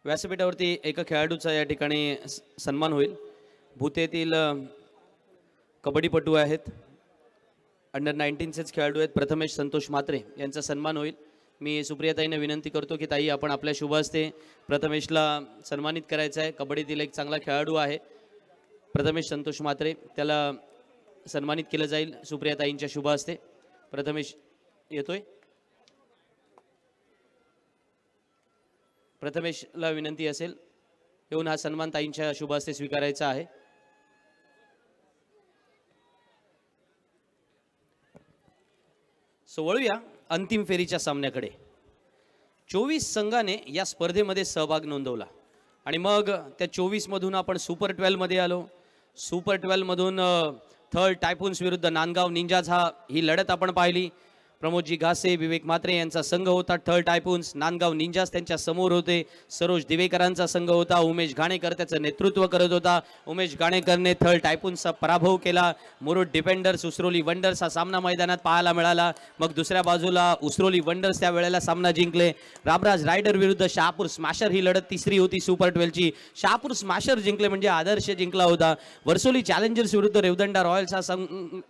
व्यासपीठावरती एका खेळाडूचा या ठिकाणी सन्मान होईल। भूतेतील कबड्डीपटू आहेत, अंडर 19चेच खेळाडू आहेत, प्रथमेश संतोष मात्रे यांचा सन्मान होईल। मी सुप्रियाताईंना विनंती करतो की ताई आपण आपल्या शुभ हस्ते प्रथमेशला सन्मानित करायचं आहे। कबड्डीतील एक चांगला खेळाडू आहे प्रथमेश संतोष मात्रे, त्याला सन्मानित केलं जाईल सुप्रियाताईंच्या शुभ हस्ते। प्रथमेश येतोय? प्रथमेशला विनंती असेल येऊन हा सन्मान ताईंच्या शुभ हस्ते स्वीकारायचा आहे। सो वळूया अंतिम फेरीच्या सामन्याकडे। 24 संघाने या स्पर्धेमध्ये सहभाग नोंदवला आणि मग त्या 24 मधून आपण सुपर 12 मध्ये आलो। सुपर 12 मधून थर्ड टायपून्स विरुद्ध नांदगाव निंजाज ही लढत आपण पाहिली। प्रमोदजी घासे, विवेक मात्रे यांचा संघ होता थर्ड टायपून्स, नांदगाव निंजाज त्यांच्या समोर होते। सरोज दिवेकरांचा संघ होता, उमेश घाणेकर त्याचं नेतृत्व करत होता। उमेश घाणेकरने थर्ड टायपून्सचा पराभव केला। मुरुड डिफेंडर्स उसरोली वंडर्स हा सामना मैदानात पाहायला मिळाला। मग दुसऱ्या बाजूला उसरोली वंडर्स त्या वेळेला सामना जिंकले। राबराज रायडर विरुद्ध शहापूर स्मॅशर ही लढत तिसरी होती सुपर 12 ची। शहापूर स्मॅशर जिंकले म्हणजे आदर्श जिंकला होता। वर्सोली चॅलेंजर्स विरुद्ध रेवदंडा रॉयल्स हा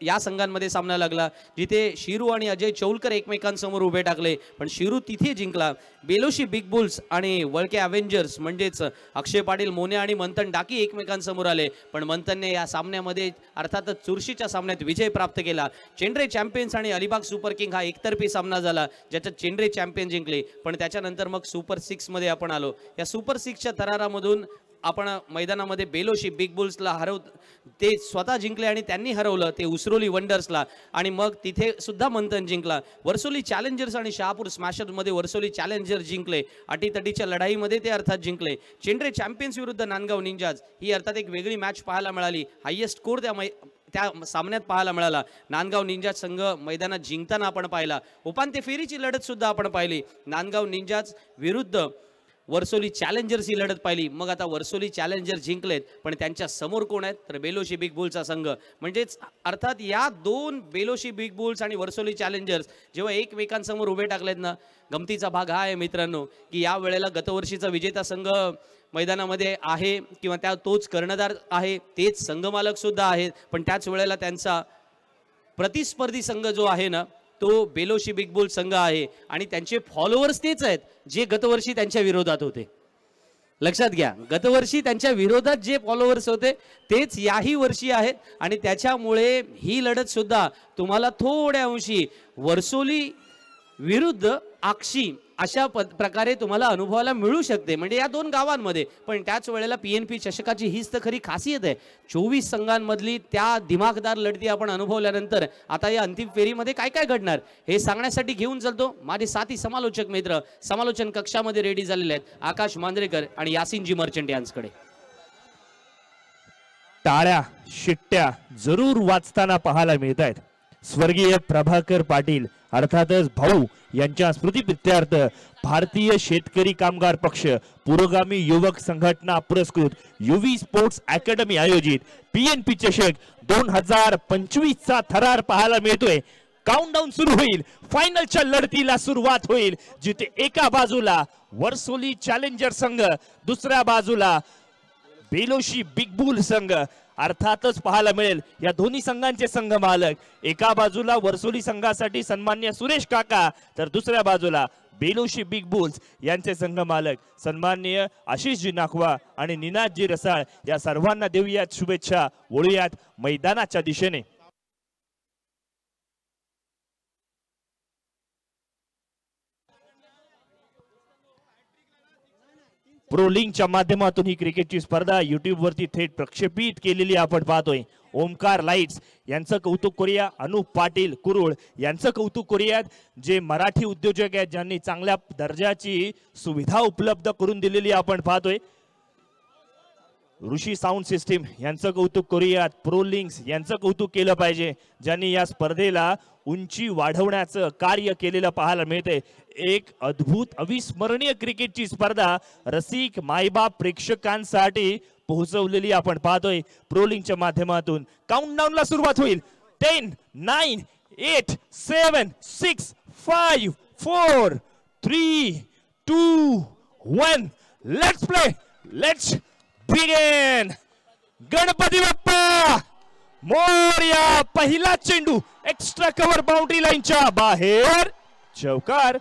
या संघांमध्ये सामना लागला, जिथे शिरू आणि अजय चौलकर एकमेकांसमोर उभे टाकले पण शिरू तिथे जिंकला। बेलोशी बिग बुल्स आणि वळके अव्हेंजर्स म्हणजेच अक्षय पाटील मोने आणि मंथन डाकी एकमेकांसमोर आले पण मंथनने या सामन्यामध्ये अर्थातच चुरशीच्या सामन्यात विजय प्राप्त केला। चेंड्रे चॅम्पियन्स आणि अलिबाग सुपर किंग हा एकतर्फी सामना झाला ज्याच्यात चेंड्रे चॅम्पियन जिंकले। पण त्याच्यानंतर मग सुपर 6 मध्ये आपण आलो। या सुपर 6च्या थरारामधून आपण मैदानामध्ये बेलोशी बिग बुल्सला ते स्वतः जिंकले आणि त्यांनी हरवलं ते उसरोली वंडर्सला आणि मग तिथे सुद्धा मंथन जिंकला। वर्सोली चॅलेंजर्स आणि शहापूर स्मॅशर्स मध्ये वर्सोली चॅलेंजर्स जिंकले, अटीतटीच्या लढाईमध्ये ते अर्थात जिंकले। चेंड्रे चॅम्पियन्स विरुद्ध नांदगाव निंजाज ही अर्थात एक वेगळी मॅच पाहायला मिळाली। हायेस्ट स्कोर त्या सामन्यात पाहायला मिळाला। नांदगाव निंजाज संघ मैदानात जिंकताना आपण पाहिला। उपांत्य फेरीची लढत सुद्धा आपण पाहिली, नांदगाव निंजाज विरुद्ध वर्सोली चॅलेंजर्स ही लढत पाहिली। मग आता वर्सोली चॅलेंजर्स जिंकलेत पण त्यांच्या समोर कोण आहेत तर बेलोशी बिग बुल्सचा संघ। म्हणजेच अर्थात या दोन बेलोशी बिग बुल्स आणि वर्सोली चॅलेंजर्स जेव्हा एकमेकांसमोर उभे टाकलेत ना, गमतीचा भाग हा आहे मित्रांनो की या वेळेला गतवर्षीचा विजेता संघ मैदानामध्ये आहे किंवा तोच कर्णधार आहे, तेच संघमालक सुद्धा आहेत, पण त्याच वेळेला त्यांचा प्रतिस्पर्धी संघ जो आहे ना तो बेलोशी बिग बुल संघ आहे आणि त्यांचे फॉलोअर्स तेच आहेत जे गतवर्षी त्यांच्या विरोधात होते। लक्षात घ्या, गतवर्षी त्यांच्या विरोधात जे फॉलोअर्स होते तेच याही वर्षी आहेत आणि त्याच्यामुळे ही लढत सुद्धा तुम्हाला थोड्या अंशी वर्सोली विरुद्ध आक्षी अशा प्रकारे तुम्हाला अनुभवायला मिळू शकते म्हणजे या दोन गावांमध्ये। पण त्याच वेळेला PNP चषकाची हीच तर खरी खासियत आहे। 24 संघांमधली त्या दिमागदार लढती आपण अनुभवल्यानंतर आता या अंतिम फेरीमध्ये काय काय घडणार हे सांगण्यासाठी घेऊन चलतो माझे साथी समालोचक मित्र समालोचन कक्षामध्ये रेडी झालेले आहेत, आकाश मांजरेकर आणि यासिनजी मर्चंट यांच्याकडे। टाळ्या शिट्ट्या जरूर वाजताना पाहायला मिळत आहेत। स्वर्गीय प्रभाकर पाटील अर्थातच भाऊ यांच्या स्मृतिप्रित्यर्थ भारतीय शेतकरी कामगार पक्ष पुरोगामी युवक संघटना पुरस्कृत युवी स्पोर्ट्स अकॅडमी आयोजित PNP चषक 2025 चा थरार पाहायला मिळतोय। काउंटडाऊन सुरू होईल, फायनलच्या लढतीला सुरुवात होईल, जिथे एका बाजूला वर्सोली चॅलेंजर संघ, दुसऱ्या बाजूला बेलोशी बिग बुल संघ अर्थातच पाहायला मिळेल। या दोन्ही संघांचे संघ मालक, एका बाजूला वर्सोली संघासाठी सन्मान्य सुरेश काका तर दुसऱ्या बाजूला बेलोशी बिग बुल्स यांचे संघ मालक सन्माननीय आशिषजी नाखवा आणि निनादजी रसाळ या सर्वांना देऊयात शुभेच्छा। वळूयात मैदानाच्या दिशेने। प्रो लिंकच्या माध्यमातून ही क्रिकेटची स्पर्धा YouTube वरती थेट प्रक्षेपित केलेली आपण पाहतोय। ओमकार लाईट्स यांचं कौतुक करूया, अनुप पाटील कुरुळ यांचं कौतुक करूयात जे मराठी उद्योजक आहेत ज्यांनी चांगल्या दर्जाची सुविधा उपलब्ध करून दिलेली आपण पाहतोय। ऋषी साऊंड सिस्टीम यांचं कौतुक करूयात, प्रो लिंक्स यांचं कौतुक केलं पाहिजे ज्यांनी या स्पर्धेला उंची वाढवण्याचं कार्य केलेलं पाहायला मिळते। एक अद्भुत अविस्मरणीय क्रिकेटची स्पर्धा रसिक मायबाप प्रेक्षकांसाठी पोहोचवलेली आपण पाहतोय। प्रो लिंकच्या माध्यमातून काउंटडाऊनला सुरुवात होईल। 10 9 8 7 6 5 4 3 2 1 let's play, let's begin. Ganpati Bappa Morya. पहिला चेंडू एक्स्ट्रा कव्हर बाउंड्री लाईनच्या बाहेर, चौकार.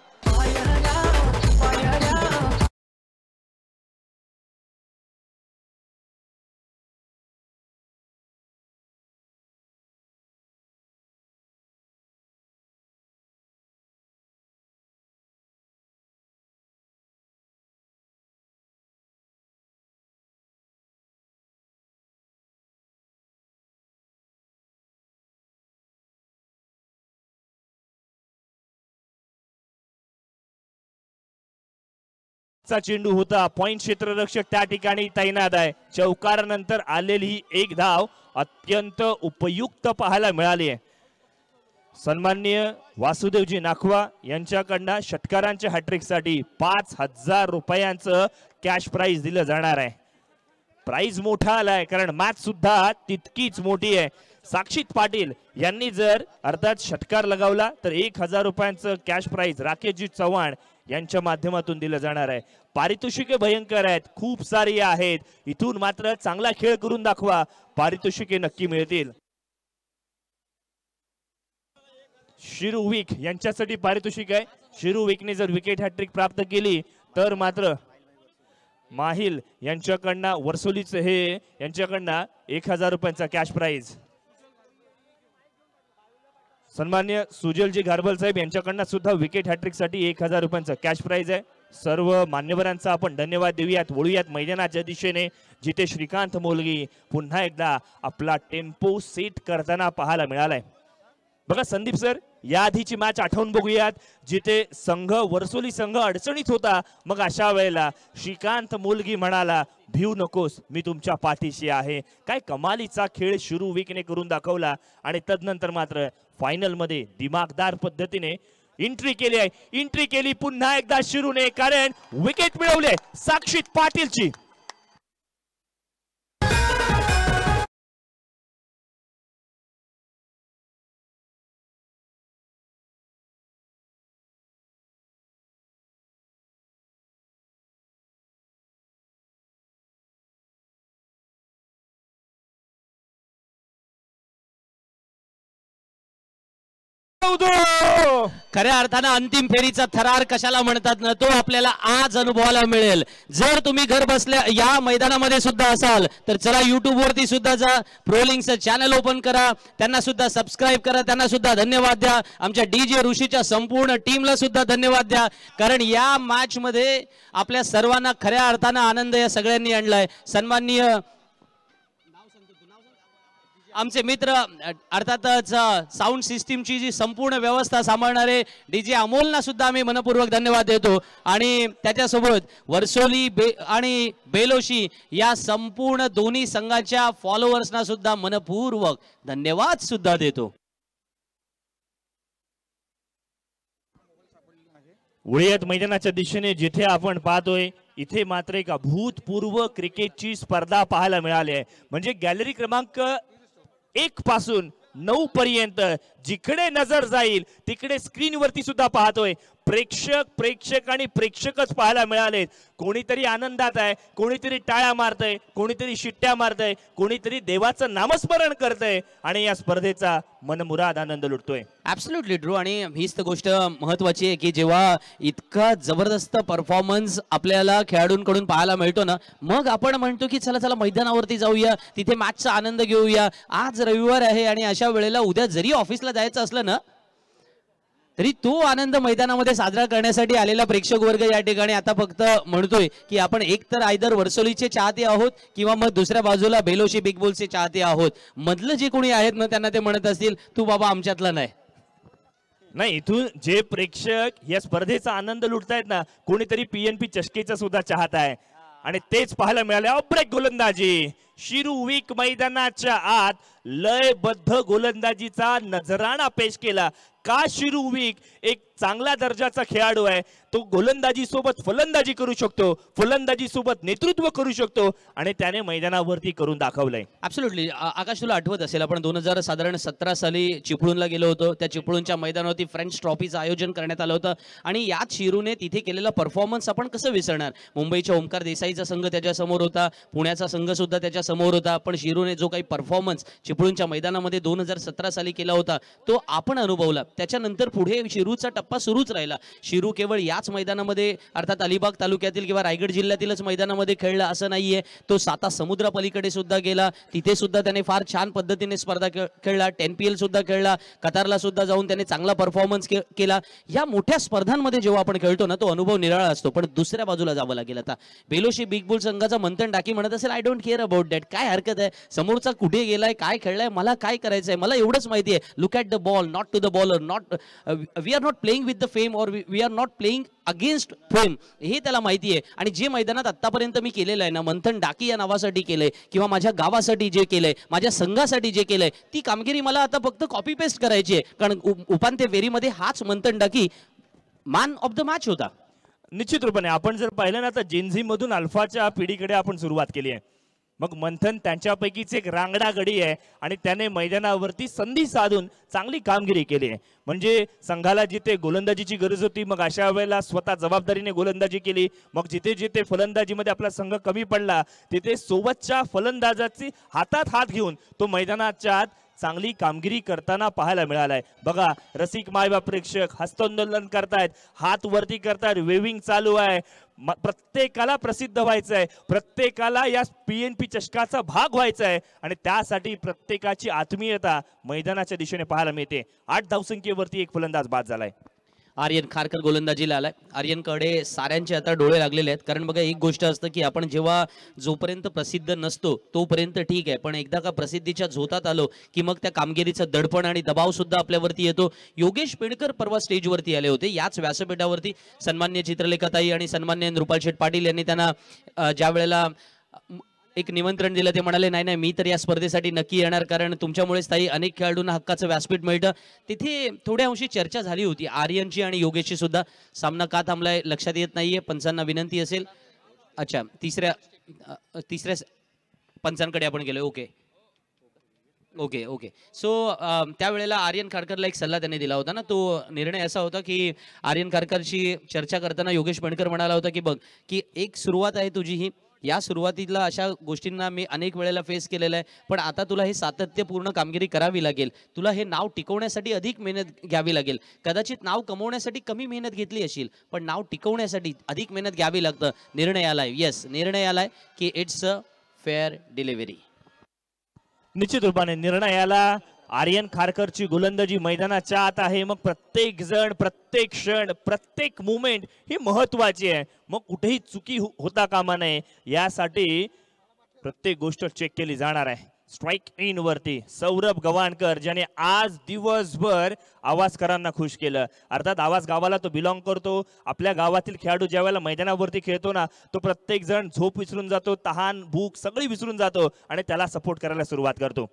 चा चेंडू होता. पॉइंट क्षेत्ररक्षक त्या ठिकाणी तैनात आहे. चौकारानंतर आलेली एक धाव अत्यंत उपयुक्त पाहायला मिळाली आहे. सन्माननीय वासुदेवजी नाखवा यांच्याकडनं षटकारांच्या हॅट्रिक साठी 5,000 रुपयांचं कॅश प्राइज दिलं जाणार आहे. प्राइज मोठा आलाय कारण मॅच सुद्धा तितकीच मोठी आहे. साक्षित पाटील यांनी जर अर्थात षटकार लगावला तर 1,000 रुपयांचं कॅश प्राइज राकेशजी चव्हाण यांच्या माध्यमातून दिलं जाणार आहे. पारितोषिके भयंकर आहेत, खूप सारी आहेत. इथून मात्र चांगला खेळ करून दाखवा, पारितोषिके नक्की मिळतील. शिरू विक यांच्यासाठी पारितोषिक आहे. शिरू विकने जर विकेट हॅट्रिक प्राप्त केली तर मात्र माहिल यांच्याकडनं वर्सोलीचं हे यांच्याकडनं 1,000 रुपयांचा कॅश प्राइज. सन्मान्य सुजलजी घारबल साहेब यांच्याकडनं सुद्धा विकेट हॅट्रिक साठी 1,000 रुपयांचा कॅश प्राइज आहे. सर्व मान्यवरांचा आपण धन्यवाद देऊयात. वळूयात मैदानाच्या दिशेने, जिथे श्रीकांत मोलगी पुन्हा एकदा आपला टेम्पो सेट करताना पाहायला मिळालाय. बघा संदीप सर, या आधीची मॅच आठवून बघूयात, जिथे संघ वर्सोली संघ अडचणीत होता. मग अशा वेळेला श्रीकांत मोलगी म्हणाला, भिऊ नकोस, मी तुमच्या पाठीशी आहे. काय कमालीचा खेळ शिरू विकने करून दाखवला आणि तदनंतर मात्र फायनल मध्ये दिमागदार पद्धतीने एंट्री केली आहे. एंट्री केली पुन्हा एकदा शिरूने, कारण विकेट मिळवले साक्षित पाटीलची. खऱ्या अर्थानं अंतिम फेरीचा थरार कशाला म्हणतात ना, तो आपल्याला आज अनुभवायला मिळेल. जर तुम्ही घर बसल्या या मैदानामध्ये सुद्धा असाल तर चला YouTube वरती सुद्धा जा, प्रोलिंगचं चॅनल ओपन करा, त्यांना सुद्धा सबस्क्राईब करा, त्यांना सुद्धा धन्यवाद द्या. आमच्या DJ ऋषीच्या संपूर्ण टीमला सुद्धा धन्यवाद द्या, कारण या मॅच मध्ये आपल्या सर्वांना खऱ्या अर्थानं आनंद या सगळ्यांनी आणलाय. सन्माननीय आमचे मित्र अर्थातच साऊंड सिस्टीमची जी संपूर्ण व्यवस्था सांभाळणारे DJ अमोलना सुद्धा आम्ही मनपूर्वक धन्यवाद देतो. आणि त्याच्यासोबत वर्सोली आणि बेलोशी या संपूर्ण दोन्ही संघाच्या फॉलोअर्सना सुद्धा मनपूर्वक धन्यवाद सुद्धा देतो. वळूयात मैदानाच्या दिशेने, जिथे आपण पाहतोय इथे मात्र एक अभूतपूर्व क्रिकेटची स्पर्धा पाहायला मिळाली आहे. म्हणजे गॅलरी क्रमांक 1 पासून 9 पर्यंत जिकडे नजर जाईल तिकडे स्क्रीनवरती सुद्धा पाहतोय प्रेक्षक आणि प्रेक्षकच पाहायला मिळालेत. कोणीतरी आनंदात आहे, कोणीतरी टाळ्या मारतय, कोणीतरी शिट्ट्या मारतय, कोणीतरी देवाचं नामस्मरण करतय आणि या स्पर्धेचा मनमुराद आनंद लुटतोय. Absolutely true. आणि हीच तर गोष्ट महत्वाची आहे की जेव्हा इतका जबरदस्त परफॉर्मन्स आपल्याला खेळाडूंकडून पाहायला मिळतो ना, मग आपण म्हणतो की चला चला मैदानावरती जाऊया, तिथे मॅचचा आनंद घेऊया. आज रविवार आहे आणि अशा वेळेला उद्या जरी ऑफिसला जायचं असलं ना तरी तो आनंद मैदानामध्ये साजरा करण्यासाठी आलेला प्रेक्षक वर्ग या ठिकाणी आता फक्त म्हणतोय की आपण एक तर आयदर वर्सोलीचे चाहते आहोत किंवा मग दुसऱ्या बाजूला बेलोशी बिग बुल्सचे चाहते आहोत. मधलं जे कोणी आहेत ना त्यांना ते म्हणत असतील तू बाबा आमच्यातला नाही. नाही, इथून जे प्रेक्षक या स्पर्धेचा आनंद लुटतायत ना, कोणीतरी PNP चषकेचा सुद्धा चाहत आहे आणि तेच पाहायला मिळाले. ब्रेक गोलंदाजी शिरू विक मैदानाच्या आत लयबद्ध गोलंदाजीचा नजराणा पेश केला. का शिरू विक एक चांगल्या दर्जाचा खेळाडू आहे, तो गोलंदाजी सोबत फलंदाजी करू शकतो, फलंदाजी सोबत नेतृत्व करू शकतो आणि त्याने मैदानावरती करून दाखवलंय. ऍब्सोल्युटली. आकाश, तुला आठवत असेल आपण 2017 साली चिपळूणला गेलो होतो. त्या चिपळूणच्या मैदानावरती फ्रेंच ट्रॉफीचं आयोजन करण्यात आलं होतं आणि याच शिरूने तिथे केलेला परफॉर्मन्स आपण कसं विसरणार. मुंबईच्या ओमकार देसाईचा संघ त्याच्या समोर होता, पुण्याचा संघ सुद्धा त्याच्या समोर होता, पण शिरूने जो काही परफॉर्मन्स चिपळूणच्या मैदानामध्ये 2017 साली केला होता तो आपण अनुभवला. त्याच्यानंतर पुढे शिरूचा टप्पा सुरूच राहिला. शिरू केवळ याच मैदानामध्ये अर्थात अलिबाग तालुक्यातील किंवा रायगड जिल्ह्यातीलच मैदानामध्ये खेळला असं नाहीये, तो साता समुद्रापलीकडे सुद्धा गेला, तिथे सुद्धा त्याने फार छान पद्धतीने स्पर्धा खेळला, 10PL सुद्धा खेळला, कतारला सुद्धा जाऊन त्याने चांगला परफॉर्मन्स केला. या मोठ्या स्पर्धांमध्ये जेव्हा आपण खेळतो ना तो अनुभव निराळा असतो. पण दुसऱ्या बाजूला जावं लागेल. आता बेलोशी बिग बुल संघाचा मंथन टाकी म्हणत असेल, I don't care about that, काय हरकत आहे, समोरचा कुठे गेलाय, काय खेळलाय, मला काय करायचंय, मला एवढंच माहिती आहे, look at the ball, not to the bowler, not we are not playing with the fame or we are not playing against fame, हे त्याला माहिती आहे. आणि जे मैदानात आतापर्यंत मी केलेलं आहे ना, मंथन डाकी या नावासाठी केलंय किंवा माझ्या गावासाठी जे केलंय, माझ्या संघासाठी जे केलंय, ती कामगिरी मला आता फक्त कॉपी पेस्ट करायची आहे. कारण उपांत्य फेरीमध्ये हाच मंथन डाकी मॅन ऑफ द मॅच होता. निश्चित रूपाने आपण जर पाहिलं ना तर जेनझी मधून अल्फाच्या पिढीकडे आपण सुरुवात केली आहे. मग मंथन त्यांच्यापैकीच एक रांगडा गडी आहे आणि त्याने मैदानावरती संधी साधून चांगली कामगिरी केली आहे. म्हणजे संघाला जिथे गोलंदाजीची गरज होती मग अशा वेळेला स्वतः जबाबदारीने गोलंदाजी केली. मग जिथे जिथे फलंदाजीमध्ये आपला संघ कमी पडला तिथे सोबतच्या फलंदाजाची हातात हात घेऊन तो मैदानाच्या आत चांगली कामगिरी करताना पाहायला मिळालाय. बघा रसिक मायबाप प्रेक्षक हस्तांदोलन करतायत, हात वरती करतायत, वेविंग चालू आहे. प्रत्येकाला प्रसिद्ध व्हायचं आहे, प्रत्येकाला या PNP चषकाचा भाग व्हायचा आहे आणि त्यासाठी प्रत्येकाची आत्मीयता मैदानाच्या दिशेने पाहायला मिळते. 8 धावसंख्येवरती एक फलंदाज बाद झालाय. आर्यन खारकर गोलंदाजीला आलाय. आर्यनकडे साऱ्यांचे आता डोळे लागलेले आहेत. कारण बघा एक गोष्ट असतं की आपण जेव्हा जोपर्यंत प्रसिद्ध नसतो तोपर्यंत ठीक आहे, पण एकदा का प्रसिद्धीच्या झोतात आलो की मग त्या कामगिरीचं दडपण आणि दबाव सुद्धा आपल्यावरती येतो. योगेश पेडकर परवा स्टेजवरती आले होते याच व्यासपीठावरती. सन्मान्य चित्रलेखाताई आणि सन्मान्य नृपाल शेठ पाटील यांनी त्यांना ज्या वेळेला एक निमंत्रण दिलं ते म्हणाले नाही नाही मी तर या स्पर्धेसाठी नक्की येणार, कारण तुमच्यामुळेच ताई अनेक खेळाडूंना हक्काचं व्यासपीठ मिळतं. तिथे थोड्या अंशी चर्चा झाली होती आर्यनची आणि योगेशची सुद्धा. सामना का थांबलाय लक्षात येत नाहीये, पंचांना विनंती असेल. अच्छा, तिसऱ्या पंचांकडे आपण गेलोय. ओके ओके ओके सो त्यावेळेला आर्यन खारकरला एक सल्ला त्यांनी दिला होता ना, तो निर्णय असा होता की आर्यन खारकरची चर्चा करताना योगेश पेडकर म्हणाला होता की बघ की एक सुरुवात आहे तुझी ही, या सुरुवातीला अशा गोष्टींना मी अनेक वेळेला फेस केलेलं आहे, पण आता तुला हे सातत्यपूर्ण कामगिरी करावी लागेल, तुला हे नाव टिकवण्यासाठी अधिक मेहनत घ्यावी लागेल. कदाचित नाव कमवण्यासाठी कमी मेहनत घेतली असेल, पण नाव टिकवण्यासाठी अधिक मेहनत घ्यावी लागतं. निर्णय आलाय, येस निर्णय आलाय की इट्स अ फेअर डिलिव्हरी. निश्चित रूपाने निर्णयाला आर्यन खारकरची गोलंदाजी मैदानाच्या आत आहे. मग प्रत्येक जण, प्रत्येक क्षण, प्रत्येक मुवमेंट ही महत्वाची आहे. मग कुठेही चुकी होता कामा नये यासाठी प्रत्येक गोष्ट चेक केली जाणार आहे. स्ट्राइक इन वरती सौरभ गवाणकर ज्याने आज दिवसभर आवाजकरांना खुश केलं. अर्थात आवाज गावाला तो बिलॉंग करतो. आपल्या गावातील खेळाडू ज्या वेळेला मैदानावरती खेळतो ना तो प्रत्येक जण झोप विसरून जातो, तहान भूक सगळी विसरून जातो आणि त्याला सपोर्ट करायला सुरुवात करतो.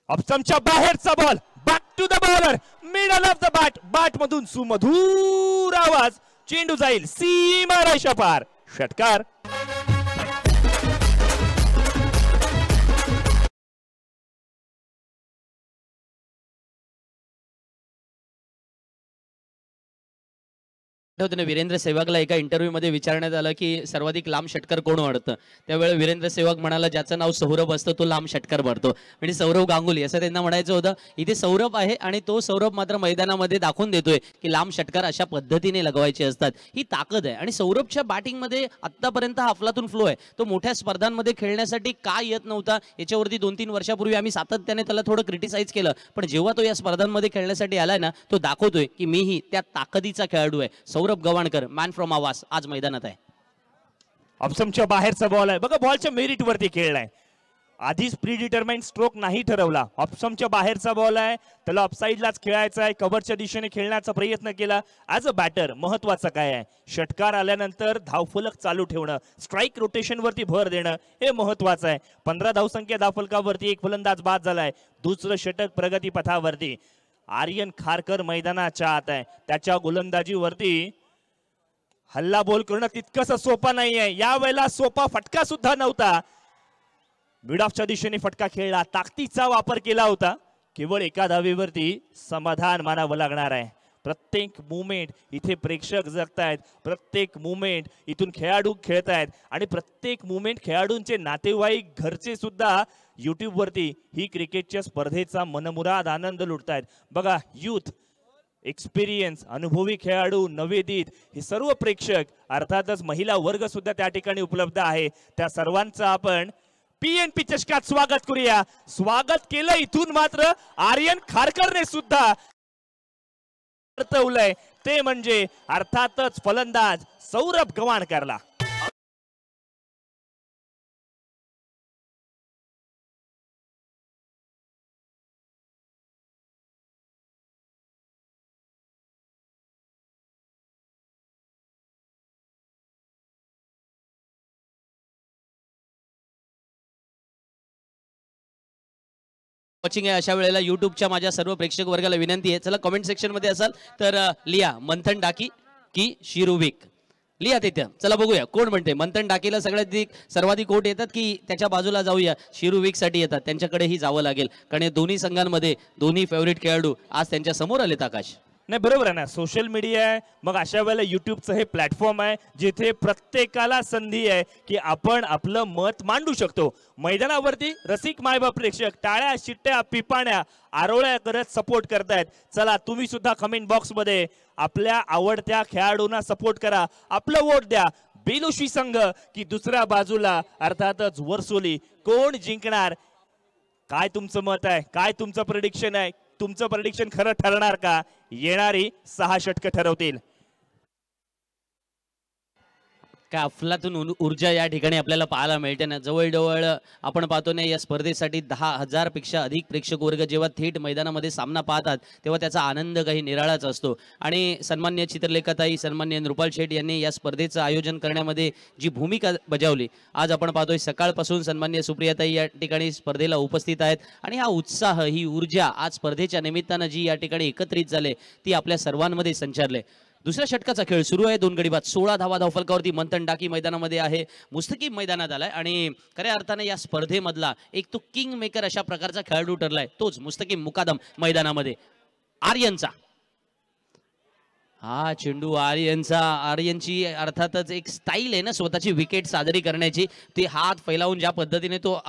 ऑप्शनच्या बाहेरचा ball, back to the bowler, middle of the bat, bat मधून सुमधुर आवाज, चेंडू जाईल सीमा रेषा पार, षटकार. वीरेंद्र सेहवागला एका इंटरव्ह्यू मध्ये विचारण्यात आलं की सर्वाधिक लांब षटकार कोण वाढतं, त्यावेळेला वीरेंद्र सेहवाग म्हणाला ज्याचं नाव सौरभ असतं तो लांब षटकार मारतो, म्हणजे सौरभ गांगुली असं त्यांना म्हणायचं होतं. इथे सौरभ आहे आणि तो सौरभ मात्र मैदानामध्ये दाखवून देतोय की लांब षटकार अशा पद्धतीने लगवायचे असतात. ही ताकद आहे आणि सौरभच्या बॅटिंगमध्ये आतापर्यंत हा अफलातून फ्लो आहे. तो मोठ्या स्पर्धांमध्ये खेळण्यासाठी का येत नव्हता याच्यावरती 2-3 वर्षापूर्वी आम्ही सातत्याने त्याला थोडं क्रिटिसाइज केलं, पण जेव्हा तो या स्पर्धांमध्ये खेळण्यासाठी आलाय ना तो दाखवतोय की मीही त्या ताकदीचा खेळाडू आहे. सौरभ गवाणकर मॅन फ्रॉम आवास आज मैदानात आहे. ऑप्शनच्या बाहेरचा बॉल आहे बघा, बॉलच्या मेरिट वरती खेळलाय. आधीच प्री डिटरमाइंड स्ट्रोक नाही ठरवला, ऑप्शनच्या बाहेरचा बॉल आहे, त्याला ऑफसाईडलाच खेळायचा आहे, कव्हरच्या दिशेने खेळण्याचा प्रयत्न केला. ॲज अ बॅटर महत्वाचं काय आहे, षटकार आल्यानंतर धावफलक चालू ठेवणं, स्ट्राईक रोटेशन वरती भर देणं हे महत्वाचं आहे. 15 धावसंख्या धावफलकावरती एक फलंदाज बाद झालाय. दुसरं षटक प्रगती पथावरती. आर्यन खारकर मैदानाच्या आत आहे, त्याच्या गोलंदाजीवरती हल्ला बोल करणं तितकंसं सोपा नाहीये. यावेळेला सोपा फटका सुद्धा नव्हता. मिड ऑफच्या दिशेने फटका खेळला, ताकदीचा वापर केला होता. केवळ एका धावेवरती समाधान मानावं लागणार आहे. प्रत्येक मुवमेंट इथे प्रेक्षक जगतायत, प्रत्येक मुवमेंट इथून खेळाडू खेळतायत आणि प्रत्येक मुवमेंट खेळाडूंचे नातेवाईक घरचे सुद्धा YouTube वरती ही क्रिकेटच्या स्पर्धेचा मनमुराद आनंद लुटतायत. बघा, यूथ, एक्सपिरियन्स, अनुभवी खेळाडू, नवेदित, हे सर्व प्रेक्षक, अर्थातच महिला वर्ग सुद्धा त्या ठिकाणी उपलब्ध आहे. त्या सर्वांचं आपण PNP चषकात स्वागत करूया. स्वागत केलं इथून मात्र आर्यन खारकरने सुद्धा वर्तवलंय, ते म्हणजे अर्थातच फलंदाज सौरभ गवाणकरला. वॉचिंग आहे अशा वेळेला युट्यूबच्या माझ्या सर्व प्रेक्षक वर्गाला विनंती आहे, चला कमेंट सेक्शन मध्ये असाल तर लिहा मंथन डाकी की शिरुविक, लिहा तिथे. चला बघूया कोण म्हणते. मंथन डाकीला सर्वाधिक वोट येतात की त्याच्या बाजूला जाऊया शिरुविक साठी येतात, त्यांच्याकडेही जावं लागेल कारण या दोन्ही संघांमध्ये दोन्ही फेवरेट खेळाडू आज त्यांच्या समोर आलेत. आकाश, नाही बरोबर आहे ना, सोशल मीडिया आहे, मग अशा वेळेला युट्यूबचं हे प्लॅटफॉर्म आहे जिथे प्रत्येकाला संधी आहे की आपण आपलं मत मांडू शकतो. मैदानावरती रसिक मायबाप प्रेक्षक टाळ्या, शिट्ट्या, पिपाण्या, आरोळ्या करत सपोर्ट करतायत. चला तुम्ही सुद्धा कमेंट बॉक्स मध्ये आपल्या आवडत्या खेळाडूंना सपोर्ट करा, आपलं वोट द्या. बेलुशी संघ की दुसऱ्या बाजूला अर्थातच वर्सोली, कोण जिंकणार, काय तुमचं मत आहे, काय तुमचं प्रेडिक्शन आहे, तुमचं प्रेडिक्शन खरं ठरणार का, येणारी 6 षटकं ठरवतील. काय अफलातून ऊर्जा या ठिकाणी आपल्याला पाहायला मिळते ना. जवळजवळ आपण पाहतो ना या स्पर्धेसाठी 10,000 पेक्षा अधिक प्रेक्षक वर्ग जेव्हा थेट मैदानामध्ये सामना पाहतात तेव्हा त्याचा आनंद काही निराळाच असतो. आणि सन्माननीय चित्रलेखाताई, सन्माननीय नृपाल शेठ यांनी या स्पर्धेचं आयोजन करण्यामध्ये जी भूमिका बजावली, आज आपण पाहतोय सकाळपासून सन्माननीय सुप्रियाताई या ठिकाणी स्पर्धेला उपस्थित आहेत आणि हा उत्साह, ही ऊर्जा आज स्पर्धेच्या निमित्तानं जी या ठिकाणी एकत्रित झाले ती आपल्या सर्वांमध्ये संचारले. दुसऱ्या षटकाचा खेळ सुरू आहे. 2 गडी बाद, 16 धावा धावफलकावरती मंथन डाकी मैदानामध्ये आहे, मुस्तकीम मैदानात आलाय आणि खऱ्या अर्थाने या स्पर्धेमधला एक तो किंग मेकर अशा प्रकारचा खेळाडू ठरलाय, तोच मुस्तकीम मुकादम मैदानामध्ये आर्यनचा. हा चेंडू आर्यनची अर्थातच एक स्टाईल आहे ना स्वतःची विकेट साजरी करण्याची, ते हात फैलावून ज्या पद्धतीने तो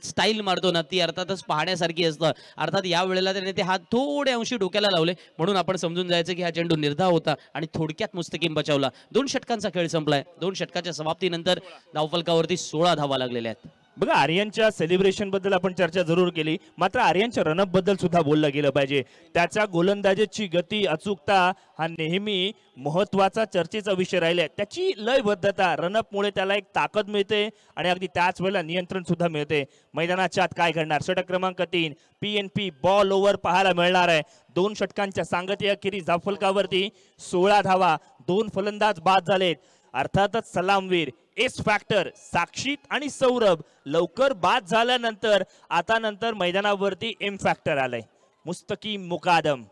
स्टाईल मारतो ना ती अर्थातच पाहण्यासारखी असतं. अर्थात या वेळेला त्याने ते हात थोडे अंशी डोक्याला लावले म्हणून आपण समजून जायचं की हा चेंडू निर्धाव होता आणि थोडक्यात मुस्तकीम बचावला. 2 षटकांचा खेळ संपलाय. 2 षटकाच्या समाप्तीनंतर धावफलकावरती 16 धावा लागलेल्या आहेत. बघा, आर्यनच्या सेलिब्रेशन बद्दल आपण चर्चा जरूर केली, मात्र आर्यनच्या रनअप बद्दल सुद्धा बोललं गेलं पाहिजे. त्याच्या गोलंदाजीची गती, अचूकता हा नेहमी महत्वाचा चर्चेचा विषय राहिला. त्याची लयबद्धता, रनअपमुळे त्याला एक ताकद मिळते आणि अगदी त्याच वेळेला नियंत्रण सुद्धा मिळते. मैदानाच्या आत काय घडणार, षटक क्रमांक 3 PNP बॉल ओव्हर पाहायला मिळणार आहे. 2 षटकांच्या सांगती अखेरीस धावफलकावरती 16 धावा, 2 फलंदाज बाद झालेत. अर्थातच सलामवीर, एस फॅक्टर साक्षित आणि सौरभ लवकर बाद झाल्यानंतर आता नंतर मैदानावरती एम फॅक्टर आलंय, मुस्तकीम मुकादम.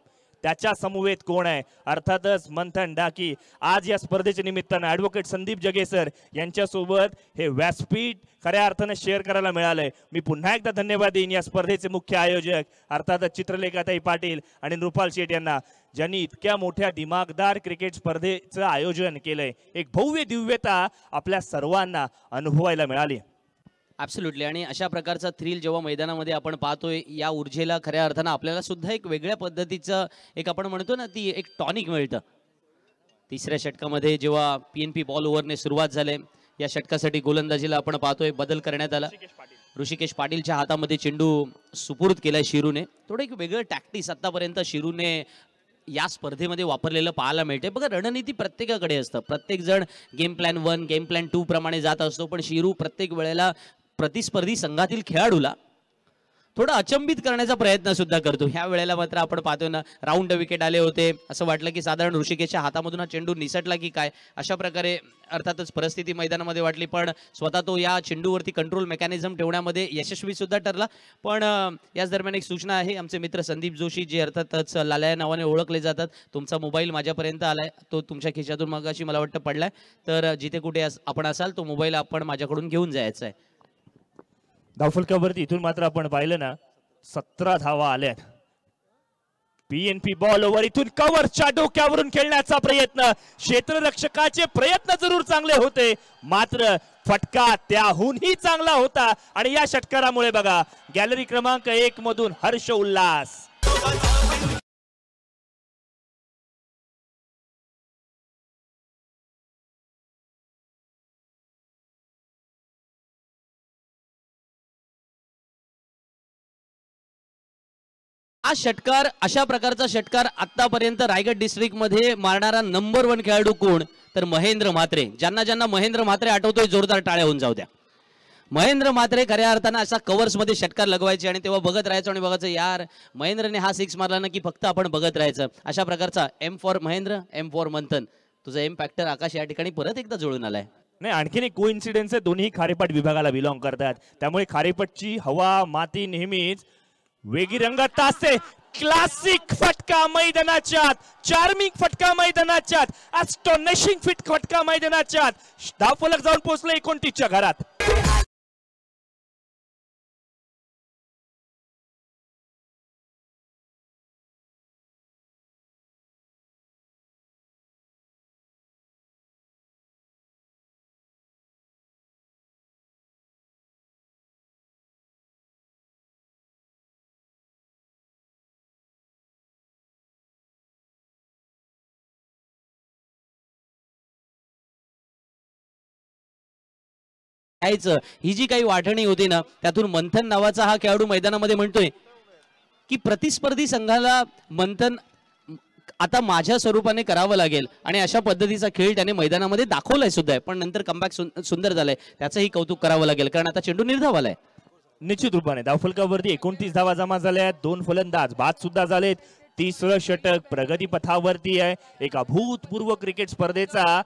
त्याच्या समवेत कोण आहे, अर्थातच मंथन डाकी. आज या स्पर्धेच्या निमित्तानं ॲडव्होकेट संदीप जगेसर यांच्यासोबत हे व्यासपीठ खऱ्या अर्थानं शेअर करायला मिळालंय. मी पुन्हा एकदा धन्यवाद देईन या स्पर्धेचे मुख्य आयोजक अर्थातच चित्रलेखाताई पाटील आणि नृपाल शेठ यांना, ज्यांनी इतक्या मोठ्या दिमागदार क्रिकेट स्पर्धेचं आयोजन केलंय. एक भव्य दिव्यता आपल्या सर्वांना अनुभवायला मिळाली. ॲब्सोल्युटली. आणि अशा प्रकारचा थ्रिल जेव्हा मैदानामध्ये आपण पाहतोय, या ऊर्जेला खऱ्या अर्थानं आपल्याला सुद्धा एक वेगळ्या पद्धतीचं एक आपण म्हणतो ना ती एक टॉनिक मिळतं. तिसऱ्या षटकामध्ये जेव्हा PNP बॉल ओव्हरने सुरुवात झाली, या षटकासाठी गोलंदाजीला आपण पाहतोय बदल करण्यात आला. ऋषिकेश पाटीलच्या हातामध्ये चेंडू सुपूर्द केलाय शिरूने. थोडं एक वेगळं टॅक्टिस आतापर्यंत शिरूने या स्पर्धेमध्ये वापरलेलं पाहायला मिळते. बघा, रणनीती प्रत्येकाकडे असतं, प्रत्येक जण गेम प्लॅन 1 गेम प्लॅन 2 प्रमाणे जात असतो, पण शिरू प्रत्येक वेळेला प्रतिस्पर्धी संघातील खेळाडूला थोडं अचंबित करण्याचा प्रयत्न सुद्धा करतो. ह्या वेळेला मात्र आपण पाहतो ना, राऊंड विकेट आले होते, असं वाटलं की साधारण ऋषिकेशच्या हातामधून हा चेंडू निसटला की काय, अशा प्रकारे अर्थातच परिस्थिती मैदानामध्ये वाटली. पण स्वतः तो या चेंडूवरती कंट्रोल मेकॅनिझम ठेवण्यामध्ये यशस्वी सुद्धा ठरला. पण याच दरम्यान एक सूचना आहे, आमचे मित्र संदीप जोशी जे अर्थातच लाल्या नावाने ओळखले जातात, तुमचा मोबाईल माझ्यापर्यंत आलाय, तो तुमच्या खिशातून मगाशी मला वाटतं पडलाय, तर जिथे कुठे आपण असाल तो मोबाईल आपण माझ्याकडून घेऊन जायचा आहे. धावफलकावरती इथून मात्र आपण पाहिलं ना 17 धावा आल्यात. पीएनपी बॉल ओव्हर, इथून कव्हरच्या डोक्यावरून खेळण्याचा प्रयत्न, क्षेत्ररक्षकाचे प्रयत्न जरूर चांगले होते, मात्र फटका त्याहूनही चांगला होता. आणि या षटकारामुळे बघा गॅलरी क्रमांक 1 मधून हर्ष उल्हास. हा षटकार, अशा प्रकारचा षटकार आतापर्यंत रायगड डिस्ट्रिक्ट मध्ये मारणारा नंबर 1 खेळाडू कोण, तर महेंद्र म्हात्रे. ज्यांना ज्यांना महेंद्र म्हात्रे आठवतोय जोरदार टाळ्या होऊन जाऊ द्या. महेंद्र म्हात्रे खऱ्या अर्थानं असा कव्हर्स मध्ये षटकार लगवायचे आणि तेव्हा बघत राहायचो आणि बघायचं यार महेंद्रने हा 6 मारला ना की फक्त आपण बघत राहायचं. अशा प्रकारचा M for Mahendra, M for Manthan. तुझा एम फॅक्टर आकाश या ठिकाणी परत एकदा जुळून आलाय. नाही, आणखीन एक कोइन्सिडेन्स आहे, दोन्ही खारेपाट विभागाला बिलॉंग करतात, त्यामुळे खारेपटची हवा माती नेहमीच वेगळी रंगात असते. क्लासिक फटका मैदानाच्यात, चार्मिंग फटका मैदानाच्यात, ॲस्टॉनिशिंग फिट फटका मैदानाच्यात. धावफलक जाऊन पोहोचले 29च्या घरात. ही जी काही वाटणी होती ना, त्यातून मंथन नावाचा हा खेळाडू मैदानामध्ये म्हणतोय की प्रतिस्पर्धी संघाला मंथन आता माझ्या स्वरूपाने करावं लागेल, आणि अशा पद्धतीचा खेळ त्याने मैदानामध्ये दाखवलाय सुद्धा. पण नंतर कमबॅक सुंदर झालाय, त्याचंही कौतुक करावं लागेल, कारण आता चेंडू निर्धावालाय. निश्चित रूपाने धावफलकावरती 29 धावा जमा झाल्या, 2 फलंदाज बाद सुद्धा झालेत. 30रं षटक प्रगती पथावरती आहे. एक अभूतपूर्व क्रिकेट स्पर्धेचा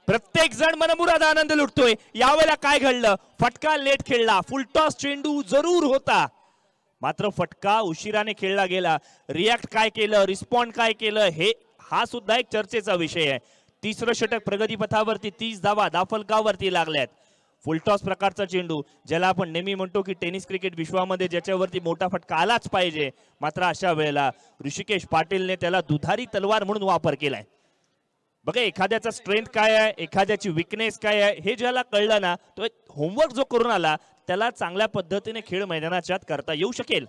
प्रत्येक जण मनमुराद आनंद लुटतोय. यावेळेला काय घडलं, फटका लेट खेळला, फुलटॉस चेंडू जरूर होता, मात्र फटका उशिराने खेळला गेला. रिॲक्ट काय केलं, रिस्पॉन्ड काय केलं, हा सुद्धा एक चर्चेचा विषय आहे. 30रं षटक प्रगती पथावरती, 30 धावा धावफलकावरती लागल्यात. फुलटॉस प्रकारचा चेंडू, ज्याला आपण नेहमी म्हणतो की टेनिस क्रिकेट विश्वामध्ये ज्याच्यावरती मोठा फटका आलाच पाहिजे, मात्र अशा वेळेला ऋषिकेश पाटीलने त्याला दुधारी तलवार म्हणून वापर केलाय. बघा, एखाद्याचा स्ट्रेंथ काय आहे, एखाद्याची विकनेस काय आहे, हे ज्याला कळलं ना, तो होमवर्क जो करून आला त्याला चांगल्या पद्धतीने खेळ मैदानाच्यात करता येऊ शकेल.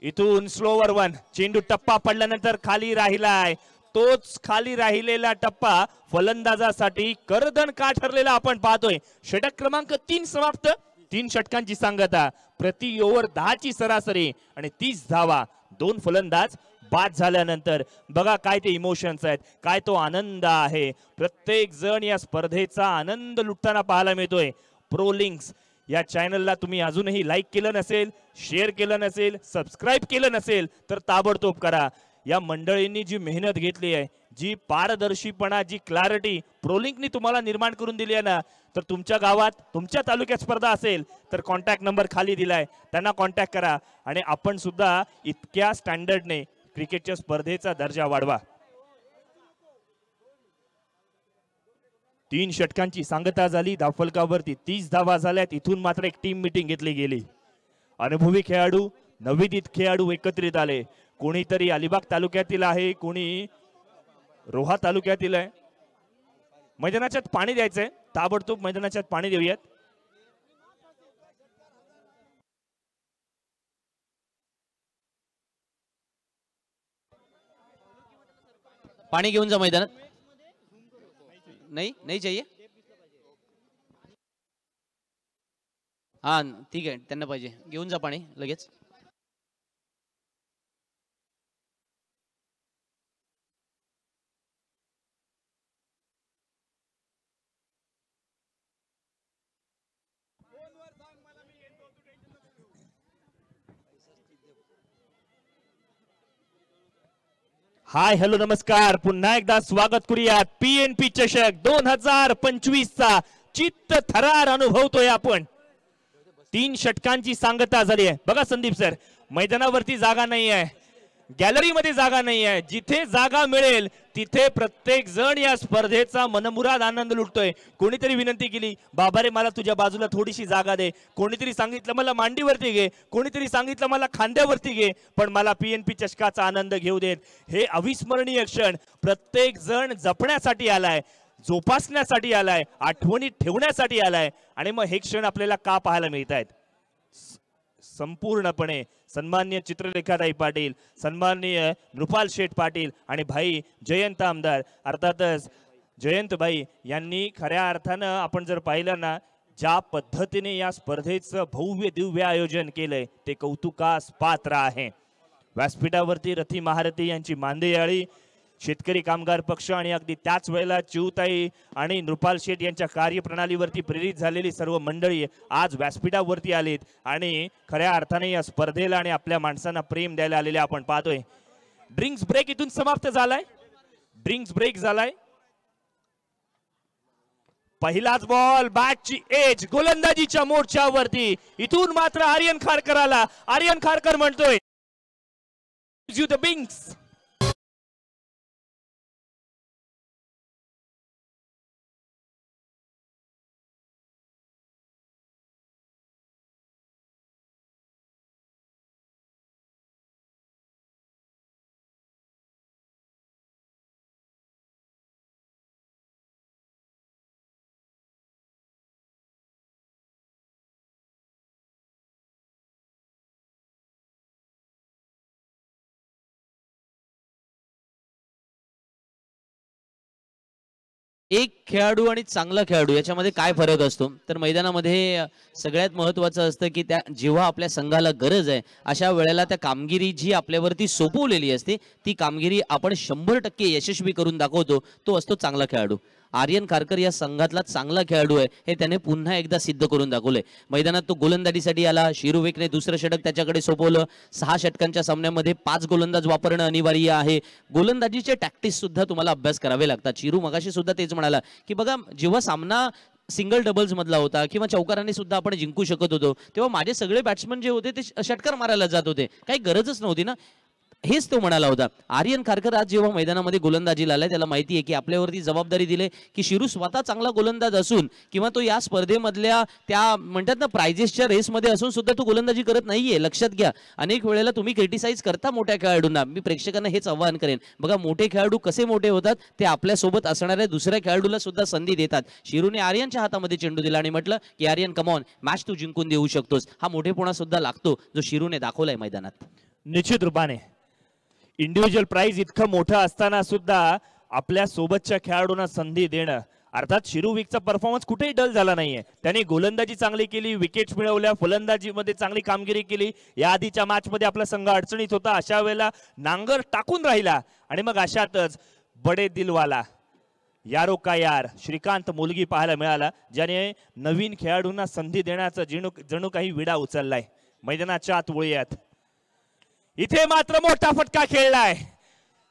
इथून स्लोवर 1, चेंडू टप्पा पडल्यानंतर खाली राहिलाय, तोच खाली राहिलेला टप्पा फलंदाजासाठी करदन का ठरलेला आपण पाहतोय. षटक क्रमांक 3 समाप्त. 3 षटकांची सांगता, प्रति ओव्हर 10ची सरासरी आणि 30 धावा. 2 फलंदाज बाद झाल्यानंतर बघा काय ते इमोशन्स आहेत, काय तो आनंद आहे. प्रत्येक जण या स्पर्धेचा आनंद लुटताना पाहायला मिळतोय. प्रो लिंक्स या चॅनलला तुम्ही अजूनही लाईक केलं नसेल, शेअर केलं नसेल, सबस्क्राईब केलं नसेल तर ताबडतोब करा. या मंडळींनी जी मेहनत घेतली आहे, जी पारदर्शीपणा, जी क्लॅरिटी प्रोलिंकनी तुम्हाला निर्माण करून दिली आहे ना, तर तुमच्या गावात, तुमच्या तालुक्यात स्पर्धा असेल तर कॉन्टॅक्ट नंबर खाली दिलाय, त्यांना कॉन्टॅक्ट करा आणि आपण सुद्धा इतक्या स्टँडर्डने क्रिकेटच्या स्पर्धेचा दर्जा वाढवा. 3 षटकांची सांगता झाली. धावफलकावरती 30 धावा झाल्यात. इथून मात्र एक टीम मीटिंग घेतली गेली. अनुभवी खेळाडू, नवोदित खेळाडू एकत्रित आले. कोणीतरी अलिबाग तालुक्यातील आहे, कोणी रोहा तालुक्यातील आहे. मैदानाच्यात पाणी द्यायचंय, ताबडतोब मैदानाच्यात पाणी देऊयात. पाणी घेऊन जा मैदानात. नहीं नहीं चाहिए. हा ठीक आहे, त्यांना पाहिजे, घेऊन जा पाणी लगेच. हाय हॅलो नमस्कार, पुन्हा एकदा स्वागत करूयात PNP चषक 2025चा चित्त थरार अनुभवतोय आपण। 3 षटकांची सांगता झाली आहे बघा संदीप सर, मैदानावरती जागा नाही आहे, गॅलरीमध्ये जागा नाही आहे, जिथे जागा मिळेल तिथे प्रत्येक जण या स्पर्धेचा मनमुराद आनंद लुटतोय। कोणीतरी विनंती केली, बाबा रे मला तुझ्या बाजूला थोडीशी जागा दे, कोणीतरी सांगितलं मला मांडीवरती घे, कोणीतरी सांगितलं मला खांद्यावरती घे, पण मला PNP चषकाचा आनंद घेऊ देत। हे अविस्मरणीय क्षण प्रत्येक जण जपण्यासाठी आलाय, जोपासण्यासाठी आलाय, आठवणी ठेवण्यासाठी आलाय, आणि मग हे क्षण आपल्याला का पाहायला मिळत आहेत? संपूर्णपणे सन्माननीय चित्रलेखाताई पाटील, सन्माननीय नृपाल शेठ पाटील आणि भाई जयंत आमदार, अर्थातच जयंत भाई यांनी खऱ्या अर्थानं आपण जर पाहिलं ना, ज्या पद्धतीने या स्पर्धेचं भव्य दिव्य आयोजन केलंय ते कौतुकास पात्र आहे। व्यासपीठावरती रथी महारथी यांची मांदेयाळी, शेतकरी कामगार पक्ष आणि अगदी त्याच वेळेला चिऊताई आणि नृपाल शेठ यांच्या कार्यप्रणालीवरती प्रेरित झालेली सर्व मंडळी आज व्यासपीठावरती आलीत आणि खऱ्या अर्थाने या स्पर्धेला आणि आपल्या माणसांना प्रेम द्यायला आलेले आपण पाहतोय। ड्रिंक्स ब्रेक इथून समाप्त झालाय, ड्रिंक्स ब्रेक झालाय। पहिलाच बॉल, बॅटची एज, गोलंदाजीच्या मोर्चावरती इथून मात्र आर्यन खारकराला, आर्यन खारकर म्हणतोय यू द बिंक्स। एक खेळाडू आणि चांगला खेळाडू याच्यामध्ये काय फरक असतो? तर मैदानामध्ये सगळ्यात महत्त्वाचं असतं की त्या जेव्हा आपल्या संघाला गरज आहे अशा वेळेला त्या कामगिरी जी आपल्यावरती सोपवलेली असते ती कामगिरी आपण 100% यशस्वी करून दाखवतो, तो असतो चांगला खेळाडू। आर्यन खारकर या संघातला चांगला खेळाडू आहे हे त्याने पुन्हा एकदा सिद्ध करून दाखवलंय। मैदानात तो गोलंदाजीसाठी आला, शिरुविकने दुसरं षटक त्याच्याकडे सोपवलं। 6 षटकांच्या सामन्यामध्ये 5 गोलंदाज वापरणं अनिवार्य आहे। गोलंदाजीचे टॅक्टिक्स सुद्धा तुम्हाला अभ्यास करावे लागतात। शिरू मगाशी सुद्धा तेच म्हणाला की बघा जेव्हा सामना सिंगल डबल्स मधला होता किंवा चौकारांनी सुद्धा आपण जिंकू शकत होतो तेव्हा माझे सगळे बॅट्समन जे होते ते षटकार मारायला जात होते, काही गरजच नव्हती ना, हेच तो म्हणाला होता। आर्यन खारकर आज जेव्हा मैदानामध्ये गोलंदाजीला आलाय त्याला माहिती आहे की आपल्यावरती जबाबदारी दिले की शिरू स्वतः चांगला गोलंदाज असून किंवा तो या स्पर्धेमधल्या त्या म्हणतात ना प्राइजेसच्या रेसमध्ये असून सुद्धा तो गोलंदाजी करत नाहीये। लक्षात घ्या, अनेक वेळेला तुम्ही क्रिटिसाइज करता मोठ्या खेळाडूंना, मी प्रेक्षकांना हेच आवाहन करेन, बघा मोठे खेळाडू कसे मोठे होतात ते आपल्यासोबत असणाऱ्या दुसऱ्या खेळाडूला सुद्धा संधी देतात। शिरूने आर्यनच्या हातामध्ये चेंडू दिला आणि म्हटलं की आर्यन कमॉन, मॅच तू जिंकून देऊ शकतोस। हा मोठेपणा सुद्धा लागतो जो शिरूने दाखवलाय मैदानात। निश्चित रूपाने इंडिव्हिज्युअल प्राइज इतकं मोठं असताना सुद्धा आपल्या सोबतच्या खेळाडूंना संधी देणं, अर्थात शिरुविकचा परफॉर्मन्स कुठेही डल झाला नाहीये। त्याने गोलंदाजी चांगली केली, विकेट्स मिळवल्या, फलंदाजीमध्ये चांगली कामगिरी केली। या आधीच्या मॅचमध्ये आपला संघ अडचणीत होता, अशा वेळेला नांगर टाकून राहिला आणि मग अशातच बडे दिलवाला यारो का यार श्रीकांत मुलगी पाहायला मिळाला, ज्याने नवीन खेळाडूंना संधी देण्याचा जणू काही विडा उचललाय। मैदानाच्या आत वळूयात, इथे मात्र मोठा फटका खेळलाय,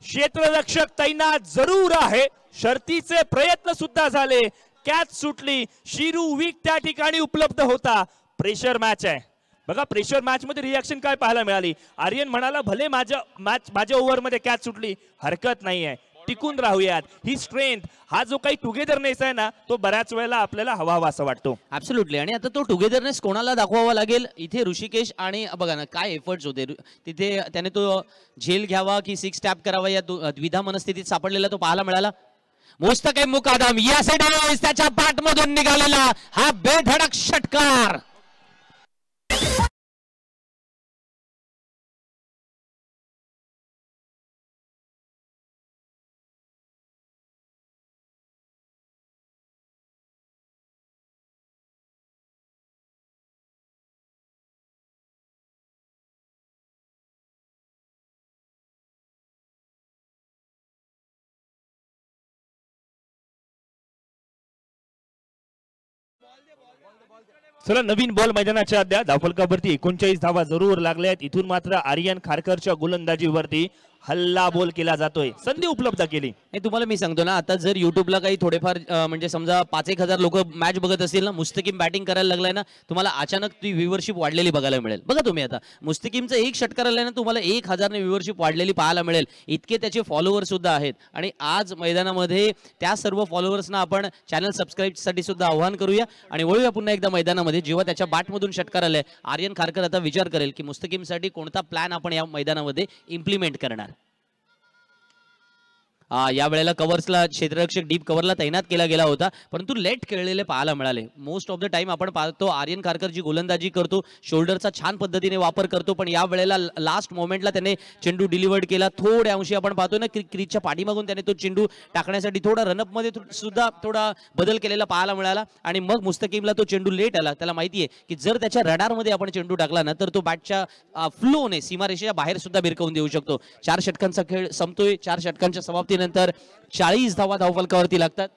क्षेत्ररक्षक तैनात जरूर आहे, शर्तीचे प्रयत्न सुद्धा झाले, कॅच सुटली, शिरू विक त्या ठिकाणी उपलब्ध होता। प्रेशर मॅच आहे बघा, प्रेशर मॅच मध्ये रिॲक्शन काय पाहायला मिळाली? आर्यन म्हणाला भले माझ्या ओव्हरमध्ये कॅच सुटली, हरकत नाहीये, टिकून राहूयात। ही स्ट्रेंथ, हा जो काही टुगेदरनेस आहे ना, तो बऱ्याच वेळेला आपल्याला हवा असं वाटतो। ऍब्सोल्युटली, आणि आता तो टुगेदरनेस कोणाला दाखवावा लागेल? इथे ऋषिकेश आणि बघा ना काय एफर्ट्स होते तिथे, त्याने तो झेल घ्यावा की 6 टॅप करावा या द्विधा मनस्थितीत सापडलेला तो पाहायला मिळाला। मुस्तकीम मुकादम या साइडने त्याच्या पाठमधून निघालेला हा बेधडक षटकार। चला नवीन बॉल मैदानाच्या अद्या धावफलकावरती 39 धावा जरूर लागल्यात। इथून मात्र आर्यन खारकरच्या गोलंदाजीवरती हल्ला बोल केला जातोय, संधी उपलब्ध केली. हे तुम्हाला मी सांगतो ना, आता जर युट्यूबला काही थोडेफार म्हणजे समजा 5-1 हजार लोक मॅच बघत असतील ना, मुस्तकीम बॅटिंग करायला लागलाय ना, तुम्हाला अचानक ती व्ह्यूवरशिप वाढलेली बघायला मिळेल. बघा तुम्ही आता मुस्तकीमचं एक षटकार आलाय ना, तुम्हाला 1000 ने व्ह्यूवरशिप वाढलेली पाहायला मिळेल. इतके त्याचे फॉलोअर्स सुद्धा आहेत. आणि आज मैदानामध्ये त्या सर्व फॉलोअर्सना आपण चॅनल सबस्क्राईबसाठी सुद्धा आवाहन करूया आणि वळूया पुन्हा एकदा मैदानामध्ये. जेव्हा त्याच्या बॅटमधून षटकार आलाय, आर्यन खारकर आता विचार करेल की मुस्तकीमसाठी कोणता प्लॅन आपण या मैदानामध्ये इम्प्लिमेंट करणार. या वेळेला कव्हर्सला क्षेत्ररक्षक डीप कव्हरला तैनात केला गेला होता, परंतु लेट खेळलेले पाहायला मिळाले. मोस्ट ऑफ द टाइम आपण पाहतो आर्यन खारकर जी गोलंदाजी करतो, शोल्डरचा छान पद्धतीने वापर करतो, पण या वेळेला लास्ट मोमेंटला त्याने चेंडू डिलिव्हर्ड केला. थोड्या अंशी आपण पाहतो ना क्रीजच्या पाठीमागून त्याने तो चेंडू टाकण्यासाठी थोडा रनअप मध्ये सुद्धा थोडा बदल केलेला पाहायला मिळाला. आणि मग मुस्तकीमला तो चेंडू लेट आला. त्याला माहिती आहे की जर त्याच्या रडारमध्ये आपण चेंडू टाकला ना, तर तो बॅटच्या फ्लोने सीमारेषेच्या बाहेर सुद्धा भिरकवून देऊ शकतो. 4 षटकांचा खेळ संपतोय. 4 षटकांच्या समाप्ती नंतर 40 धावा धावफलकावरती लागतात.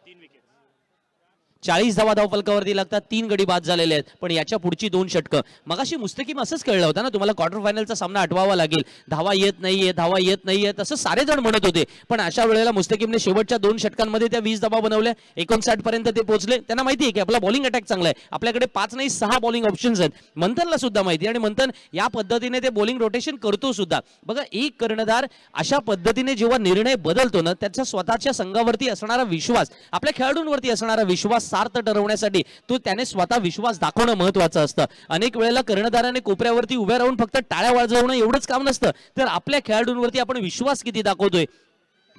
40 धावा धावफलकावरती लागतात. 3 गडी बाद झालेले आहेत. पण याच्या पुढची 2 षटकं मगाशी मुस्तकीम असंच खेळला होता ना, तुम्हाला क्वार्टर फायनलचा सामना आठवावा लागेल. धावा येत नाहीये, धावा येत नाहीये तसं सारे जण म्हणत होते. पण अशा वेळेला मुस्तकीमने शेवटच्या 2 षटकांमध्ये त्या 20 धावा बनवल्या. 59 पर्यंत ते पोहोचले. त्यांना माहिती आहे की आपला बॉलिंग अटॅक चांगला आहे, आपल्याकडे 5 नाही 6 बॉलिंग ऑप्शन्स आहेत. मंथनला सुद्धा माहिती आहे आणि मंथन या पद्धतीने ते बॉलिंग रोटेशन करतो सुद्धा. बघा, एक कर्णधार अशा पद्धतीने जेव्हा निर्णय बदलतो ना, त्याच्या स्वतःच्या संघावरती असणारा विश्वास, आपल्या खेळाडूंवरती असणारा विश्वास सार्थ ठरवण्यासाठी तो त्याने स्वतः विश्वास दाखवणं महत्त्वाचं असतं. अनेक वेळेला कर्णधाराने कोपऱ्यावरती उभ्या राहून फक्त टाळ्या वाजवणं एवढंच काम नसतं, तर आपल्या खेळाडूंवरती आपण विश्वास किती दाखवतोय,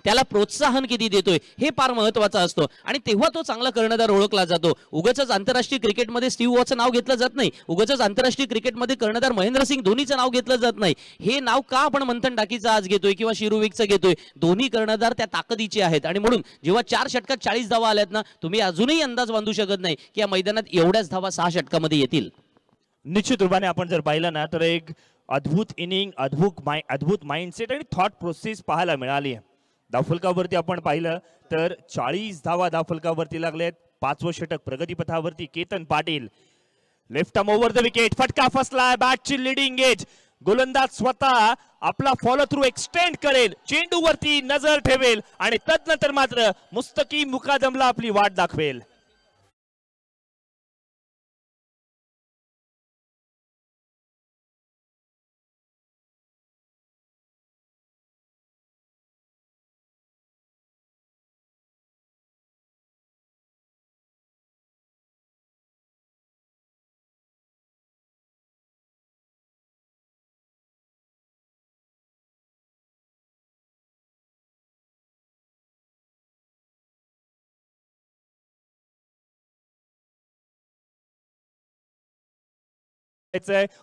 त्याला प्रोत्साहन किती देतोय, हे फार महत्त्वाचं असतं. आणि तेव्हा तो चांगला कर्णधार ओळखला जातो. उगाचच आंतरराष्ट्रीय क्रिकेटमध्ये स्टीव्ह वॉचं नाव घेतलं जात नाही, उगाचच आंतरराष्ट्रीय क्रिकेटमध्ये कर्णधार महेंद्रसिंग धोनीचं नाव घेतलं जात नाही. हे नाव का आपण मंथन टाकीचं आज घेतोय किंवा शिरू विकचं घेतोय? दोन्ही कर्णधार त्या ताकदीचे आहेत. आणि म्हणून जेव्हा 4 षटकात 40 धावा आल्यात ना, तुम्ही अजूनही अंदाज बांधू शकत नाही की या मैदानात एवढ्याच धावा 6 षटकामध्ये येतील. निश्चित रूपाने आपण जर पाहिलं ना, तर एक अद्भुत इनिंग, अद्भुत माइंडसेट आणि थॉट प्रोसेस पाहायला मिळाली आहे. धावफलकावरती आपण पाहिलं तर 40 धावा धावफलकावरती लागलेत. 5वं षटक प्रगतीपथावरती. Ketan Patil left arm over the wicket, फटका फसलाय. बॅटची लिडिंग एज, गोलंदाज स्वतः आपला फॉलो थ्रू एक्सटेंड करेल, चेंडूवरती नजर ठेवेल आणि तदनंतर मात्र मुस्तकीम मुकादमला आपली वाट दाखवेल.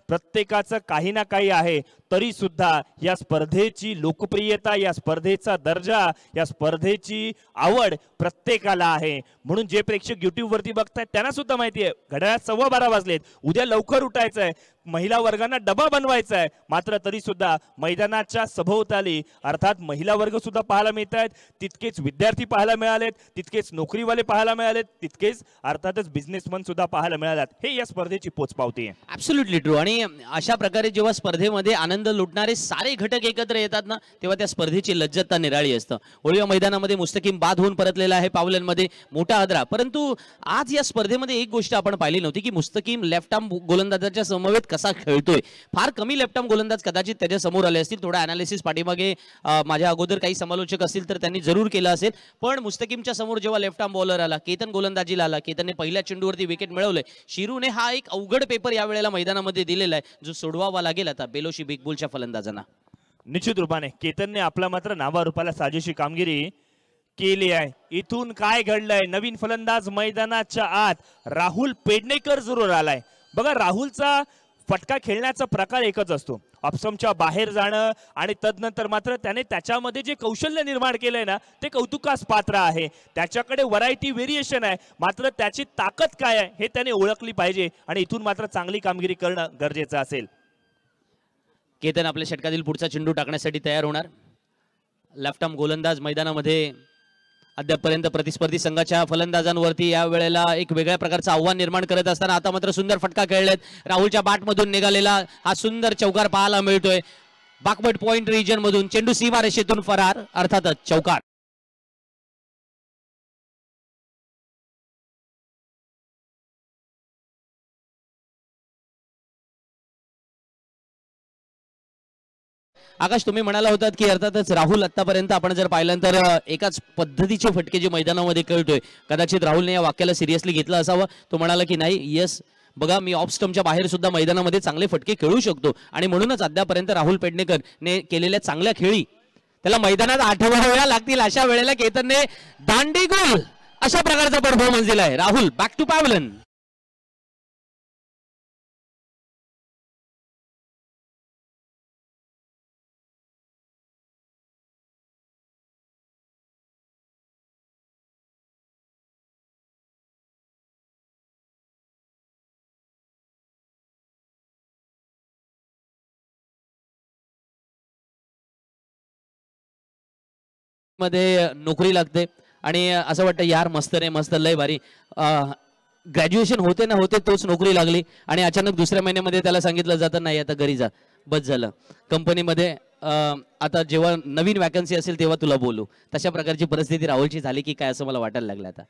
प्रत्येकाचं काही ना काही आहे, तरी सुद्धा या स्पर्धेची लोकप्रियता, या स्पर्धेचा दर्जा, या स्पर्धेची आवड प्रत्येकाला आहे. म्हणून जे प्रेक्षक युट्यूब वरती बघतायत त्यांना सुद्धा माहिती आहे घड्याळात 12:15 वाजलेत, उद्या लवकर उठायचंय, महिला वर्गांना डबा बनवायचा आहे. मात्र तरी सुद्धा मैदानाच्या सभोवताली अर्थात महिला वर्ग सुद्धा पाहायला मिळत आहेत, तितकेच विद्यार्थी पाहायला मिळालेत, तितकेच नोकरीवाले पाहायला मिळालेत, तितकेच अर्थातच बिझनेसमन सुद्धा पाहायला मिळालेत. हे या स्पर्धेची पोचपावती आहे. Absolutely true. आणि अशा प्रकारे जेव्हा स्पर्धेमध्ये आनंद लुटणारे सारे घटक एकत्र येतात ना, तेव्हा त्या स्पर्धेची लज्जतता निराळी असतं. ओळीया मैदानामध्ये मुस्तकीम बाद होऊन परतलेला आहे पावलांमध्ये, मोठा आदरा. परंतु आज या स्पर्धेमध्ये एक गोष्ट आपण पाहिली नव्हती की मुस्तकीम लेफ्ट आर्म गोलंदाजाच्या समवेत कसा खेळतोय. फार कमी लेफ्ट आर्म गोलंदाज कदाचित त्याच्या समोर आले असतील. थोडा अनालिसिस पाठीमागे माझ्या अगोदर काही समालोचक असतील तर त्यांनी जरूर केलं असेल. पण मुस्तकीमच्या समोर जेव्हा लेफ्ट आर्म बॉलर आला, केतन गोलंदाजीला आला, केतनने पहिल्या चेंडूवरती विकेट मिळवलंय. शिरूने हा एक अवघड पेपर या वेळेला मैदानामध्ये दिलेला आहे, जो सोडवावा लागेल आता बेलोशी बिग बुलच्या फलंदाजांना. निश्चित रूपाने केतनने आपला मात्र नावारूपाला साजेशी कामगिरी केली आहे. इथून काय घडलंय? नवीन फलंदाज मैदानाच्या आत राहुल पेडणेकर जरूर आलाय. बघा, राहुलचा फटका खेळण्याचा प्रकार एकच असतो, ऑप्शनच्या बाहेर जाणं, आणि तदनंतर मात्र त्याने त्याच्यामध्ये जे कौशल्य निर्माण केलंय ना, ते कौतुकास पात्र आहे. त्याच्याकडे व्हरायटी व्हेरिएशन आहे, मात्र त्याची ताकद काय आहे हे त्याने ओळखली पाहिजे आणि इथून मात्र चांगली कामगिरी करणं गरजेचं असेल. केतन आपल्या षटकातील पुढचा चेंडू टाकण्यासाठी तयार होणार. लेफ्ट आर्म गोलंदाज मैदानामध्ये अद्यापपर्यंत प्रतिस्पर्धी संघाच्या फलंदाजांवरती या वेळेला एक वेगळ्या प्रकारचं आव्हान निर्माण करत असताना आता मात्र सुंदर फटका खेळलेत. राहुलच्या बॅटमधून निघालेला हा सुंदर चौकार पाहायला मिळतोय. बॅकवर्ड पॉइंट रिजन मधून चेंडू सीमारेषेतून फरार, अर्थातच चौकार. आकाश, तुम्ही म्हणाला होतात की अर्थातच राहुल आतापर्यंत आपण जर पाहिलं तर एकाच पद्धतीचे फटके जे मैदानामध्ये खेळतोय, कदाचित राहुलने या वाक्याला सिरियसली घेतलं असावं. तो म्हणाला की नाही, येस बघा मी ऑफ स्टंपच्या बाहेर सुद्धा मैदानामध्ये चांगले फटके खेळू शकतो आणि म्हणूनच अद्यापर्यंत राहुल पेडणेकर ने केलेल्या चांगल्या खेळी त्याला मैदानात आठवाव्या लागतील. अशा वेळेला केतनने दांडी गोल अशा प्रकारचा परफॉर्मन्स दिलाय. Rahul back to pavilion. मध्ये नोकरी लागते आणि असं वाटतं यार मस्त रे मस्त, लय भारी. ग्रॅज्युएशन होते ना होते तोच नोकरी लागली आणि अचानक दुसऱ्या महिन्यामध्ये त्याला सांगितलं जातं नाही आता घरी जा, बस झालं कंपनीमध्ये. आता जेव्हा नवीन वॅकन्सी असेल तेव्हा तुला बोलू. तशा प्रकारची परिस्थिती राहुलची झाली की काय असं मला वाटायला लागलं आता.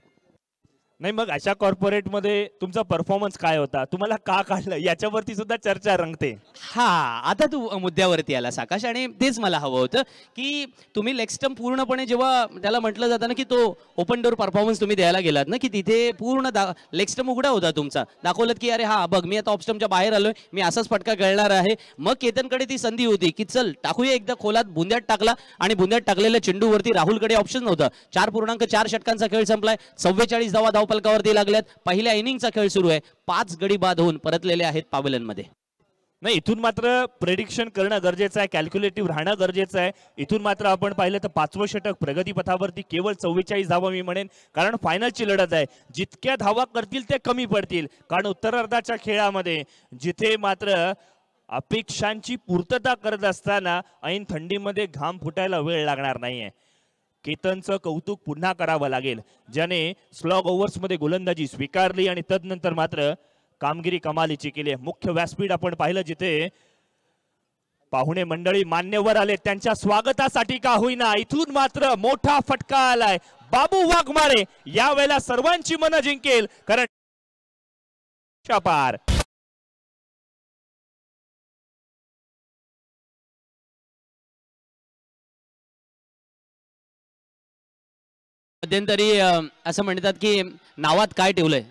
नाही मग अशा कॉर्पोरेट मध्ये तुमचा परफॉर्मन्स काय होता, तुम्हाला का काढलं याच्यावरती सुद्धा चर्चा रंगते. हा, आता तू मुद्द्यावरती आलास आकाश आणि तेच मला हवं होतं की तुम्ही लेग स्टंप पूर्णपणे जेव्हा त्याला म्हटलं जातं ना की तो ओपन डोअर परफॉर्मन्स तुम्ही द्यायला गेलात ना की तिथे पूर्ण लेग स्टंप उघडा होता तुमचा, दाखवलं की अरे हा बघ मी आता ऑफ स्टंपच्या बाहेर आलोय, मी असाच फटका खेळणार आहे. मग केतनकडे ती संधी होती की चल टाकूया एकदा खोलात, बुंद्यात टाकला आणि बुंद्यात टाकलेल्या चेंडूवरती राहुलकडे ऑप्शन नव्हता. 4.4 षटकांचा खेळ संपलाय, 44 धावा धावफलकावरती लागल्यात. पहिल्या इनिंगचा खेळ सुरू आहे, 5 गडी बाद होऊन परतलेले आहेत पॅव्हलियन मध्ये. नाही, इथून मात्र प्रेडिक्शन करणं गरजेचं आहे, कॅल्क्युलेटिव्ह राहणं गरजेचं आहे. इथून मात्र आपण पाहिलं तर 5वं षटक प्रगतीपथावरती केवळ 44 धावा मी म्हणेन, कारण फायनलची लढत आहे. जितक्या धावा करतील ते कमी पडतील, कारण उत्तरार्धाच्या खेळामध्ये जिथे मात्र अपेक्षांची पूर्तता करत असताना ऐन थंडीमध्ये घाम फुटायला वेळ लागणार नाहीये. केतनचं कौतुक पुन्हा करावं लागेल, ज्याने स्लॉग ओव्हर्समध्ये गोलंदाजी स्वीकारली आणि तदनंतर मात्र कामगिरी कमालीची केली. मुख्य व्यासपीठ आपण पाहिलं जिथे पाहुणे मंडळी मान्यवर आले, त्यांच्या स्वागतासाठी का होईना इथून मात्र मोठा फटका आलाय. बाबू वाघमारे यावेळेला सर्वांची मनं जिंकेल, कारण पार मध्यंतरी असं म्हणतात की नावात काय ठेवलंय.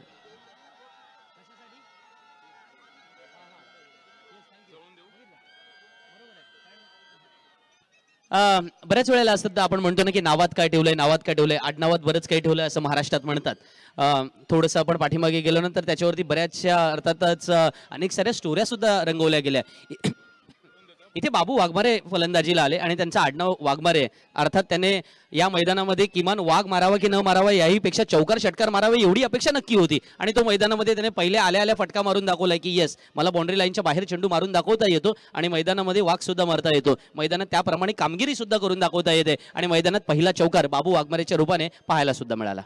बऱ्याच वेळेला असतात आपण म्हणतो ना की नावात काय ठेवलंय, नावात काय ठेवलंय, आडनावात बरंच काही ठेवलंय असं महाराष्ट्रात म्हणतात. थोडंसं आपण पाठीमागे गेल्यानंतर त्याच्यावरती बऱ्याचशा अर्थातच अनेक साऱ्या स्टोऱ्या सुद्धा रंगवल्या गेल्या. इथे बाबू वाघमारे फलंदाजीला आले आणि त्यांचं आडनाव वाघमारे, अर्थात त्याने या मैदानामध्ये किमान वाघ मारावा की न मारावा याही पेक्षा चौकार षटकार मारावे एवढी अपेक्षा नक्की होती. आणि तो मैदानामध्ये त्याने पहिले आल्या आल्या फटका मारून दाखवलाय की येस मला बाउंड्री लाईनच्या बाहेर चेंडू मारून दाखवता येतो आणि मैदानामध्ये वाघ सुद्धा मारता येतो. मैदानात त्याप्रमाणे कामगिरी सुद्धा करून दाखवता येते आणि मैदानात पहिला चौकार बाबू वाघमारेच्या रूपाने पाहायला सुद्धा मिळाला.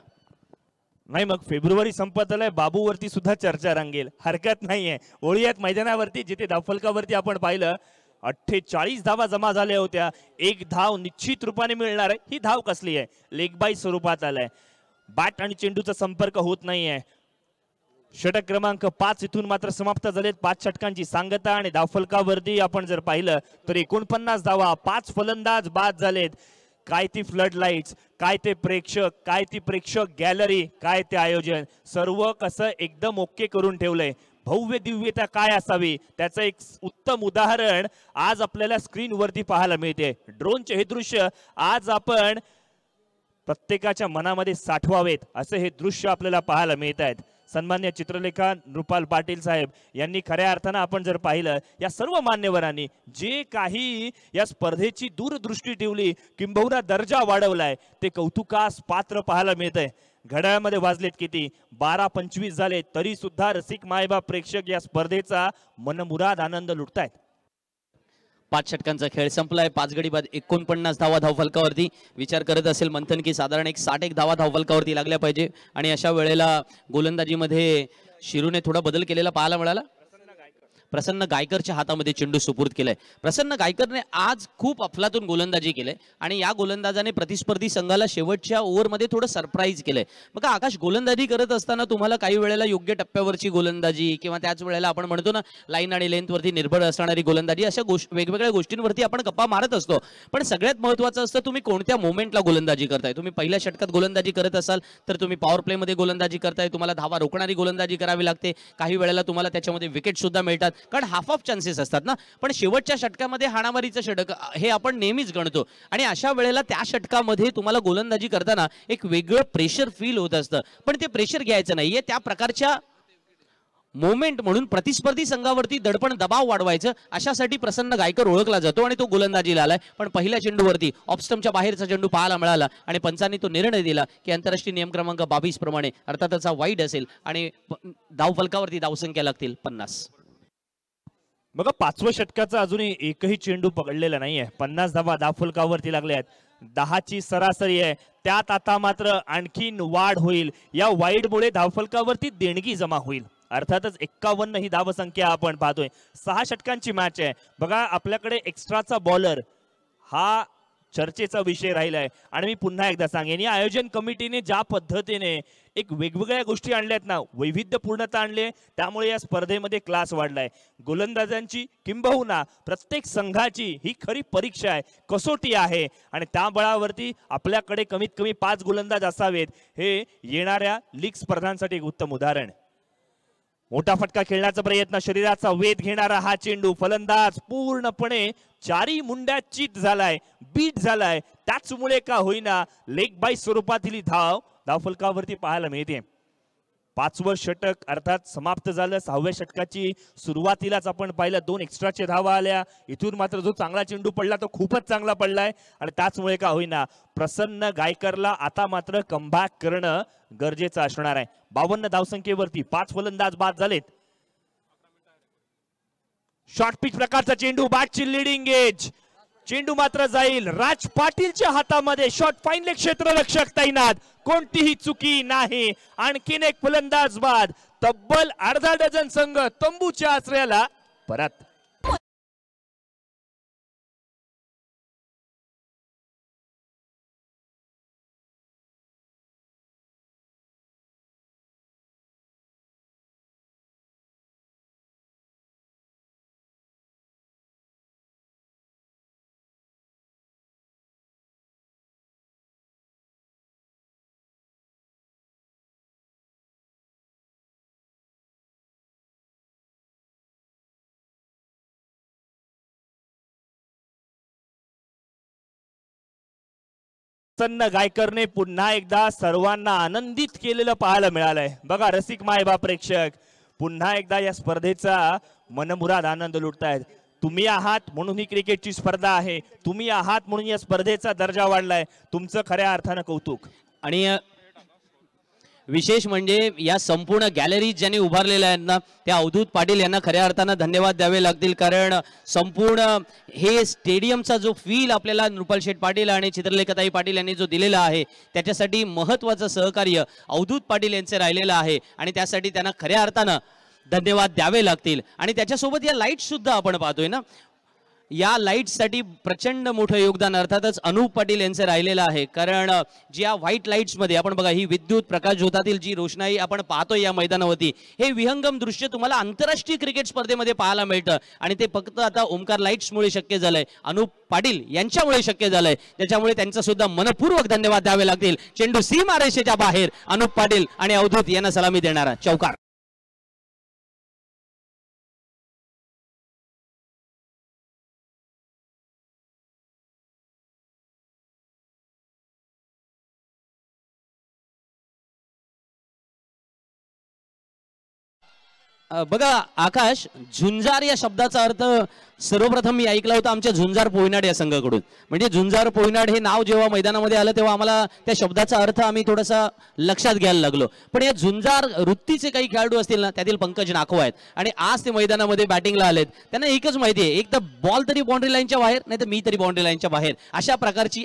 नाही मग फेब्रुवारी संपत आलाय, बाबूवरती सुद्धा चर्चा रंगेल, हरकत नाहीये. ओळी आहेत मैदानावरती जिथे धावफलकावरती आपण पाहिलं 48 धावा जमा झाल्या होत्या. एक धाव निश्चित रूपाने मिळणार आहे. ही धाव कसली आहे, लेग बाय स्वरूपात आलाय. बॅट आणि चेंडूचा संपर्क होत नाहीये. षटक क्रमांक 5 इथून मात्र समाप्त झालेत. 5 षटकांची सांगता आणि धावफलकावरती आपण जर पाहिलं तर 49 धावा, 5 फलंदाज बाद झालेत. काय ती फ्लड लाईट्स, काय ते प्रेक्षक, काय ती प्रेक्षक गॅलरी, काय ते आयोजन, सर्व कसं एकदम ओके करून ठेवलंय. भव्य दिव्यता काय असावी त्याचं एक उत्तम उदाहरण आज आपल्याला स्क्रीनवरती पाहायला मिळते. ड्रोनचे हे दृश्य आज आपण प्रत्येकाच्या मनामध्ये साठवावेत असं हे दृश्य आपल्याला पाहायला मिळत आहेत. सन्मान्य चित्रलेखा नृपाल पाटील साहेब यांनी खऱ्या अर्थानं आपण जर पाहिलं या सर्व मान्यवरांनी जे काही या स्पर्धेची दूरदृष्टी ठेवली, किंबहुना दर्जा वाढवलाय, ते कौतुकास पात्र पाहायला मिळतंय. घड्याळामध्ये वाजलेत किती, 12:25 झाले तरी सुद्धा रसिक मायबाप प्रेक्षक या स्पर्धेचा मनमुराद आनंद लुटतायत. 5 षटकांचा खेळ संपलाय. 5 गडी बाद 49 धावा धावफलकावरती. विचार करत असेल मंथन की साधारण 61 धावा धावफलकावरती लागल्या पाहिजे आणि अशा वेळेला गोलंदाजीमध्ये शिरूने थोडा बदल केलेला पाहायला मिळाला. प्रसन्न गायकरच्या हातामध्ये चेंडू सुपूर्द केलाय. प्रसन्न गायकरने आज खूप अफलातून गोलंदाजी केली आणि या गोलंदाजाने प्रतिस्पर्धी संघाला शेवटच्या ओव्हरमध्ये थोडं सरप्राईज केलंय. बघा आकाश, गोलंदाजी करत असताना तुम्हाला काही वेळेला योग्य टप्प्यावरची गोलंदाजी किंवा त्याच वेळेला आपण म्हणतो ना लाईन आणि लेंथवरती निर्भर असणारी गोलंदाजी, अशा वेगवेगळ्या गोष्टींवरती आपण गप्पा मारत असतो. पण सगळ्यात महत्त्वाचं असतं तुम्ही कोणत्या मोमेंटला गोलंदाजी करताय. तुम्ही पहिल्या षटकात गोलंदाजी करत असाल तर तुम्ही पॉवर प्लेमध्ये गोलंदाजी करताय, तुम्हाला धावा रोखणारी गोलंदाजी करावी लागते. काही वेळेला तुम्हाला त्याच्यामध्ये विकेट सुद्धा मिळतात कारण हाफ ऑफ चान्सेस असतात ना. पण शेवटच्या षटकामध्ये हाणामारीचं षटक हे आपण नेहमीच गणतो आणि अशा वेळेला त्या षटकामध्ये तुम्हाला गोलंदाजी करताना एक वेगळं प्रेशर फील होत असतं. पण ते प्रेशर घ्यायचं नाहीये, त्या प्रकारच्या मोमेंट म्हणून प्रतिस्पर्धी संघावरती दडपण दबाव वाढवायचं अशासाठी प्रसन्न गायकर ओळखला जातो आणि तो गोलंदाजीला आलाय. पण पहिल्या चेंडूवरती ऑफस्टंपच्या बाहेरचा चेंडू पाहायला मिळाला आणि पंचांनी तो निर्णय दिला की आंतरराष्ट्रीय नियम क्रमांक 22 प्रमाणे अर्थातच हा वाईड असेल आणि धावफलकावरती धावसंख्या लागतील 50. बघा 5व्या षटकाचा अजूनही एकही चेंडू पकडलेला नाहीये. 50 धावा धावफलकावरती लागल्या आहेत. 10ची सरासरी आहे. त्यात आता मात्र आणखीन वाढ होईल. या वाईडमुळे धावफलकावरती देणगी जमा होईल. अर्थातच 51 ही धावसंख्या आपण पाहतोय. 6 षटकांची मॅच आहे. बघा आपल्याकडे एक्स्ट्राचा बॉलर हा चर्चेचा विषय राहिलाय आणि मी पुन्हा एकदा सांगेन या आयोजन कमिटीने ज्या पद्धतीने एक वेगवेगळ्या गोष्टी आणल्यात ना, वैविध्यपूर्णता आणली, त्यामुळे या स्पर्धेमध्ये क्लास वाढलाय. गोलंदाजांची किंबहुना प्रत्येक संघाची ही खरी परीक्षा आहे, कसोटी आहे आणि त्या बळावरती आपल्याकडे कमीत कमी 5 गोलंदाज असावेत. हे येणाऱ्या लीग स्पर्धांसाठी एक उत्तम उदाहरण. मोठा फटका खेळण्याचा प्रयत्न, शरीराचा वेध घेणारा हा चेंडू, फलंदाज पूर्णपणे चारी मुंड्यात चीट झालाय, बीट झालाय. त्याचमुळे का होईना लेग बाय स्वरूपातील धाव धावफलकावरती पाहायला मिळते. 5वं षटक अर्थात समाप्त झालं. 6व्या षटकाची सुरुवातीलाच आपण पाहिलं 2 एक्स्ट्राचे धावा आल्या. इथून मात्र जो चांगला चेंडू पडला तो खूपच चांगला पडलाय आणि त्याचमुळे का होईना प्रसन्न गायकरला आता मात्र कमबॅक करणं गरजेचं असणार आहे. 52 धावसंख्येवरती 5 फलंदाज बाद झालेत. शॉर्ट पिच प्रकारचा चेंडू, बॅटची लिडिंग एज, चेंडू मात्र जाईल राज पाटीलच्या हातामध्ये. शॉट फाईनल क्षेत्ररक्षक तैनात, कोणतीही चुकी नाही. आणखीन एक फलंदाज बाद. तब्बल अर्धा डझन संघ तंबूच्या आश्रयाला परत. प्रसन्न गायकरने पुन्हा एकदा सर्वांना आनंदित केलेलं पाहायला मिळालंय. बघा रसिक मायबा प्रेक्षक पुन्हा एकदा या स्पर्धेचा मनमुराद आनंद लुटतायत. तुम्ही आहात म्हणून ही क्रिकेटची स्पर्धा आहे, तुम्ही आहात म्हणून या स्पर्धेचा दर्जा वाढलाय. तुमचं खऱ्या अर्थानं कौतुक. आणि विशेष म्हणजे या संपूर्ण गॅलरी ज्यांनी उभारलेल्या आहेत ना, त्या अवधूत पाटील यांना खऱ्या अर्थानं धन्यवाद द्यावे लागतील. कारण संपूर्ण हे स्टेडियमचा जो फील आपल्याला नृपाल शेठ पाटील आणि चित्रलेखाताई पाटील यांनी जो दिलेला आहे त्याच्यासाठी महत्त्वाचं सहकार्य अवधूत पाटील यांचे राहिलेलं आहे आणि त्यासाठी त्यांना खऱ्या अर्थानं धन्यवाद द्यावे लागतील. आणि त्याच्यासोबत या लाईट्स सुद्धा आपण पाहतोय ना, या लाईट्ससाठी प्रचंड मोठं योगदान अर्थातच अनूप पाटील यांचं राहिलेलं आहे. कारण ज्या व्हाईट लाईट्समध्ये आपण बघा ही विद्युत प्रकाश झोतातील जी रोषणाई आपण पाहतोय या मैदानावरती, हे विहंगम दृश्य तुम्हाला आंतरराष्ट्रीय क्रिकेट स्पर्धेमध्ये पाहायला मिळतं आणि ते फक्त आता ओमकार लाईट्समुळे शक्य झालंय, अनूप पाटील यांच्यामुळे शक्य झालंय. त्याच्यामुळे त्यांचा सुद्धा मनपूर्वक धन्यवाद द्यावे लागतील. चेंडू सीमारेषेच्या बाहेर अनूप पाटील आणि अवधूत यांना सलामी देणारा चौकार. बघा आकाश, झुंजार या शब्दाचा अर्थ सर्वप्रथम मी ऐकला होता आमच्या झुंजार पोयनाड या संघाकडून. म्हणजे झुंजार पोयनाड हे नाव जेव्हा मैदानामध्ये आलं तेव्हा आम्हाला त्या शब्दाचा अर्थ आम्ही थोडासा लक्षात घ्यायला लागलो. पण या झुंजार वृत्तीचे काही खेळाडू असतील ना, त्यातील पंकज नाखवा आहेत आणि आज ते मैदानामध्ये बॅटिंगला आलेत. त्यांना एकच माहिती आहे, एक तर बॉल तरी बाउंड्री लाईनच्या बाहेर, नाही तर मी तरी बाउंड्री लाईनच्या बाहेर, अशा प्रकारची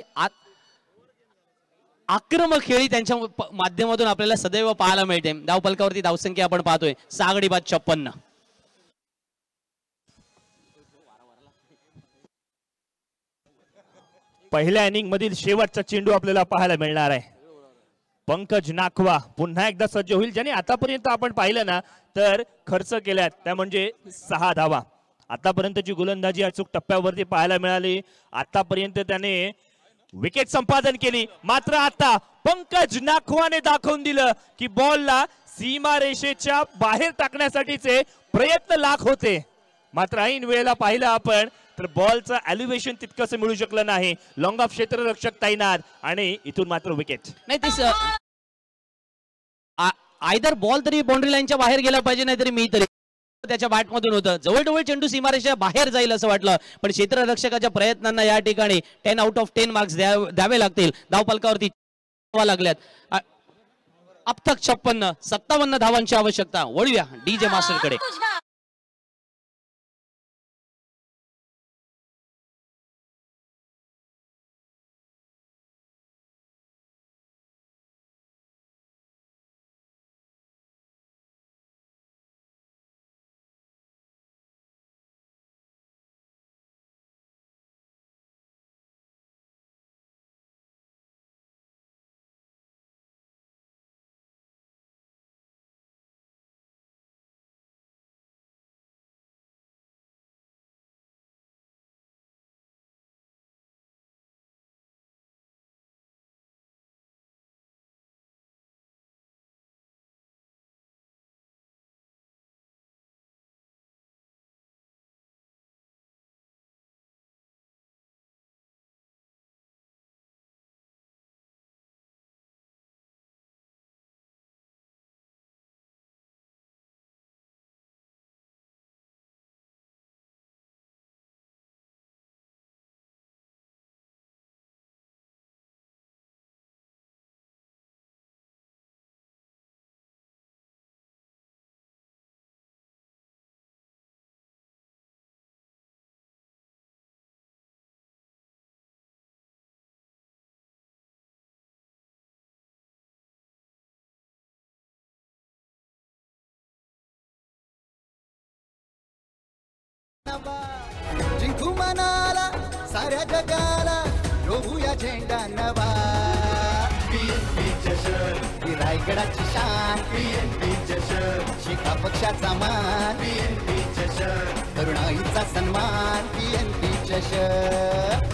आक्रमक खेळी त्यांच्या माध्यमातून आपल्याला सदैव पाहायला मिळते. धावफलकावरती धावसंख्या आपण पाहतोय 6 गडी बाद 56. पहिल्या इनिंग मधील शेवटचा चेंडू आपल्याला पाहायला मिळणार आहे. पंकज नाखवा पुन्हा एकदा सज्ज होईल, ज्याने आतापर्यंत आपण पाहिलं ना तर खर्च केल्यात त्या म्हणजे 6 धावा. आतापर्यंतची गोलंदाजी अचूक टप्प्यावरती पाहायला मिळाली. आतापर्यंत त्याने विकेट संपादन केली, मात्र आता पंकज नाखवाने दाखवून दिलं की बॉलला सीमारेषेच्या बाहेर टाकण्यासाठीचे प्रयत्न लाख होते, मात्र ऐन वेळेला पाहिलं आपण तर बॉलचं एलिव्हेशन तितकंसं मिळू शकलं नाही. लॉंग ऑफ क्षेत्ररक्षक तैनात आणि इथून मात्र विकेट नाही. ते आयदर बॉल तरी बाउंड्री लाईनच्या बाहेर गेला पाहिजे, नाहीतरी मी तरी त्याच्या बॅटमधून होतं. जवळजवळ चेंडू सीमारेषेच्या बाहेर जाईल असं वाटलं, पण क्षेत्ररक्षकाच्या प्रयत्नांना या ठिकाणी 10 आउट ऑफ 10 मार्क्स द्यावे लागतील. धावफलकावरती लागल्यात. अब तक 57 धावांची आवश्यकता. वळूया डीजे मास्टरकडे. जिंकू मनाला साऱ्या जगाला रोवूया झेंडा नवा. ही रायगडाची शान, शिखा पक्षाचा मान, तरुणाईचा सन्मान, PNP चषक.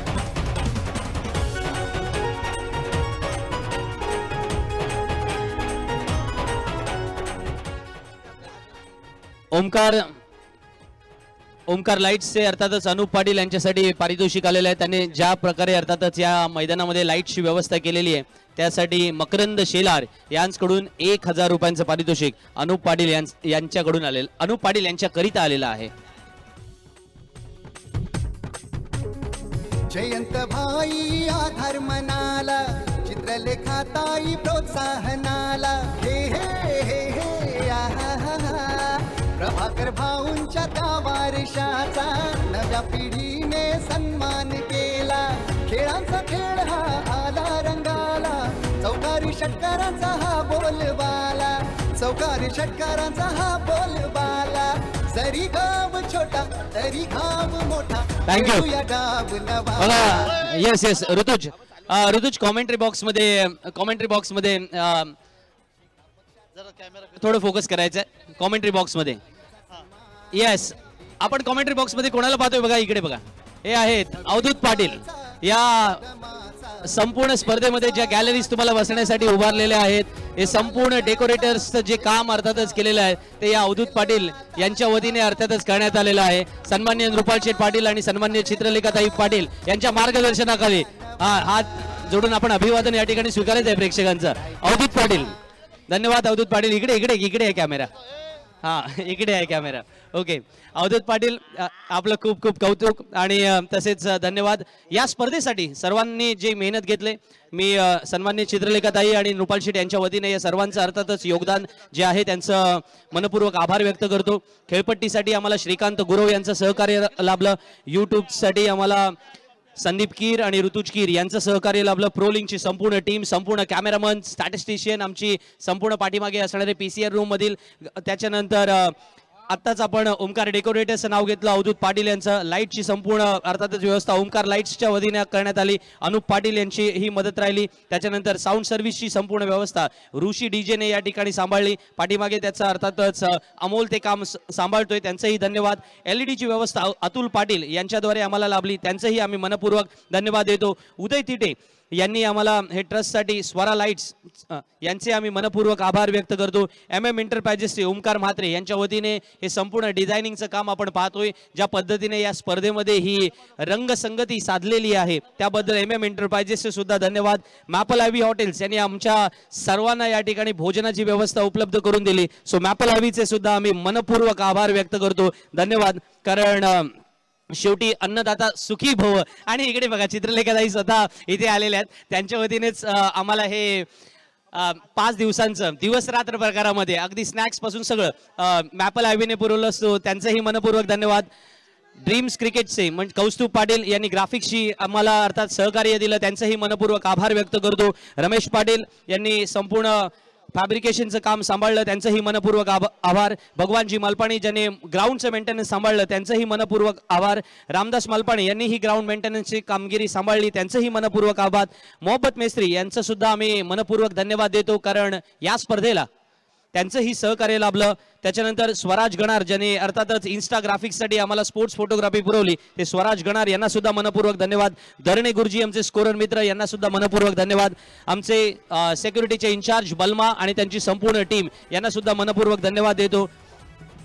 ओमकार लाईट्सचे अर्थातच अनुप पाटील यांच्यासाठी पारितोषिक आलेलं आहे. त्यांनी ज्या प्रकारे अर्थातच या मैदानामध्ये लाईटची व्यवस्था केलेली आहे त्यासाठी मकरंद शेलार यांच्याकडून 1000 रुपयांचं पारितोषिक अनुप पाटील यांच्याकडून आलेलं, अनुप पाटील यांच्याकरिता आलेलं आहे. जयंत भाई आधार मनाला, चित्रलेखाताई प्रोत्साहनाला. हे हे हे हे आहा, प्रभाकर भाऊंच्या त्या वारशाचा नव्या पिढीने सन्मान केला. खेळांचा खेळ हा आला रंगाला, चौकारी षटकारांचा हा बोलबाला, चौकारी षटकारांचा हा बोलबाला. जरी गाव छोटा तरी घाव मोठा. Thank you. Yes yes Rutuj commentary box मध्ये थोडं फोकस करायचं आहे कॉमेंट्री बॉक्स मध्ये. येस, आपण कॉमेंट्री बॉक्स मध्ये कोणाला पाहतोय बघा, इकडे बघा. हे आहेत अवधूत पाटील. या संपूर्ण स्पर्धेमध्ये ज्या गॅलरीज तुम्हाला बसण्यासाठी उभारलेल्या आहेत, हे संपूर्ण डेकोरेटर्सचं जे काम अर्थातच केलेलं आहे ते या अवधूत पाटील यांच्या वतीने अर्थातच करण्यात आलेलं आहे. सन्माननीय नृपाल शेठ पाटील आणि सन्माननीय चित्रलेखाताई पाटील यांच्या मार्गदर्शनाखाली हात जोडून आपण अभिवादन या ठिकाणी स्वीकारायचं आहे प्रेक्षकांचं. अवधूत पाटील, धन्यवाद. अवधूत पाटील इकडे इकडे इकडे आहे कॅमेरा. हां, इकडे आहे कॅमेरा. ओके, अवधूत पाटील आपलं खूप खूप कौतुक आणि तसेच धन्यवाद. या स्पर्धेसाठी सर्वांनी जे मेहनत घेतले, मी सन्माननीय चित्रलेखाताई आणि नृपाल शेठ यांच्या वतीने या सर्वांचं अर्थातच योगदान जे आहे त्यांचं मनपूर्वक आभार व्यक्त करतो. खेळपट्टीसाठी आम्हाला श्रीकांत गुरव यांचं सहकार्य लाभलं. यूट्यूबसाठी आम्हाला संदीप कीर आणि ऋतुज कीर यांचं सहकार्य लाभलं. प्रोलिंगची संपूर्ण टीम, संपूर्ण कॅमेरामन, स्टॅटिस्टिशियन, आमची संपूर्ण पाठीमागे असणारे PCR रूम मधील, त्याच्यानंतर आत्ताच आपण ओमकार डेकोरेटर्सचं नाव घेतलं, अवधूत पाटील यांचं. लाईटची संपूर्ण अर्थातच व्यवस्था ओमकार लाईट्सच्या वतीने करण्यात आली. अनुप पाटील यांची ही मदत राहिली. त्याच्यानंतर साऊंड सर्व्हिसची संपूर्ण व्यवस्था ऋषी डीजेने या ठिकाणी सांभाळली. पाठीमागे त्याचा अर्थातच अमोल ते काम सांभाळतोय, त्यांचंही धन्यवाद. एलईडीची व्यवस्था अतुल पाटील यांच्याद्वारे आम्हाला लाभली, त्यांचंही आम्ही मनपूर्वक धन्यवाद देतो. उदय तिटे यांनी आम्हाला हे ट्रस्टसाठी स्वरा लाईट्स यांचे आम्ही मनपूर्वक आभार व्यक्त करतो. MM एंटरप्राइजेसचे ओमकार म्हात्रे यांच्या वतीने हे संपूर्ण डिझायनिंगचं काम आपण पाहतोय. ज्या पद्धतीने या स्पर्धेमध्ये ही रंगसंगती साधलेली आहे त्याबद्दल MM एंटरप्राइजेसचे सुद्धा धन्यवाद. मॅपल आयव्ही हॉटेल्स यांनी आमच्या सर्वांना या ठिकाणी भोजनाची व्यवस्था उपलब्ध करून दिली. सो मॅपल आयव्हीचे सुद्धा आम्ही मनपूर्वक आभार व्यक्त करतो, धन्यवाद. कारण शेवटी अन्नदाता सुखी भव. आणि इकडे बघा चित्रलेखाताई स्वतः इथे आलेल्या आहेत, त्यांच्या वतीनेच आम्हाला हे 5 दिवसांचं दिवस रात्र प्रकारामध्ये अगदी स्नॅक्स पासून सगळं मॅपल आयव्हीने पुरवलं असतो, त्यांचंही मनपूर्वक धन्यवाद. ड्रीम्स क्रिकेटचे म्हणजे कौस्तुभ पाटील यांनी ग्राफिक्सची आम्हाला अर्थात सहकार्य दिलं, त्यांचंही मनपूर्वक आभार व्यक्त करतो. रमेश पाटील यांनी संपूर्ण फॅब्रिकेशनचं काम सांभाळलं, त्यांचंही मनपूर्वक आभार. भगवानजी मालपाणी ज्यांनी ग्राउंडचं मेंटेनन्स सांभाळलं, त्यांचंही मनपूर्वक आभार. रामदास मालपाणी यांनी ही ग्राउंड मेंटेनन्सची कामगिरी सांभाळली, त्यांचंही मनपूर्वक आभार. मोहब्बत मेस्त्री यांचं सुद्धा आम्ही मनपूर्वक धन्यवाद देतो, कारण या स्पर्धेला त्यांचंही सहकार्य लाभलं. त्याच्यानंतर स्वराज गणार ज्यांनी अर्थातच इन्स्टा ग्राफिक्ससाठी आम्हाला स्पोर्ट्स फोटोग्राफी पुरवली, ते स्वराज गणार यांना सुद्धा मनपूर्वक धन्यवाद. धरणे गुरुजी आमचे स्कोरर मित्र यांना सुद्धा मनपूर्वक धन्यवाद. आमचे सिक्युरिटीचे इन्चार्ज बल्मा आणि त्यांची संपूर्ण टीम यांना सुद्धा मनपूर्वक धन्यवाद देतो.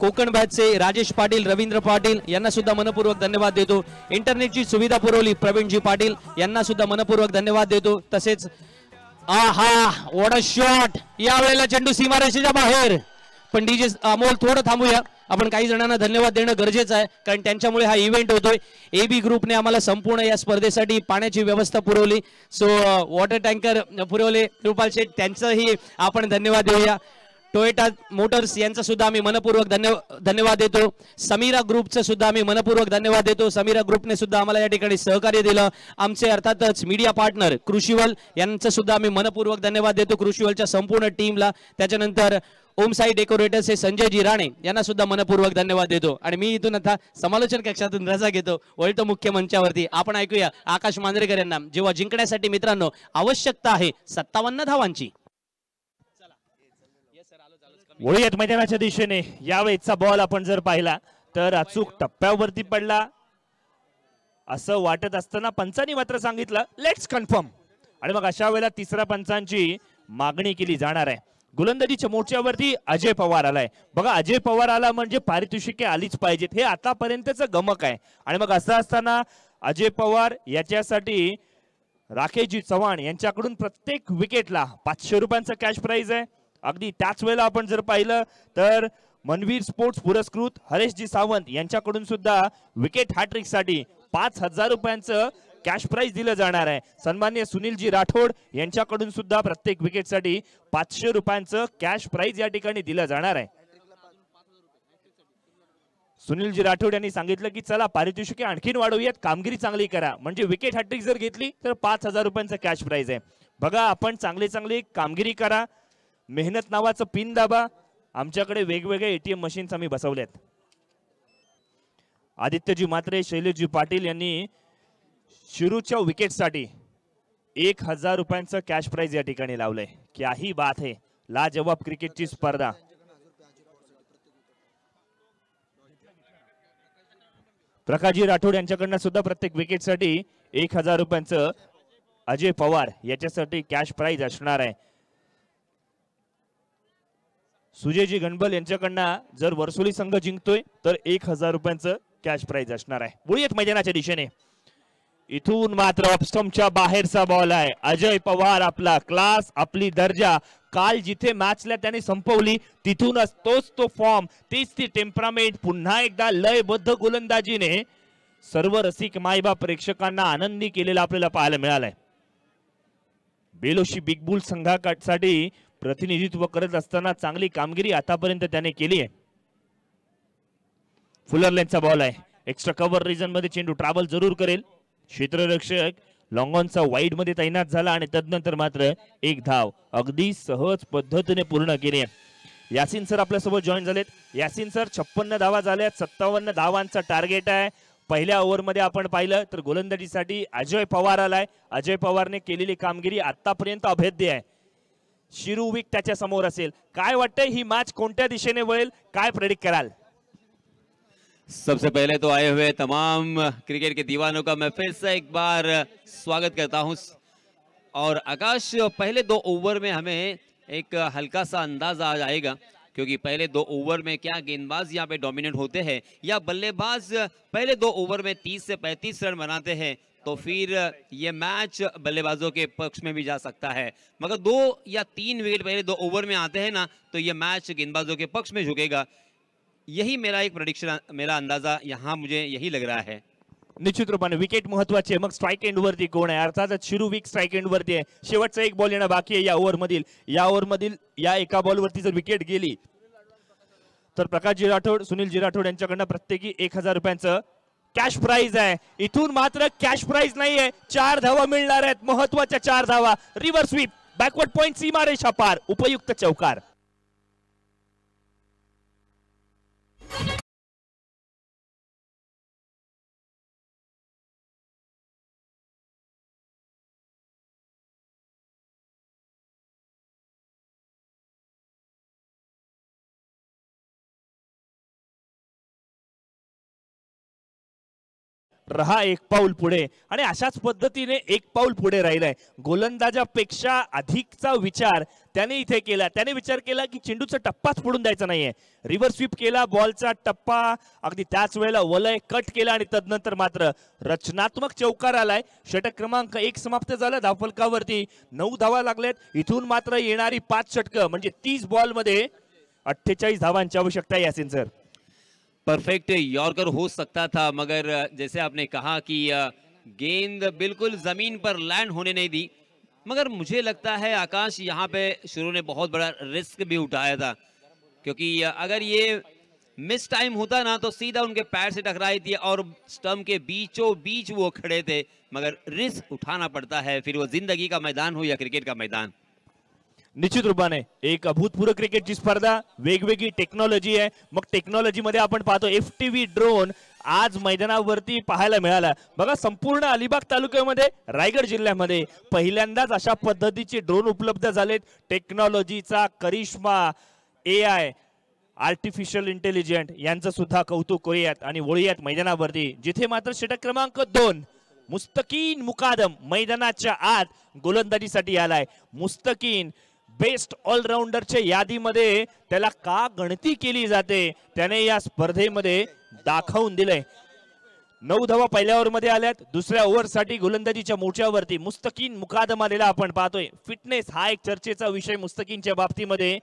कोकण बॅचचे राजेश पाटील, रवींद्र पाटील यांना सुद्धा मनपूर्वक धन्यवाद देतो. इंटरनेटची सुविधा पुरवली प्रवीणजी पाटील यांना सुद्धा मनपूर्वक धन्यवाद देतो. तसेच आहा व्हॉट अ शॉट, यावेळेला चेंडू सीमारेषेच्या बाहेर, पण डीजे अमोल थोडं थांबूया, आपण काही जणांना धन्यवाद देणं गरजेचं आहे, कारण त्यांच्यामुळे हा इव्हेंट होतोय. AB ग्रुपने आम्हाला संपूर्ण या स्पर्धेसाठी पाण्याची व्यवस्था पुरवली. सो वॉटर टँकर पुरवले कृपाल शेठ, त्यांचंही आपण धन्यवाद देऊया. टोयोटा मोटर्स यांचा सुद्धा आम्ही मनपूर्वक धन्यवाद देतो. समीरा ग्रुपचं सुद्धा आम्ही मनपूर्वक धन्यवाद देतो. समीरा ग्रुपने सुद्धा आम्हाला या ठिकाणी सहकार्य दिलं. आमचे अर्थातच मीडिया पार्टनर कृषीवल यांचं सुद्धा आम्ही मनपूर्वक धन्यवाद देतो, कृषीवलच्या संपूर्ण टीमला. त्याच्यानंतर ओम साई डेकोरेटर्स हे संजयजी राणे यांना सुद्धा मनपूर्वक धन्यवाद देतो. आणि मी इथून आता समालोचन कक्षातून रजा घेतो, वळतो मुख्य मंचावरती. आपण ऐकूया आकाश मांजरेकर यांना. जेव्हा जिंकण्यासाठी मित्रांनो आवश्यकता आहे 57 धावांची. वळूयात मैदानाच्या दिशेने. यावेळेचा बॉल आपण जर पाहिला तर अचूक टप्प्यावरती पडला असं वाटत असताना पंचांनी मात्र सांगितलं लेट्स कन्फर्म, आणि मग अशा वेळेला तिसऱ्या पंचांची मागणी केली जाणार आहे. गोलंदाजीच्या मोर्चावरती अजय पवार आलाय. बघा अजय पवार आला म्हणजे पारितोषिके आलीच पाहिजेत, हे आतापर्यंतचं गमक आहे. आणि मग असं असताना अजय पवार याच्यासाठी राकेशजी चव्हाण यांच्याकडून प्रत्येक विकेटला 500 रुपयांचा कॅश प्राइज आहे. अगदी त्याच वेळेला आपण जर पाहिलं तर मनवीर स्पोर्ट्स पुरस्कृत हरेशजी सावंत यांच्याकडून सुद्धा विकेट हॅट्रिक साठी 5000 रुपयांचं कॅश प्राइज दिलं जाणार आहे. सन्माननीय सुनीलजी राठोड यांच्याकडून सुद्धा प्रत्येक विकेट साठी 500 रुपयांचं कॅश प्राइज या ठिकाणी दिलं जाणार आहे. सुनीलजी राठोड यांनी सांगितलं की चला पारितोषिके आणखीन वाढवूयात, कामगिरी चांगली करा, म्हणजे विकेट हॅट्रिक जर घेतली तर 5000 रुपयांचं कॅश प्राइज आहे. बघा आपण चांगली कामगिरी करा, मेहनत नावाचं पिन दाबा. आमच्याकडे वेगवेगळे ATM मशीन्स आम्ही बसवल्यात. आदित्यजी मात्रे, शैलेशजी पाटील यांनी शिरूच्या विकेटसाठी 1000 रुपयांचं कॅश प्राइज या ठिकाणी लावलंय. क्या ही बात है, लाजवाब क्रिकेटची स्पर्धा. प्रकाशजी राठोड यांच्याकडनं सुद्धा प्रत्येक विकेटसाठी 1000 रुपयांचं अजय पवार याच्यासाठी कॅश प्राइज असणार आहे. सुजयजी गणबल यांच्याकडनं जर वर्सोली संघ जिंकतोय तर 1000 रुपयांचं कॅश प्राइज असणार आहे. वळूयात मैदानाच्या दिशेने. इथून मात्र ऑफस्टंपच्या बाहेरचा बॉल आहे. अजय पवार आपला क्लास, आपली दर्जा, काल जिथे मॅचला त्याने संपवली तिथूनच तोच तो फॉर्म, तीच ती टेम्परामेंट पुन्हा एकदा लयबद्ध गोलंदाजीने सर्व रसिक मायबाप प्रेक्षकांना आनंदी केलेला आपल्याला पाहायला मिळालाय. बेलोशी बिग बुल संघासाठी प्रतिनिधित्व करत असताना चांगली कामगिरी आतापर्यंत त्याने केली आहे. फुलरलेनचा बॉल आहे. एक्स्ट्रा कव्हर रिजन मध्ये चेंडू ट्रॅव्हल जरूर करेल. क्षेत्ररक्षक लॉंगॉनचा वाईड मध्ये तैनात झाला आणि तदनंतर मात्र एक धाव अगदी सहज पद्धतीने पूर्ण केली आहे. यासिन सर आपल्यासोबत जॉईन झालेत. यासिन सर 56 धावा झाल्यात, 57 धावांचा टार्गेट आहे. पहिल्या ओव्हरमध्ये आपण पाहिलं तर गोलंदाजीसाठी अजय पवार आलाय. अजय पवारने केलेली कामगिरी आतापर्यंत अभेद्य आहे. शिरू त्याच्या समोर असेल. काय वाटतंय ही मॅच कोणत्या दिशेने वळेल, काय प्रेडिक्ट कराल? सबसे पहले तो आए हुए तमाम क्रिकेट के दीवानों का मैं फिर से एक बार स्वागत करता हूं. और आकाश, पहले 2 ओवर में हमें एक हल्का सा अंदाजा आ जाएगा, क्योंकि पहले 2 ओवर में क्या गेंदबाज यहाँ पे डोमिनेट होते हैं या बल्लेबाज पहले 2 ओवर में 30 से 35 रन बनाते हैं, तो फिर ये मैच बल्लेबाजों के पक्ष में भी जा सकता है. मगर 2 या 3 विकेट पहले 2 ओवर में आते हैं ना, तो ये मैच गेंदबाजों के पक्ष में झुकेगा. यही मेरा एक प्रेडिक्शन, मेरा अंदाजा यहाँ मुझे यही लग रहा है. निश्चित रूपाने विकेट महत्वाची आहे. मग स्ट्राइक एंड वरती कोण आहे? अर्थातच शिरू स्ट्राइक एंड वरती आहे. शेवटचा एक बॉल येणं बाकी आहे या ओव्हरमधील या एका बॉलवरती जर विकेट गेली तर प्रकाशजी राठोड, सुनीलजी राठोड यांच्याकडनं प्रत्येकी 1000 रुपयांचं कॅश प्राइज आहे. इथून मात्र कॅश प्राइज नाहीये, 4 धावा मिळणार आहेत. महत्वाच्या 4 धावा. रिव्हर्स स्वीप, बॅकवर्ड पॉइंट, सीमारेषा पार, उपयुक्त चौकार. रहा एक पाऊल पुढे आणि अशाच पद्धतीने एक पाऊल पुढे राहिलाय. गोलंदाजापेक्षा अधिकचा विचार त्याने इथे केला. त्याने विचार केला की चेंडूचा टप्पाच पडून द्यायचा नाहीये. रिव्हर्स स्वीप केला, बॉलचा टप्पा अगदी त्याच वेळेला वलय कट केला आणि तदनंतर मात्र रचनात्मक चौकार आलाय. षटक क्रमांक 1 समाप्त झाला. धावफलकावरती 9 धावा लागल्यात. इथून मात्र येणारी 5 षटकं म्हणजे 30 बॉल मध्ये 48 धावांची आवश्यकता आहे. यासिन सर, परफेक्ट यॉर्कर हो सकता था, मगर जैसे आपने कहा कि गेंद बिल्कुल जमीन पर लैंड होने नहीं दी. मगर मुझे लगता है आकाश, यहाँ पे शुरू ने बहुत बड़ा रिस्क भी उठाया था, क्योंकि अगर ये मिस टाइम होता ना तो सीधा उनके पैर से टकराई थी और स्टंप के बीचों बीच वो खड़े थे. मगर रिस्क उठाना पड़ता है, फिर वो जिंदगी का मैदान हो या क्रिकेट का मैदान. निश्चित रूपाने एक अभूतपूर्व क्रिकेटची स्पर्धा, वेगवेगळी टेक्नॉलॉजी आहे. मग टेक्नॉलॉजी मध्ये आपण पाहतो FTV ड्रोन आज मैदानावरती पाहायला मिळाला. बघा, संपूर्ण अलिबाग तालुक्यामध्ये, रायगड जिल्ह्यामध्ये पहिल्यांदाच अशा पद्धतीचे ड्रोन उपलब्ध झालेत. टेक्नॉलॉजीचा करिश्मा, AI, आर्टिफिशियल इंटेलिजन्स यांचं सुद्धा कौतुक करूयात आणि वळूयात मैदानावरती, जिथे मात्र षटक क्रमांक 2 मुस्तकीन मुकादम मैदानाच्या आत गोलंदाजीसाठी आलाय. मुस्तकीन बेस्ट ऑलराऊंडरच्या यादीमध्ये त्याला का गणती केली जाते त्याने या स्पर्धेमध्ये दाखवून दिलंय. 9 धावा पहिल्या ओव्हरमध्ये आल्यात. दुसऱ्या ओव्हरसाठी गोलंदाजीच्या मोर्चावरती मुस्तकीन मुकादम आलेला आपण पाहतोय. फिटनेस हा एक चर्चेचा विषय मुस्तकीनच्या बाबतीमध्ये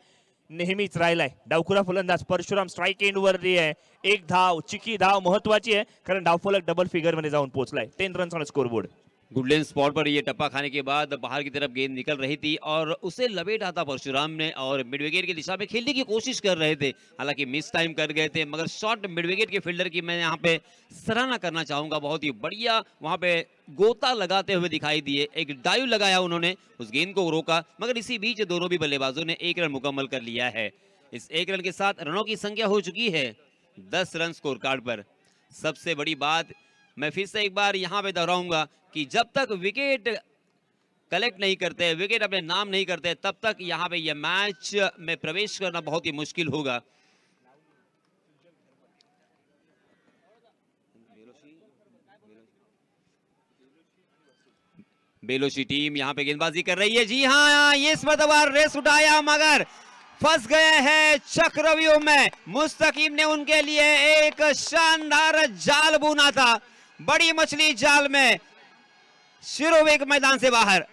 नेहमीच राहिलाय. डावखुरा फलंदाज परशुराम स्ट्राइक एंड वरती आहे. 1 धाव, चिकी धाव महत्वाची आहे, कारण डावफलक डबल फिगर मध्ये जाऊन पोहोचलाय. 10 runs on scoreboard. Good length spot पर ये टप्पा खाने के बाद बाहर की तरफ गेंद निकल रही थी और उसे लपेटा था परशुराम ने और मिड विकेट की दिशा में खेलने की कोशिश कर रहे थे. हालांकि मिस टाइम कर गए थे, मगर शॉट मिड विकेट के फील्डर की मैं यहाँ पे सराहना करना चाहूंगा. बहुत ही बढ़िया वहां पे गोता लगाते हुए दिखाई दिए. एक डाइव लगाया उन्होंने, उस गेंद को रोका, मगर इसी बीच दोनों भी बल्लेबाजों ने 1 रन मुकम्मल कर लिया है. इस 1 रन के साथ रनों की संख्या हो चुकी है 10 रन स्कोर कार्ड पर. सबसे बड़ी बात मैं फिर से एक बार यहाँ पे दोहराऊंगा कि जब तक विकेट कलेक्ट नहीं करते, विकेट अपने नाम नहीं करते, तब तक यहाँ पे ये मैच में प्रवेश करना बहुत ही मुश्किल होगा. बेलोशी टीम यहाँ पे गेंदबाजी कर रही है. जी हाँ, ये इस मरतबा रेस उठाया मगर फंस गए हैं चक्रव्यूह में. मुस्तकीम ने उनके लिए एक शानदार जाल बुना था. बड़ी मछली जाल में, शिरोवेक मैदान से बाहर.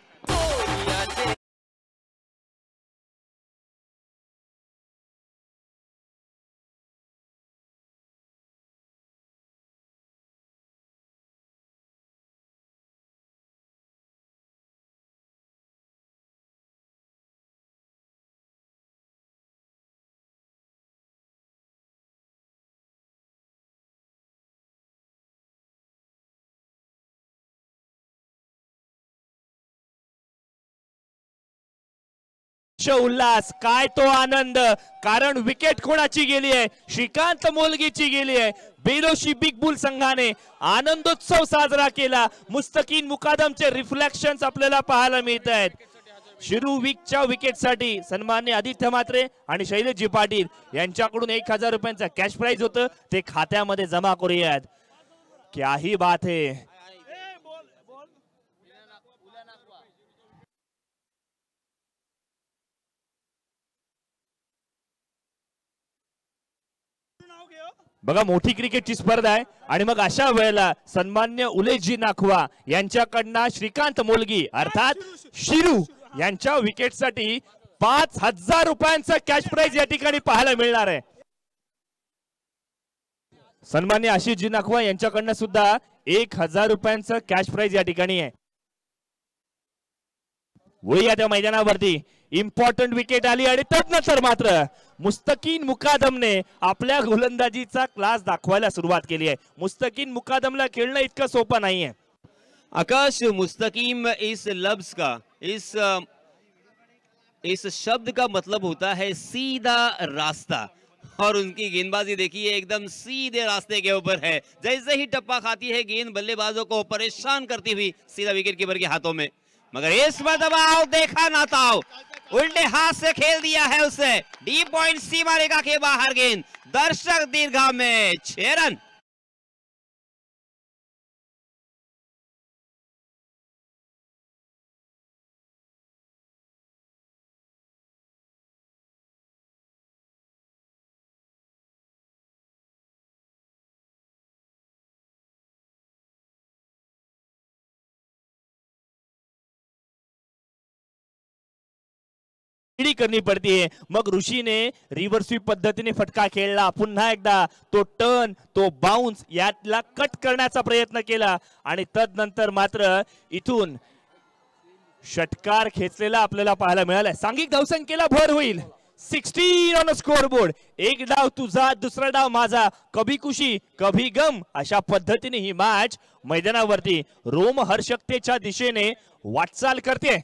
उल्हास, काय तो आनंद, कारण विकेट कोणाची गेली आहे? श्रीकांत मोलगीची गेली आहे. बेलोशी बिग बुल संघाने आनंदोत्सव साजरा केला. मुस्तकीन मुकादमचे रिफ्लेक्शन्स आपल्याला पाहायला मिळत आहेत. शिरू वीकच्या विकेटसाठी सन्मान्य आदित्य म्हात्रे आणि शैलेशजी पाटील यांच्याकडून 1000 रुपयांचा कॅश प्राइज होतं, ते खात्यामध्ये जमा करूयात. क्या ही बात है. बघा, मोठी क्रिकेटची स्पर्धा आहे आणि मग अशा वेळेला सन्मान्य उलेशजी नाखवा यांच्याकडनं श्रीकांत मोलगी अर्थात शिरू यांच्या विकेटसाठी 5000 रुपयांचा कॅश प्राइज या ठिकाणी पाहायला मिळणार आहे. सन्मान्य आशिषजी नाखवा यांच्याकडनं सुद्धा 1000 रुपयांचा कॅश प्राइज या ठिकाणी आहे. वळूया त्या मैदानावरती. इम्पॉर्टंट विकेट आली आणि त्यानंतर मात्र मुस्तकीन मुकादमने आपल्या गोलंदाजीचा क्लास दाखवायला सुरुवात केली आहे. मुस्तकीन मुकादमला खेळणं इतकं सोपं नाहीये. आकाश, मुस्तकीम इस लफ्ज का, इस शब्द का मतलब होता है सीधा रास्ता, और उनकी गेंदबाजी देखिए एकदम सीधे रास्ते के ऊपर है. जैसे ही टप्पा खाती है गेंद बल्लेबाजों को परेशान करती हुई सीधा विकेट कीपर के हाथों में. मगर इस दबाव देखा ना ताओ, उल्टे हाथ से खेल दिया है उसे. डी पॉइंट सीमा रेखा के बाहर गेंद, दर्शक दीर्घा में 6 रन. करनी पडती है. मग ऋषी ने रिव्हर्स स्वीप पद्धतीने फटका खेळला. पुन्हा एकदा तो टर्न, तो बाउन्स यातला कट करण्याचा प्रयत्न केला आणि तदनंतर मात्र इथून षटकार खेचलेला आपल्याला पाहायला मिळाला. सांघिक धावसंख्येला भर होईल. 16 ऑन स्कोर बोर्ड. एक डाव तुझा, दुसरा डाव माझा, कभी खुशी कभी गम अशा पद्धतीने ही मॅच मैदानावरती रोमहर्षकतेच्या दिशेने वाटचाल करते.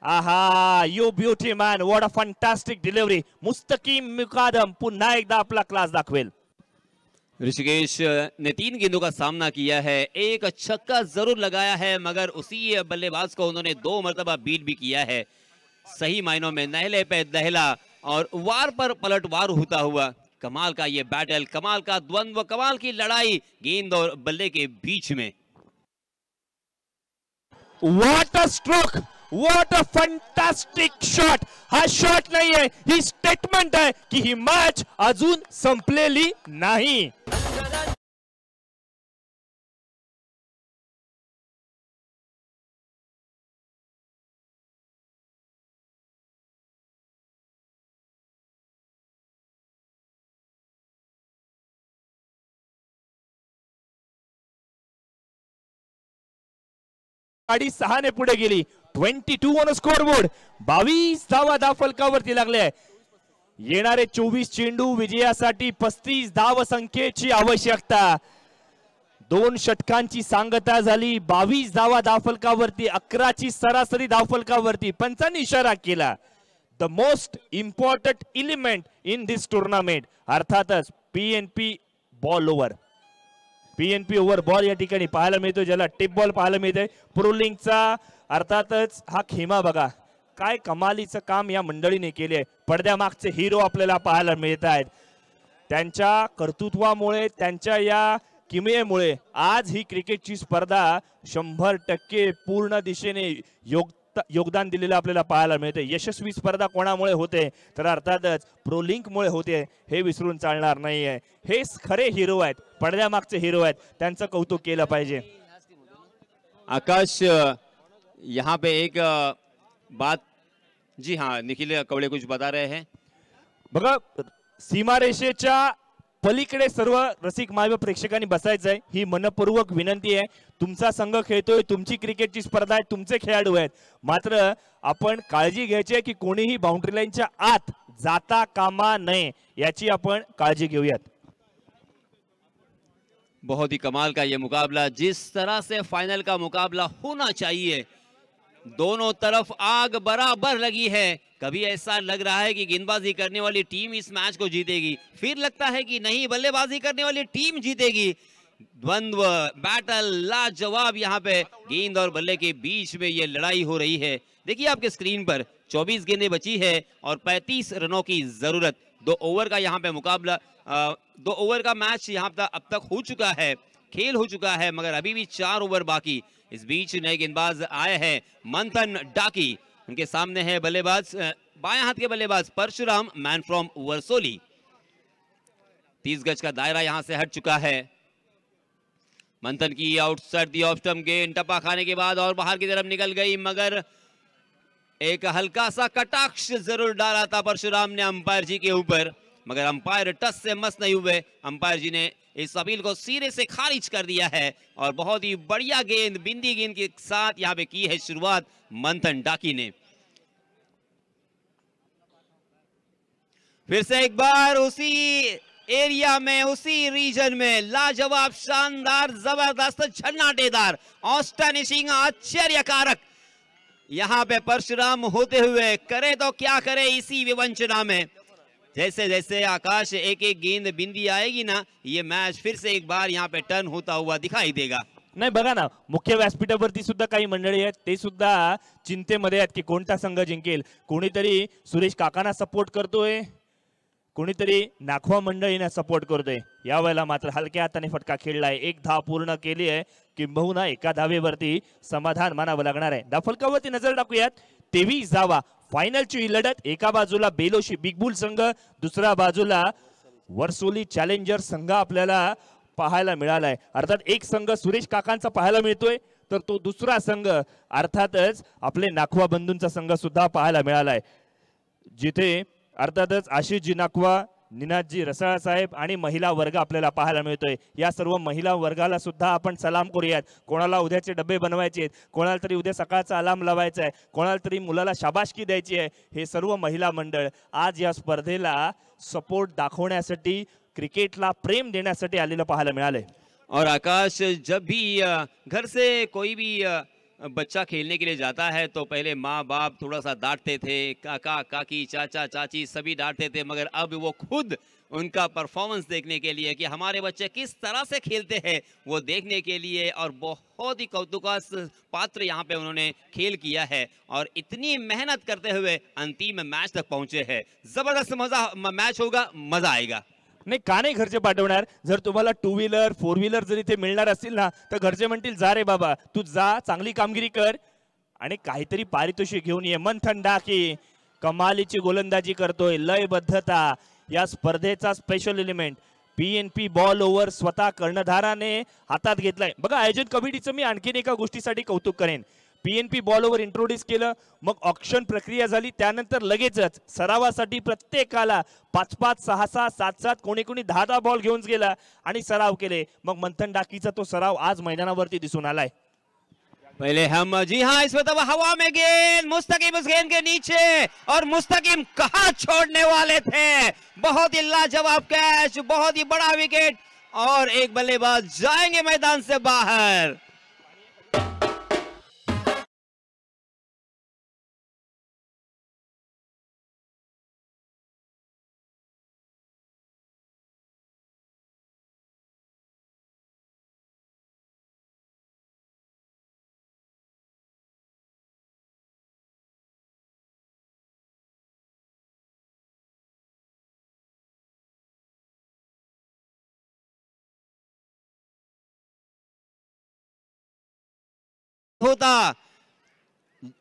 Aha, you beauty man, what a fantastic delivery. Mustakim Mukadam पुन्हा एकदा आपला क्लास दाखवेल. ऋषिकेश ने 3 गेंदों का सामना किया है, एक छक्का जरूर लगाया है, मगर उसी बल्लेबाज को उन्होंने 2 मरतबा बीट भी किया है. सही मायनों में नहले पे दहला और वार पर पलटवार होता हुआ कमाल का ये बैटल, कमाल का द्वंद्व, कमाल की लड़ाई गेंद और बल्ले के बीच में. What a stroke, what a fantastic shot. हा शॉट नाहीये, ही स्टेटमेंट आहे की ही मॅच अजून संपलेली नाही. गाडी 6 ने पुढे गेली. 22 ऑन स्कोर बोर्ड. 22 धावा धावफलकावरती लागले. येणारे 24 चेंडू विजयासाठी 35 धाव संख्येची आवश्यकता. 2 षटकांची सांगता झाली. 22 धावा धावफलकावरती, 11 ची सरासरी धावफलकावरती. पंचांनी इशारा केला the most important element in this tournament, अर्थातच PNP ball over. PNP over ball या ठिकाणी पाहायला मिळतो, ज्याला टिप बॉल पाहायला मिळते. प्रोलिंगचा अर्थातच हा खेमा बघा, काय कमालीचं काम या मंडळीने केले. पडद्यामागचे हिरो आपल्याला पाहायला मिळत आहेत. त्यांच्या कर्तृत्वामुळे, त्यांच्या या किमयेमुळे आज ही क्रिकेटची स्पर्धा 100% पूर्ण दिशेने योगदान दिलेलं आपल्याला पाहायला मिळते. यशस्वी स्पर्धा कोणामुळे होते तर अर्थातच प्रोलिंकमुळे होते, हे विसरून चालणार नाहीये. हे खरे हिरो आहेत, पडद्यामागचे हिरो आहेत, त्यांचं कौतुक केलं पाहिजे. आकाश, यहाँ पे एक बात, जी हाँ, निखिल कवड़े कुछ बता रहे हैं. बघा, सीमारेषेच्या पलीकडे सर्व रसिक माय प्रेक्षकांनी बसायचं आहे, ही मनपूर्वक विनंती आहे. तुमचा संघ खेळतोय, तुमची क्रिकेटची स्पर्धा आहे, तुमचे खेळाडू आहेत, मात्र आपण काळजी घ्यायची आहे की कोणीही बाउंड्री लाईनच्या आत जाता कामा नये, याची आपण काळजी घेऊयात. बहुत ही कमाल का ये मुकाबला, जिस तरह से फाइनल का मुकाबला होना चाहिए. दोनों तरफ आग बराबर लगी है. कभी ऐसा लग रहा है कि गेंदबाजी करने वाली टीम इस मैच को जीतेगी, फिर लगता है कि नहीं बल्लेबाजी करने वाली टीम जीतेगी। द्वंद्व बैटल लाजवाब, यहाँ पे गेंद और बल्ले के बीच में ये लड़ाई हो रही है। देखिए आपके स्क्रीन पर 24 गेंदें बची है और 35 रनों की जरूरत। 2 ओवर का यहाँ पे मुकाबला, 2 ओवर का मैच यहाँ पे अब तक हो चुका है, खेल हो चुका है, मगर अभी भी 4 ओवर बाकी। इस बीच नए गेंदबाज आए हैं मंथन डाकी, उनके सामने है बल्लेबाज बाएं हाथ के बल्लेबाज परशुराम, मैन फ्रॉम वर्सोली। 30 गज का दायरा यहां से हट चुका है। मंथन की आउटसाइड दी ऑफ स्टंप गेंद टप्पा खाने के बाद और बाहर की तरफ निकल गई, मगर एक हल्का सा कटाक्ष जरूर डाला था परशुराम ने अंपायर जी के ऊपर, मगर अंपायर टस से मस नहीं हुए। अंपायर जी ने इस अपील को सिरे से खारिज कर दिया है और बहुत ही बढ़िया गेंद, बिंदी गेंद के साथ यहां पे की है शुरुआत मंथन डाकी ने। फिर से एक बार उसी एरिया में, उसी रीजन में लाजवाब, शानदार, जबरदस्त, झन्नाटेदार, ऑस्टनिशिंग, आश्चर्यकारक यहां पे परशुराम होते हुए करे तो क्या करे इसी विवंचना में। जैसे जैसे आकाश एक एक गेंद बिंदी आएगी ना, ये मैच फिर से एक बार यहाँ पे टर्न होता हुआ दिखाई देगा। नाही बघा ना, मुख्य व्यासपीठावरती सुद्धा काही मंडळी आहेत, ते सुद्धा चिंतेमध्ये आहेत की कोणता संघ जिंकेल। कोणीतरी सुरेश काकांना सपोर्ट करतोय, कोणीतरी नाखवा मंडळींना सपोर्ट करतोय। यावेळेला मात्र हलक्या हाताने फटका खेळलाय, 1 धाव पूर्ण केली आहे, किंबहुना एका धावेवरती समाधान मानावं लागणार आहे। धावफलकावरती नजर टाकूयात, 23 धावा फायनलची ही लढत। एका बाजूला बेलोशी बिग बुल संघ, दुसऱ्या बाजूला वर्सोली चॅलेंजर संघ आपल्याला पाहायला मिळालाय। अर्थात एक संघ सुरेश काकांचा पाहायला मिळतोय, तर तो दुसरा संघ अर्थातच आपले नाखवा बंधूंचा संघ सुद्धा पाहायला मिळालाय, जिथे अर्थातच आशिषजी नाखवा, निनादजी रसाळ साहेब आणि महिला वर्ग आपल्याला पाहायला मिळतोय। या सर्व महिला वर्गाला सुद्धा आपण सलाम करूयात। कोणाला उद्याचे डबे बनवायचे आहेत, कोणाला तरी उद्या सकाळचा अलार्म लावायचा आहे, कोणाला तरी मुलाला शाबासकी द्यायची आहे, हे सर्व महिला मंडळ आज या स्पर्धेला सपोर्ट दाखवण्यासाठी, क्रिकेटला प्रेम देण्यासाठी आलेलं पाहायला मिळालंय। और आकाश, जब भी घर से कोई भी बच्चा खेलने के लिए जाता है तो पहले माँ बाप थोड़ा सा डांटते थे, काका काकी चाचा चाची सभी डांटते थे, मगर अब वो खुद उनका परफॉर्मेंस देखने के लिए कि हमारे बच्चे किस तरह से खेलते हैं वो देखने के लिए, और बहुत ही कौतुकास्पद पात्र यहाँ पे उन्होंने खेल किया है और इतनी मेहनत करते हुए अंतिम मैच तक पहुंचे हैं। जबरदस्त मजा मैच होगा, मजा आएगा। नाही का नाही घरचे पाठवणार? जर तुम्हाला 2 व्हीलर 4 व्हीलर जर इथे मिळणार असतील ना, तर घरचे म्हणतील जा रे बाबा, तू जा, चांगली कामगिरी कर आणि काहीतरी पारितोषिक घेऊन ये। मंथन डाकी कमालीची गोलंदाजी करतोय, लयबद्धता या स्पर्धेचा special element. PNP ball over स्वतः कर्णधाराने हातात घेतलाय। बघा, आयोजन कमिटीचं मी आणखीन एका गोष्टीसाठी कौतुक करेन। PNP बॉल ओव्हर इंट्रोड्यूस केलं, मग ऑक्शन प्रक्रिया झाली, त्यानंतर लगेचच सरावासाठी प्रत्येकाला 5-5, 6-6, 7-7, कोणी 10-10 बॉल घेऊन गेला आणि सराव केले। मग मंथन डाकीचा तो सराव आज मैदानावरती दिसून आलाय। पहले हम, जी हाँ, इस वक्त हवा में गेंद, मुस्तकीम उस गेंद के नीचे, और मुस्तकीम कहां छोड़ने वाले थे। बहुत ही लाजवाब कैच, बहुत ही बड़ा विकेट, और एक बल्लेबाज जाएंगे मैदान से बाहर। होता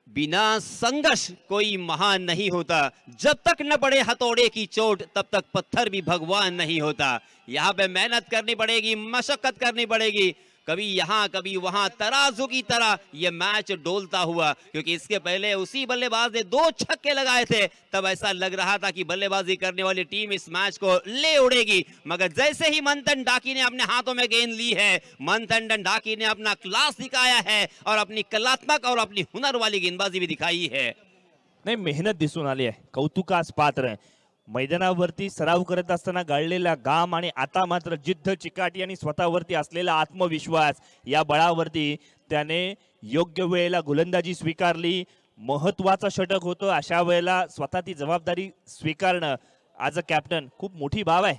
बिना संघर्ष कोई महान नहीं होता, जब तक न पड़े हथौड़े की चोट तब तक पत्थर भी भगवान नहीं होता। यहाँ पे मेहनत करनी पड़ेगी, मशक्कत करनी पड़ेगी, कभी यहाँ कभी वहां, तराजू की तरह ये मैच डोलता हुआ, क्योंकि इसके पहले उसी बल्लेबाज ने 2 छक्के लगाए थे, तब ऐसा लग रहा था कि बल्लेबाजी करने वाली टीम इस मैच को ले उड़ेगी, मगर जैसे ही मंथन डाकी ने अपने हाथों में गेंद ली है, मंथन डाकी ने अपना क्लास दिखाया है और अपनी कलात्मक और अपनी हुनर वाली गेंदबाजी भी दिखाई है। नाही, मेहनत दिसून आली आहे, कौतुकास पात्र आहे। मैदानावरती सराव करत असताना गाळलेला घाम आणि आता मात्र जिद्द, चिकाटी आणि स्वतःवरती असलेला आत्मविश्वास, या बळावरती त्याने योग्य वेळेला गोलंदाजी स्वीकारली, महत्वाचं षटक होतं. अशा वेळेला स्वतः ती जबाबदारी स्वीकारणं ॲज अ कॅप्टन खूप मोठी बाब आहे.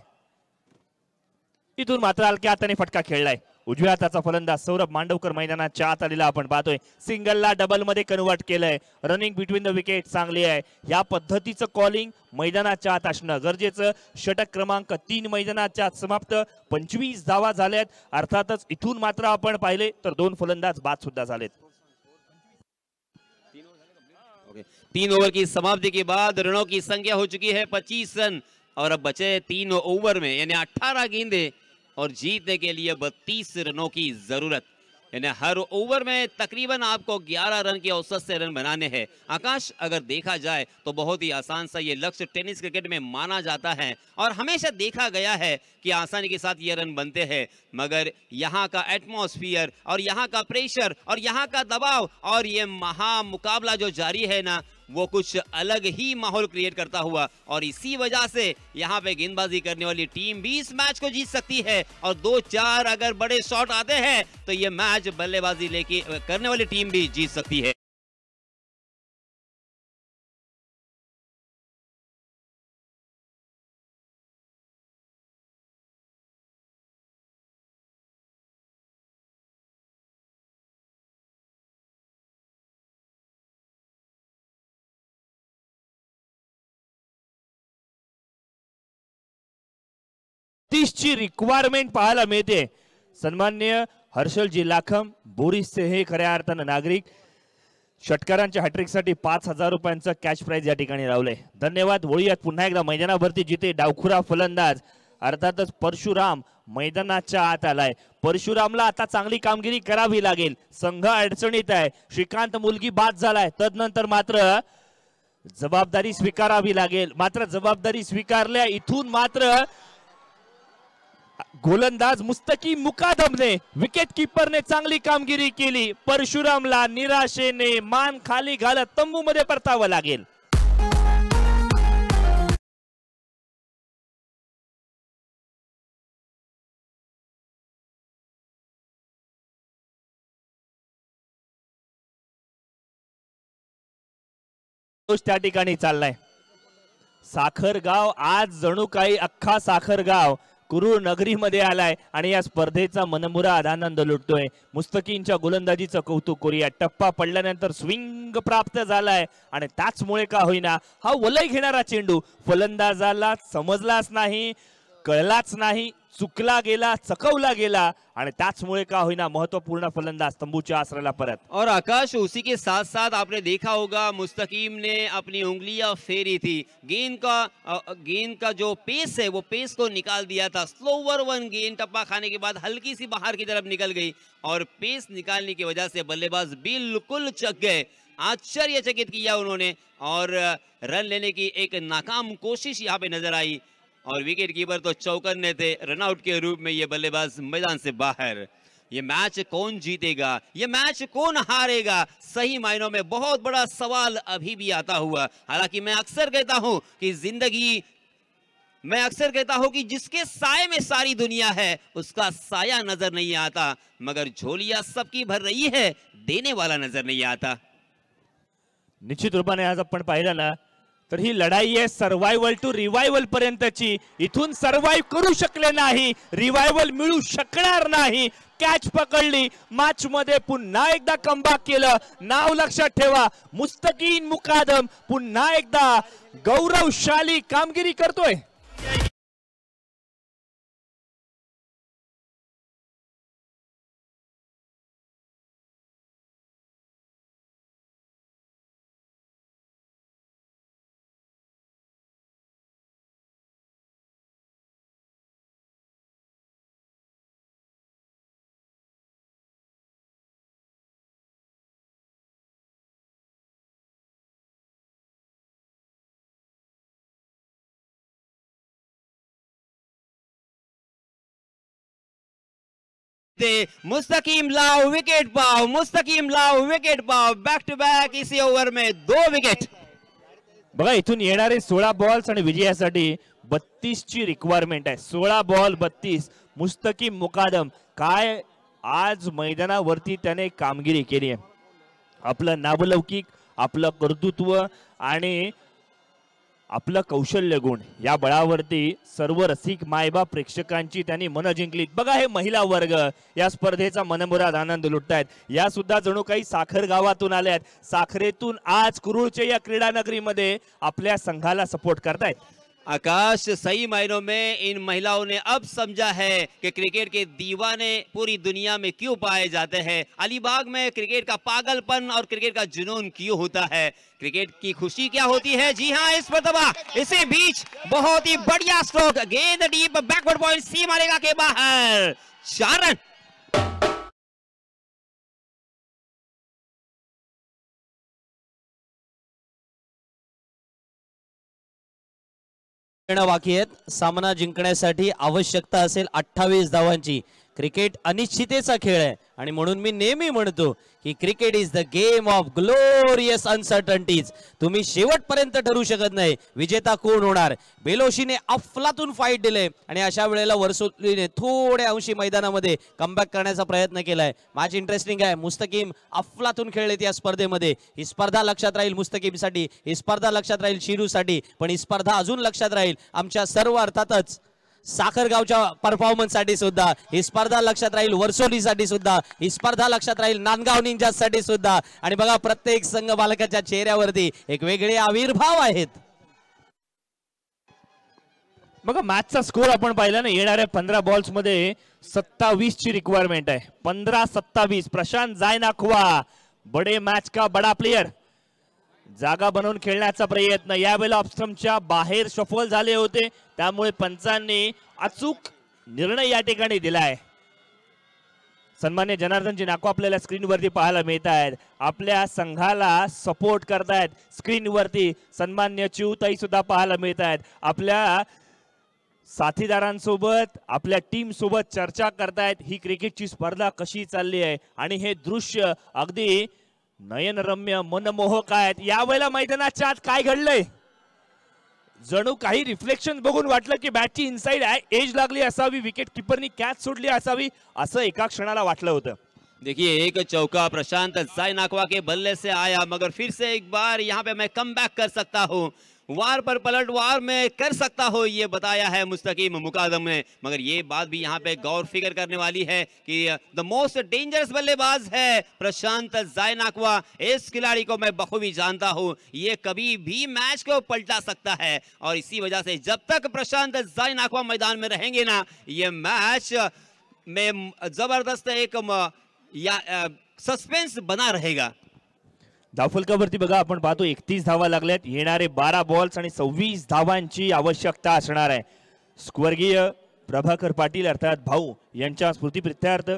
इथून मात्र हलक्या हाताने फटका खेळलाय. उजव्या हाताचा फलंदाज सौरभ मांडवकर मैदानाच्या आत आलेला आपण पाहतोय. सिंगलला डबल मध्ये कन्वर्ट केलंय. रनिंग बिटवीन द विकेट चांगली आहे. या पद्धतीचं कॉलिंग मैदानाच्या आत असणं गरजेचं. षटक क्रमांक 3 मैदानाच्या आत समाप्त. 25 धावा झाल्यात. अर्थातच इथून मात्र आपण पाहिले तर 2 फलंदाज बाद सुद्धा झालेत. 3 ओवर की समाप्ति के बाद रनों की संख्या हो चुकी है 25 रन और अब बचे 3 ओवर में यानी 18 गेंदें और जीतने के लिए 32 रनों की जरूरत। यानी हर ओवर में तकरीबन आपको 11 रन के औसत से रन बनाने हैं। आकाश, अगर देखा जाए तो बहुत ही आसान सा ये लक्ष्य टेनिस क्रिकेट में माना जाता है और हमेशा देखा गया है कि आसानी के साथ ये रन बनते हैं, मगर यहाँ का एटमॉस्फियर और यहाँ का प्रेशर और यहाँ का दबाव और ये महामुकाबला जो जारी है ना, वो कुछ अलग ही माहौल क्रिएट करता हुआ, और इसी वजह से यहाँ पे गेंदबाजी करने वाली टीम भी इस मैच को जीत सकती है। और 2-4 अगर बड़े शॉट आते हैं तो ये मैच बल्लेबाजी लेके करने वाली टीम भी जीत सकती है। ची रिक्वायरमेंट पाहायला मिळते. सन्माननीय हर्षलजी लाखम, बोरिस हे खऱ्या अर्थानं नागरिक षटकारांच्या हॅट्रिकसाठी 5,000 रुपयांचं कॅश प्राइज या ठिकाणी लावलंय. धन्यवाद. वळूयात पुन्हा एकदा मैदानावरती, जिथे डावखुरा फलंदाज अर्थातच परशुराम मैदानाच्या आत आलाय. परशुरामला आता चांगली कामगिरी करावी लागेल. संघ अडचणीत आहे. श्रीकांत मुलगी बाद झालाय. तदनंतर मात्र जबाबदारी स्वीकारावी लागेल. मात्र जबाबदारी स्वीकारल्या इथून मात्र गोलंदाज मुस्तकीम मुकादमने, विकेट कीपरने चांगली कामगिरी केली. परशुरामला निराशेने मान खाली घालत तंबू मध्ये परतावं लागेल. त्या ठिकाणी चाललाय. साखरगाव आज जणू काही अख्खा साखरगाव कुरुळ नगरीमध्ये आलाय आणि या स्पर्धेचा मनमुराद आनंद लुटतोय. मुस्तकीमच्या गोलंदाजीचं कौतुक करूया. टप्पा पडल्यानंतर स्विंग प्राप्त झालाय आणि त्याचमुळे का होईना हा वलय घेणारा चेंडू फलंदाजाला समजलाच नाही, कळलाच नाही, चुकला गेला, चकवला गेला आणि त्याचमुळे का होईना महत्वपूर्ण फलंदाज तंबूच्या आसराला परत. और आकाश, उसी के साथ साथ आपने देखा होगा मुस्तकीम ने अपनी उंगलियां फेरी थी. गेंद का जो पेस है वो पेस को निकाल दिया था. स्लोवर वन गेंद टप्पा खाने के बाद हल्की सी बाहर की तरफ निकल गई और पेस निकालने की वजह से बल्लेबाज बिल्कुल चक गए. आश्चर्यचकित किया उन्होंने और रन लेने की एक नाकाम कोशिश यहाँ पे नजर आई और विकेट कीपर तो चौकन्ने थे. रनआउट के रूप में ये बल्लेबाज मैदान से बाहर. ये मैच कौन जीतेगा, ये मैच कौन हारेगा, सही मायनों में बहुत बड़ा सवाल अभी भी आता हुआ. हालांकि मैं अक्सर कहता हूं कि जिसके साए में सारी दुनिया है उसका साया नजर नहीं आता, मगर झोलियां सबकी भर रही है, देने वाला नजर नहीं आता. निश्चित रूपाने आज आपण पाहिलं ना तर ही लढाई आहे सर्वायवल टू रिवायवल पर्यंतची. इथून सर्वाइव्ह करू शकले नाही, रिवायवल मिळू शकणार नाही. कॅच पकडली, मॅच मध्ये पुन्हा एकदा कमबॅक केलं. नाव लक्षात ठेवा, मुस्तकीम मुकादम पुन्हा एकदा गौरवशाली कामगिरी करतोय. मुस्तकीम लाओ विकेट पाओ, मुस्तकीम लाओ विकेट पाओ. बॅक टू बॅक इसी ओव्हर में 2 विकेट. बघा इथून येणारे 16 बॉल्स आणि विजयासाठी 32 ची रिक्वायरमेंट आहे. 16 बॉल 32. मुस्तकीम मुकादम काय आज मैदानावरती त्याने कामगिरी केली आहे. आपलं नावलौकिक आपलं कर्तृत्व आणि आपलं कौशल्य गुण या बळावरती सर्व रसिक मायबाप प्रेक्षकांची त्यांनी मन जिंकलीत. बघा हे महिला वर्ग या स्पर्धेचा मनमुराद आनंद लुटतायत. या सुद्धा जणू काही साखर गावातून आल्यात. साखरेतून आज कुरुळच्या या क्रीडा नगरीमध्ये आपल्या संघाला सपोर्ट करतायत. आकाश, सही मायनों में इन महिलाओं ने अब समझा है कि क्रिकेट के दीवाने पूरी दुनिया में क्यों पाए जाते हैं, अलीबाग में क्रिकेट का पागलपन और क्रिकेट का जुनून क्यों होता है, क्रिकेट की खुशी क्या होती है। जी हाँ, इस प्रतिभा इसी बीच बहुत ही बढ़िया स्ट्रोक, गेंद डीप बैकवर्ड पॉइंट सी मारेगा के बाहर, 4 रन। बाकी आहेत. सामना जिंकण्यासाठी आवश्यकता असेल 28 धावांची. क्रिकेट अनिश्चिततेचा खेळ आहे आणि म्हणून मी नेहमी म्हणतो की cricket is the game of glorious uncertainties. तुम्ही शेवटपर्यंत ठरू शकत नाही विजेता कोण होणार. बेलोशीने अफलातून फाईट दिले आणि अशा वेळेला वर्सोलीने थोड्या अंशी मैदानामध्ये कमबॅक करण्याचा प्रयत्न केलाय. मॅच इंटरेस्टिंग आहे. मुस्तकीम अफलातून खेळलेत या स्पर्धेमध्ये. ही स्पर्धा लक्षात राहील मुस्तकीमसाठी, ही स्पर्धा लक्षात राहील शिरूसाठी, पण ही स्पर्धा अजून लक्षात राहील आमच्या सर्व अर्थातच साखरगावच्या परफॉर्मन्स साठी सुद्धा. ही स्पर्धा लक्षात राहील वर्सोलीसाठी सुद्धा, ही स्पर्धा लक्षात राहील नांदगाव निंजासाठी सुद्धा. आणि बघा प्रत्येक संघ बालकाच्या चेहऱ्यावरती एक वेगळे आविर्भाव आहेत. बघा मॅचचा स्कोर आपण पाहिला ना. येणाऱ्या 15 बॉल्स मध्ये 27 ची रिक्वायरमेंट आहे. 15-27. प्रशांत जायनाखवा बडे मॅच का बडा प्लेयर. जागा बनवून खेळण्याचा प्रयत्न. यावेळेला ऑफस्टंपच्या बाहेर शफल झाले होते त्यामुळे पंचांनी अचूक निर्णय या ठिकाणी दिलाय. सन्मान्य जनार्दनजी नाको आपल्याला स्क्रीनवरती पाहायला मिळत आहेत. आपल्या संघाला सपोर्ट करतायत स्क्रीनवरती. सन्मान्य चिवताई सुद्धा पाहायला मिळत आहेत. आपल्या साथीदारांसोबत आपल्या टीम सोबत चर्चा करतायत. ही क्रिकेटची स्पर्धा कशी चालली आहे आणि हे दृश्य अगदी नयनरम्य मनमोहक आहेत. यावेळेला मैदानाच्या आत काय घडलंय जणू काही रिफ्लेक्शन बघून वाटलं की बॅटची इनसाइड एज लागली असावी, विकेट कीपरनी कॅच सोडली असावी असं एका क्षणाला वाटलं होतं. देखिए एक चौका प्रशांत जायनाखवा के बल्ले से आया, मगर फिर से एक बार यहाँ पे मैं कम बैक कर सकता हूँ, वार पर पलटवार में कर सकता हो, ये बताया है मुस्तकीम मुकादम ने. मगर ये बात भी यहाँ पे गौर फिक्र करने वाली है कि द मोस्ट डेंजरस बल्लेबाज है प्रशांत जायनाखवा. इस खिलाड़ी को मैं बखूबी जानता हूँ, ये कभी भी मैच को पलटा सकता है और इसी वजह से जब तक प्रशांत जायनाखवा मैदान में रहेंगे ना, ये मैच में जबरदस्त एक सस्पेंस बना रहेगा. धावफलकावरती बघा आपण पाहतो 31 धावा लागल्यात. येणारे 12 बॉल्स आणि 26 धावांची आवश्यकता असणार आहे. स्वर्गीय प्रभाकर पाटील अर्थात भाऊ यांच्या स्मृतिप्रित्यर्थ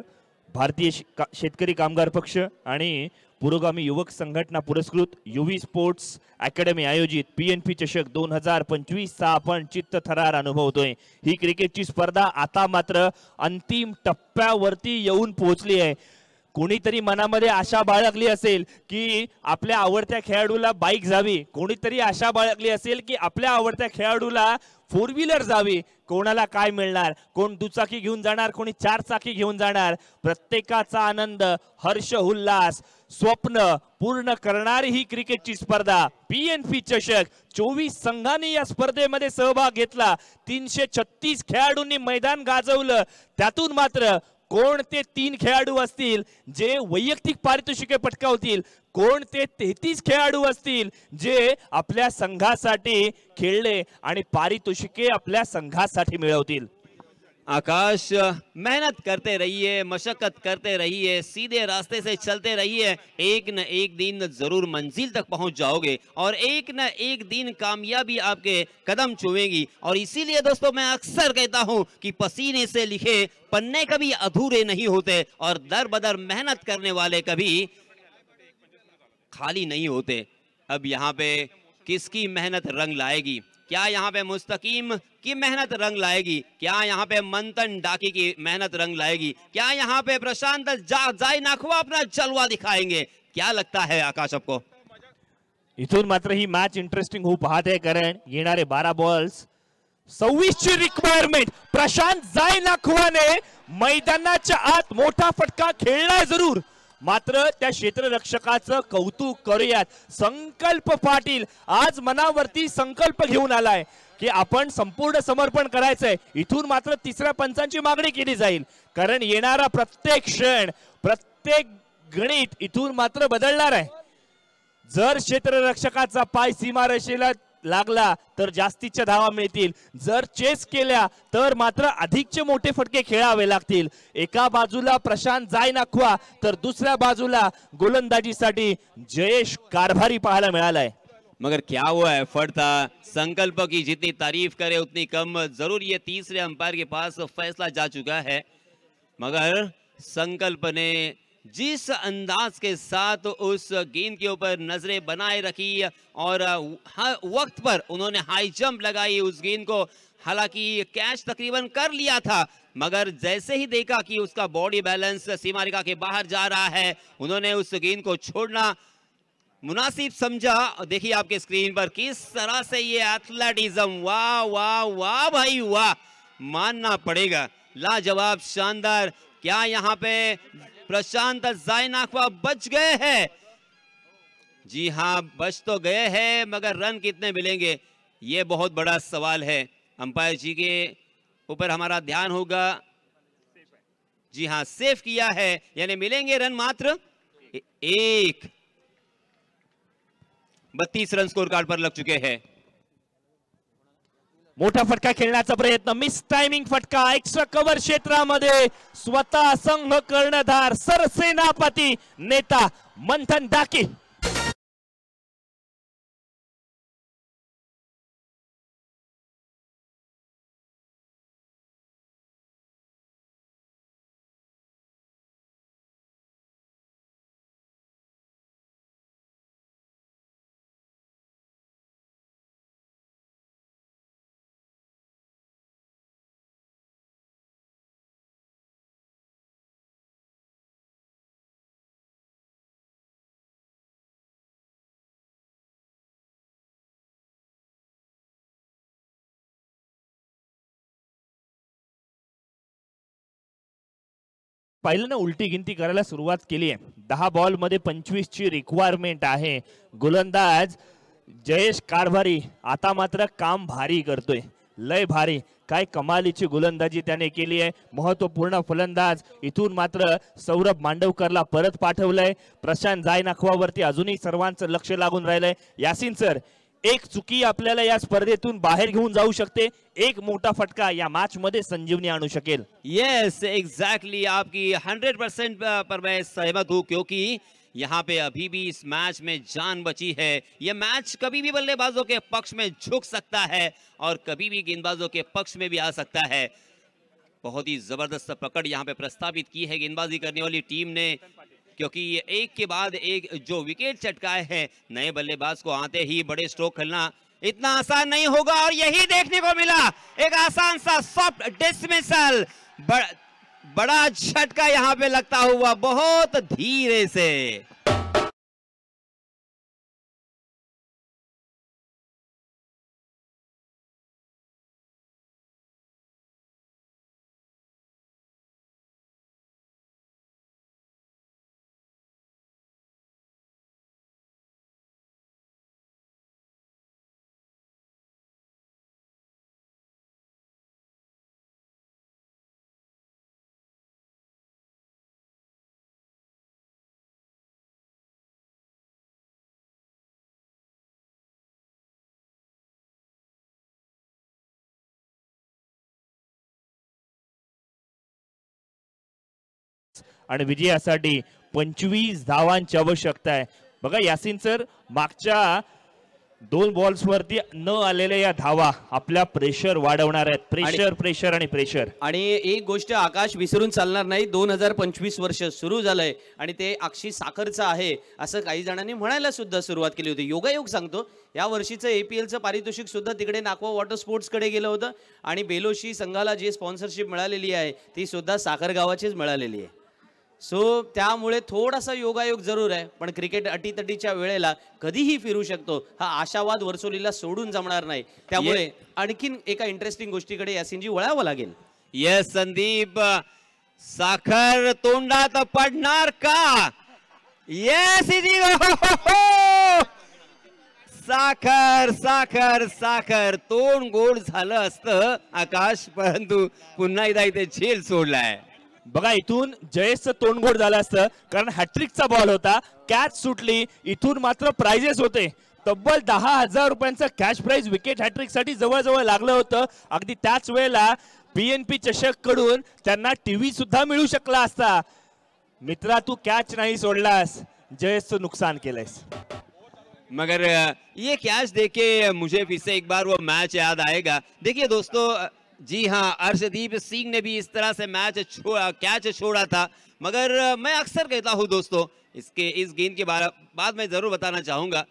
भारतीय शेतकरी कामगार पक्ष आणि पुरोगामी युवक संघटना पुरस्कृत युवी स्पोर्ट्स अकॅडमी आयोजित PNP चषक 2025 चा आपण चित्तथरार अनुभवतोय. ही क्रिकेटची स्पर्धा आता मात्र अंतिम टप्प्यावरती येऊन पोहोचली आहे. कोणीतरी मनामध्ये आशा बाळगली असेल की आपल्या आवडत्या खेळाडूला बाईक जावी, कोणीतरी आशा बाळगली असेल की आपल्या आवडत्या खेळाडूला 4 व्हीलर जावी. कोणाला काय मिळणार, कोण दुचाकी घेऊन जाणार, कोणी 4 चाकी घेऊन जाणार. प्रत्येकाचा आनंद, हर्ष, उल्हास, स्वप्न पूर्ण करणारी ही क्रिकेटची स्पर्धा PNP चषक. 24 संघांनी या स्पर्धेमध्ये सहभाग घेतला. 336 खेळाडूंनी मैदान गाजवलं. त्यातून मात्र कोण ते 3 खेळाडू असतील जे वैयक्तिक पारितोषिके पटकावतील, कोण ते 33 खेळाडू असतील जे आपल्या संघासाठी खेळले आणि पारितोषिके आपल्या संघासाठी मिळवतील. आकाश, मेहनत करते रहिए, मशक्कत करते रहिए, सीधे रास्ते से चलते रहिए, एक न एक दिन जरूर मंजिल तक पहुंच जाओगे और एक न एक दिन कामयाबी आपके कदम छुएगी. और इसीलिए दोस्तों मैं अक्सर कहता हूं कि पसीने से लिखे पन्ने कभी अधूरे नहीं होते और दर बदर मेहनत करने वाले कभी खाली नहीं होते. अब यहाँ पे किसकी मेहनत रंग लाएगी? क्या यहाँ पे मुस्तकीम की मेहनत रंग लाएगी? क्या यहाँ पे मंथन डाकी की मेहनत रंग लाएगी? क्या यहाँ पे प्रशांत जायनाखवा अपना जलवा दिखाएंगे? क्या लगता है आकाश आपको? इथून मात्र ही मॅच इंटरेस्टिंग होऊ पाहते, कारण येणारे 12 बॉल्स 26 ची रिक्वायरमेंट. प्रशांत जायनाखवाने मैदानाच्या आत मोठा फटका खेळलाय जरूर, मात्र त्या क्षेत्ररक्षकाचं कौतुक करूयात. संकल्प पाटील आज मनावरती संकल्प घेऊन आलाय की आपण संपूर्ण समर्पण करायचंय. इथून मात्र तिसऱ्या पंचांची मागणी केली जाईल, कारण येणारा प्रत्येक क्षण, प्रत्येक गणित इथून मात्र बदलणार आहे. जर क्षेत्ररक्षकाचा पाय सीमारेषेला लागला तर जास्तीच्या धावा मिळतील, जर चेस केल्या तर मात्र अधिकचे मोठे फटके खेळावे लागतील. एका बाजूला प्रशांत जायनाखवा तर दुसऱ्या बाजूला गोलंदाजीसाठी जयेश कारभारी पाहायला मिळालाय. मगर क्या हुआ एफर्ट था, संकल्प की जितनी तारीफ करे उतनी कम. जरूर ये तीसरे अंपायर के पास फैसला जा चुका है, मगर संकल्प ने जिस अंदाज के साथ उस गेंद के ऊपर नजरें बनाए रखी और वक्त पर उन्होंने हाई जंप लगाई उस गेंद को, हालांकि कैच तकरीबन कर लिया था, मगर जैसे ही देखा कि उसका बॉडी बैलेंस सीमा रेखा के बाहर जा रहा है, उन्होंने उस गेंद को छोड़ना मुनासिब समझा. देखिए आपके स्क्रीन पर किस तरह से ये एथलेटिज्म, वाह वाह वाह भाई वाह, मानना पड़ेगा, लाजवाब, शानदार. क्या यहाँ पे प्रशांत जायनाखवा बच गए हैं? जी हाँ, बच तो गए हैं, मगर रन कितने मिलेंगे ये बहुत बड़ा सवाल है. अंपायर जी के ऊपर हमारा ध्यान होगा. जी हाँ, सेफ किया है, यानी मिलेंगे रन मात्र 1. 32 रन स्कोर कार्ड पर लग चुके हैं. मोठा फटका खेळण्याचा प्रयत्न, मिस टायमिंग फटका. एक्स्ट्रा कव्हर क्षेत्रामध्ये स्वतः संघ कर्णधार सरसेनापती नेता मंथन डाकी. पाहिलं ना, उलटी गिनती करायला सुरुवात केली आहे. 10 बॉल मध्ये 25 ची रिक्वायरमेंट आहे. गोलंदाज जयेश कारभारी आता मात्र काम भारी करतोय, लय भारी. काय कमालीची गोलंदाजी त्याने केली आहे. महत्वपूर्ण फलंदाज इथून मात्र सौरभ मांडवकरला परत पाठवलंय. प्रशांत जायनाखवावरती अजूनही सर्वांचं लक्ष लागून राहिलंय. यासिन सर, एक चुकी आपल्याला या स्पर्धेतून बाहेर घेऊन जाऊ शकते, एक मोठा फटका या मॅच मध्ये संजीवनी आणू शकेल. यस एग्जैक्टली, आपकी 100% पर मैं सहमत हूं, क्योंकि यहाँ पे अभी भी इस मैच में जान बची है. ये मैच कभी भी बल्लेबाजों के पक्ष में झुक सकता है और कभी भी गेंदबाजों के पक्ष में भी आ सकता है. बहुत ही जबरदस्त पकड़ यहाँ पे प्रस्तावित की है गेंदबाजी करने वाली टीम ने, क्योंकि ये एक के बाद एक जो विकेट चटकाए हैं, नए बल्लेबाज को आते ही बड़े स्ट्रोक खेलना इतना आसान नहीं होगा, और यही देखने को मिला. एक आसान सा सॉफ्ट डिसमिसल, बड़ा झटका यहाँ पे लगता हुआ बहुत धीरे से. आणि विजयासाठी 25 धावांची आवश्यकता आहे. बघा यासिन सर, मागच्या 2 बॉल्स वरती न आलेल्या या धावा आपल्या प्रेशर वाढवणार आहेत. प्रेशर प्रेशर आणि प्रेशर. आणि एक गोष्ट आकाश विसरून चालणार नाही, 2025 वर्ष सुरू झालंय आणि ते अक्षी साखरचं आहे असं काही जणांनी म्हणायला सुद्धा सुरुवात केली होती. योगायोग सांगतो, या वर्षीचं APLचं पारितोषिक सुद्धा तिकडे नाकवा वॉटर स्पोर्ट्सकडे गेलं होतं आणि बेलोशी संघाला जी स्पॉन्सरशिप मिळालेली आहे ती सुद्धा साखर गावाचीच मिळालेली आहे. सो त्यामुळे थोडासा योगायोग जरूर आहे, पण क्रिकेट अटीतटीच्या वेळेला कधीही फिरू शकतो हा आशावाद वर्सोलीला सोडून जमणार नाही. त्यामुळे आणखीन एका इंटरेस्टिंग गोष्टीकडे यासिनजी वळावं लागेल. येस संदीप, साखर तोंडात पडणार का? येस साखर साखर साखर तोंड गोड झालं असतं आकाश, परंतु पुन्हा एकदा इथे झेल सोडलाय. बघा इथून जयेशचं तोंड गोड झालं असतं कारण हॅट्रिकचा बॉल होता, कॅच सुटली. इथून मात्र प्राइजेस होते, तब्बल 10,000 रुपयांचं कॅश प्राइज विकेट हॅट्रिक साठी जवळजवळ लागलं होतं. अगदी त्याच वेळेला PNP चषक कडून त्यांना टीव्ही सुद्धा मिळू शकला असता. मित्रा तू कॅच नहीं सोडलास, जयेशचं नुकसान केलंयस. मगर ये कैच देखे मुझे फिर से एक बार वो मैच याद आएगा. देखिए दोस्तों, जी हाँ, अर्शदीप सिंह ने भी इस तरह से कैच छोड़ा था. मगर मैं अक्सर कहता हूँ दोस्तों, इस गेंद के बाद मैं जरूर बताना चाहूंगा,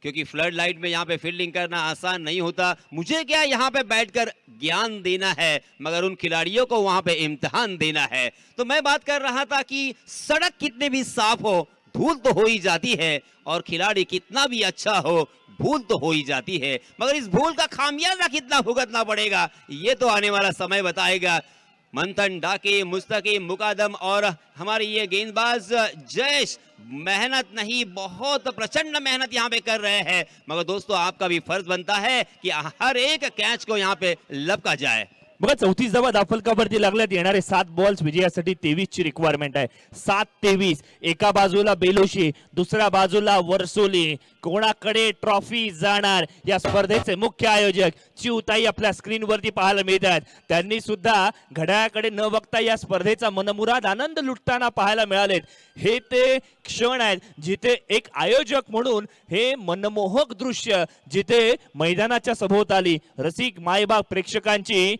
क्योंकि फ्लड लाइट में यहाँ पे फील्डिंग करना आसान नहीं होता. मुझे क्या यहाँ पे बैठकर ज्ञान देना है, मगर उन खिलाड़ियों को वहां पे इम्तिहान देना है. तो मैं बात कर रहा था कि सड़क कितने भी साफ हो, धूल तो हो ही जाती है, और खिलाड़ी कितना भी अच्छा हो, भूल तो हो ही जाती है. मगर इस भूल का खामियाजा कितना भुगतना पड़ेगा, ये तो आने वाला समय बताएगा. मंथन, डाके, मुस्तकीम, मुकादम और हमारे ये गेंदबाज जयेश मेहनत नहीं, बहुत प्रचंड मेहनत यहाँ पे कर रहे हैं. मगर दोस्तों आपका भी फर्ज बनता है कि हर एक कैच को यहाँ पे लपका जाए. बघा 34 धावा दाफलकावरती लागल्यात. येणारे 7 बॉल्स विजयासाठी 23 ची रिक्वायरमेंट आहे. 7-23. एका बाजूला बेलोशी, दुसऱ्या बाजूला वर्सोली. कोणाकडे ट्रॉफी जाणार, या स्पर्धेचे मुख्य आयोजक चिवताई आपल्या स्क्रीनवरती पाहायला मिळतात. त्यांनी सुद्धा घड्याळाकडे न बघता या स्पर्धेचा मनमुराद आनंद लुटताना पाहायला मिळालेत. हे ते क्षण आहेत जिथे एक आयोजक म्हणून हे मनमोहक दृश्य, जिथे मैदानाच्या सभोवताली रसिक मायबाग प्रेक्षकांची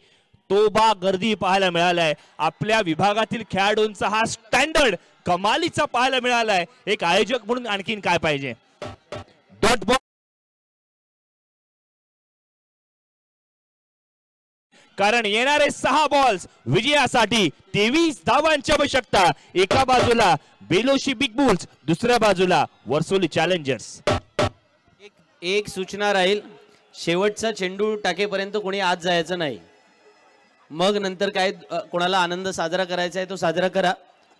तोबा गर्दी पाहायला मिळालाय. आपल्या विभागातील खेळाडूंचा हा स्टँडर्ड कमालीचा पाहायला मिळालाय. एक आयोजक म्हणून आणखीन काय पाहिजे. डॉट बॉल कारण येणारे 6 बॉल्स विजयासाठी 23 धावांची आवश्यकता. एका बाजूला बेलोशी बिग बुल्स, दुसऱ्या बाजूला वर्सोली चॅलेंजर्स. एक सूचना राहील, शेवटचा चेंडू टाकेपर्यंत कोणी आत जायचं नाही. मग नंतर काय कोणाला आनंद साजरा करायचा आहे तो साजरा करा,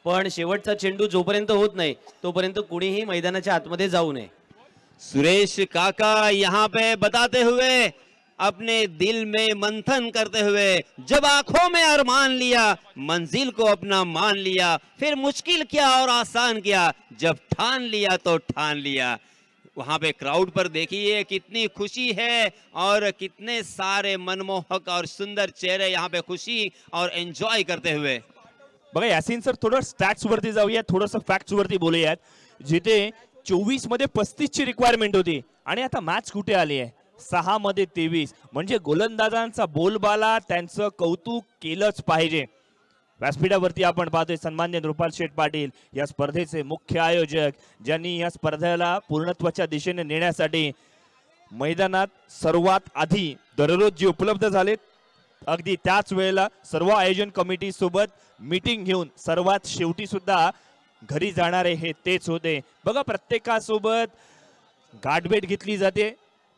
पण शेवटचा चेंडू जोपर्यंत होत नाही तोपर्यंत कुणीही मैदानाच्या आतमध्ये जाऊ नये. सुरेश काका यहाँ पे बताते हुए, अपने दिल में मंथन करते हुए, जब आंखों में अरमान लिया, मंजिल को अपना मान लिया, फिर मुश्किल क्या और आसान क्या, जब ठान लिया तो ठान लिया. वहां पे क्राउड पर देखिए कितनी खुशी है और कितने सारे मनमोहक और सुंदर चेहरे यहाँ पे खुशी और एंजॉय करते हुए. बघा यासीन सर, थोडं स्टॅट्स वरती जाऊया, थोडंसं फॅक्ट्स वरती बोलूयात. जिथे 24 मध्ये 35 ची रिक्वायरमेंट होती आणि आता मॅच कुठे आली आहे 6 मध्ये 23. म्हणजे गोलंदाजांचा बोलबाला, त्यांचं कौतुक केलंच पाहिजे. व्यासपीठावरती आपण पाहतोय सन्माननीय रुपाल शेठ पाटील, या स्पर्धेचे मुख्य आयोजक, ज्यांनी या स्पर्धेला पूर्णत्वाच्या दिशेने नेण्यासाठी मैदानात सर्वात आधी दररोज जे उपलब्ध झालेत, अगदी त्याच वेळेला सर्व आयोजन कमिटी सोबत मीटिंग घेऊन सर्वात शेवटी सुद्धा घरी जाणारे हे तेच होते. बघा प्रत्येकासोबत गाठभेट घेतली जाते.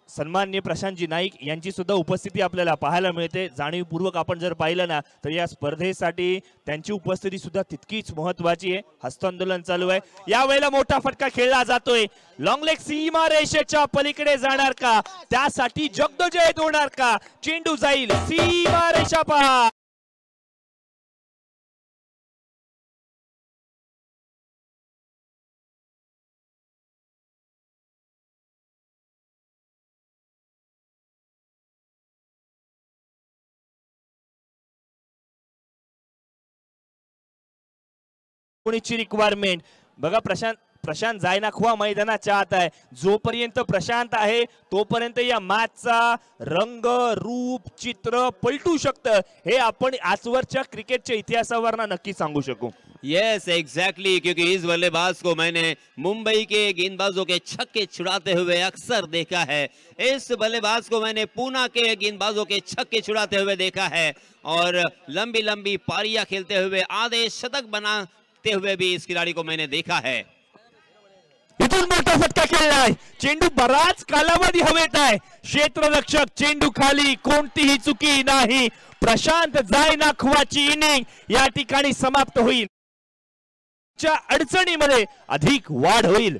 सन्माननीय प्रशांतजी नाईक यांची सुद्धा उपस्थिती आपल्याला पाहायला मिळते. जाणीवपूर्वक आपण जर पाहिलं ना तर या स्पर्धेसाठी त्यांची उपस्थिती सुद्धा तितकीच महत्वाची आहे. हस्तांदोलन चालू आहे. या वेळेला मोठा फटका खेळला जातोय. लॉंग लेग सीमा रेषेच्या पलीकडे जाणार का, त्यासाठी जगदोजयत होणार का, चेंडू जाईल सीमा रेषा पार. कोणीची रिक्वायरमेंट बघा. प्रशांत जायनाखवा मैदानाच्या आत आहे. जोपर्यंत प्रशांत आहे तोपर्यंत या मॅचचा रंग, रूप, चित्र पलटू शकतं, हे आपण आजवरच्या क्रिकेटच्या इतिहासावर नक्की सांगू शकू. यस एग्जैक्टली, क्योंकि इस बल्लेबाज को मैंने मुंबई के गेंदबाजों के छक्के छुड़ाते हुए अक्सर देखा है. इस बल्लेबाज को मैंने पूना के गेंदबाजों के छक्के छुड़ाते हुए देखा है, और लंबी लंबी पारियां खेलते हुए आधे शतक बनाते हुए भी इस खिलाड़ी को मैंने देखा है. इथून मोठा फटका खेळलाय. चेंडू बराच कालावधी हवेत आहे. क्षेत्ररक्षक चेंडू खाली, कोणतीही चुकी नाही. प्रशांत जायनाखवाची इनिंग या ठिकाणी समाप्त होईल. च्या अडचणीमध्ये अधिक वाढ होईल.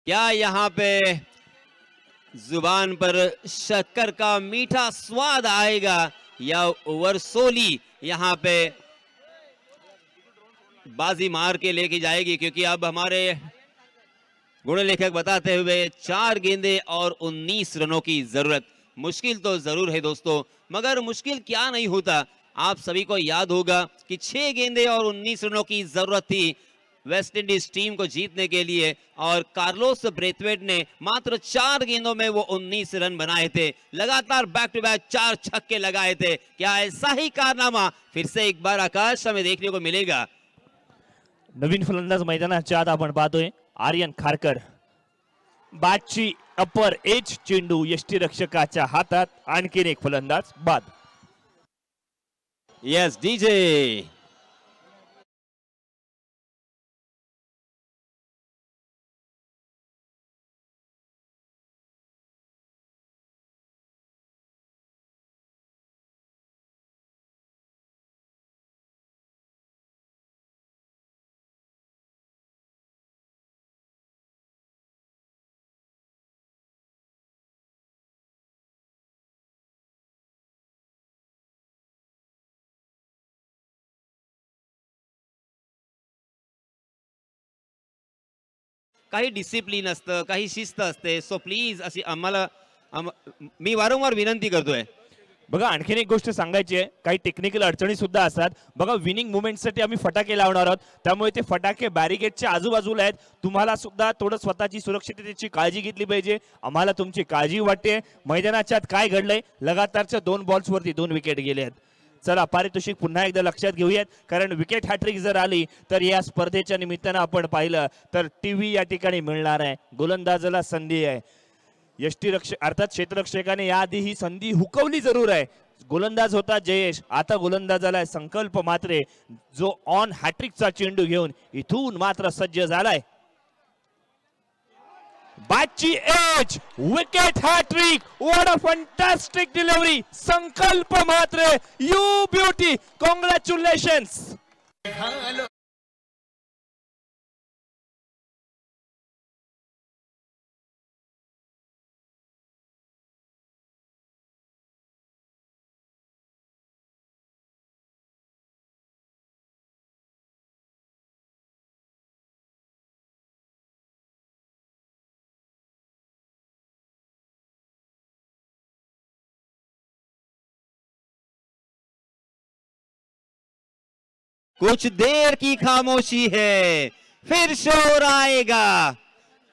क्या यहाँ पे जुबान पर शक्कर का मीठा स्वाद आएगा या वर्सोली यहाँ पे बाजी मार के लेके जाएगी? क्योंकि अब हमारे गुणलेखक बताते हुए 4 गेंदे और 19 रनों की जरूरत। मुश्किल तो जरूर है दोस्तों, मगर मुश्किल क्या नहीं होता। आप सभी को याद होगा कि 6 गेंदे और 19 रनों की जरूरत थी वेस्ट इंडीज टीम को जीतने के लिए, और कार्लोस ब्रेथवेट ने मात्र 4 गेंदों में वो 19 रन बनाए थे। लगातार बैक टू बैक 4 छक्के लगाए थे। क्या ऐसा ही कारनामा फिर से एक बार आकाश हमें देखने को मिलेगा? नवीन फलंदाज मैदानाच्या आत आपण पाहतोय आर्यन खारकर. बादची अपर एज चेंडू यष्टीरक्षकाच्या हातात. आणखीन एक फलंदाज बाद. Yes DJ. काही डिसिप्लिन असतं, काही शिस्त असते. सो प्लीज अशी आम्हाला मी वारंवार विनंती करतोय. बघा आणखीन एक गोष्ट सांगायची आहे, काही टेक्निकल अडचणी सुद्धा असतात. बघा विनिंग मुवमेंटसाठी आम्ही फटाके लावणार आहोत, त्यामुळे ते फटाके बॅरिकेडच्या आजूबाजूला आहेत. तुम्हाला सुद्धा थोडं स्वतःची सुरक्षिततेची काळजी घेतली पाहिजे. आम्हाला तुमची काळजी वाटते. मैदानाच्या आत काय घडलंय? लगातारच्या 2 बॉल्सवरती 2 विकेट गेले आहेत. चला पारितोषिक पुन्हा एकदा लक्षात घेऊयात, कारण विकेट हॅट्रिक जर आली तर या स्पर्धेच्या निमित्तानं आपण पाहिलं तर टीव्ही या ठिकाणी मिळणार आहे. गोलंदाजाला संधी आहे. यष्टीरक्षक अर्थात क्षेत्ररक्षकाने याआधी ही संधी हुकवली जरूर आहे. गोलंदाज होता जयेश, आता गोलंदाजाला संकल्प मात्रे जो ऑन हॅट्रिकचा चेंडू घेऊन इथून मात्र सज्ज झालाय. बाची edge wicket hattrick. What a fantastic delivery. Sankalp मात्र यू ब्युटी. कॉंग्रॅच्युलेशन्स. कुछ देर की खामोशी है, फिर शोर आएगा.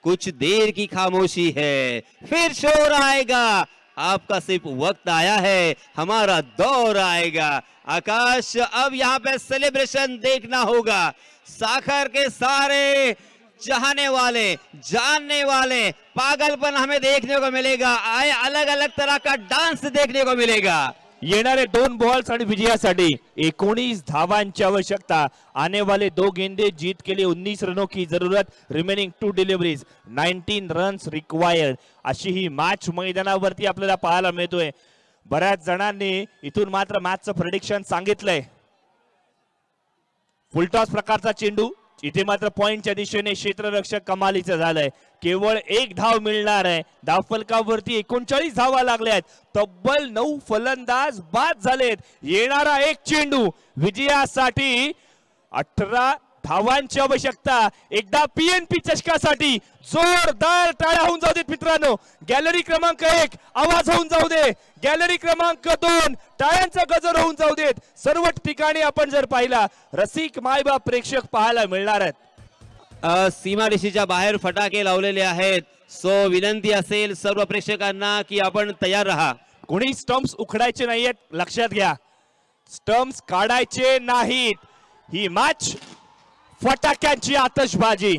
कुछ देर की खामोशी है, फिर शोर आएगा. आपका सिर्फ वक्त आया है, हमारा दौर आएगा. आकाश अब यहाँ पे सेलिब्रेशन देखना होगा. साखर के सारे चाहने वाले, जानने वाले, पागलपन हमें देखने को मिलेगा. अलग अलग तरह का डांस देखने को मिलेगा. येणारे 2 बॉल्स आणि विजयासाठी 19 धावांची आवश्यकता. आने वाले 2 गेंदे जीत के लिए 19 रनों की जरूरत. Remaining 2 deliveries 19 runs required. अशी ही मॅच मैदानावरती आपल्याला पाहायला मिळतोय. बऱ्याच जणांनी इथून मात्र मॅचचं प्रेडिक्शन सांगितलंय. फुलटॉस प्रकारचा चेंडू. इथे मात्र पॉइंटच्या दिशेने क्षेत्ररक्षक कमालीचं झालंय. केवळ 1 धाव मिळणार आहे. धावफलकावरती 39 धावा लागल्या आहेत. तब्बल 9 फलंदाज बाद झालेत. येणारा 1 चेंडू विजयासाठी 18 धावांची आवश्यकता. एकदा पीएनपी चषकासाठी जोरदार टाळ्या होऊन जाऊ देत मित्रांनो. गॅलरी क्रमांक 1 आवाज होऊन जाऊ दे. गॅलरी क्रमांक 2 टाळ्यांचा गजर होऊन जाऊ देत. सर्व ठिकाणी आपण जर पाहिला रसिक मायबाप प्रेक्षक पाहायला मिळणार आहेत. सीमारेषेच्या बाहेर फटाके लावलेले आहेत. सो विनंती असेल सर्व प्रेक्षकांना की आपण तयार राहा. कोणी स्टंप्स उखडायचे नाहीयेत, लक्षात घ्या. स्टंप्स काढायचे नाहीत. ही मॅच फटाक्यांची आतषबाजी.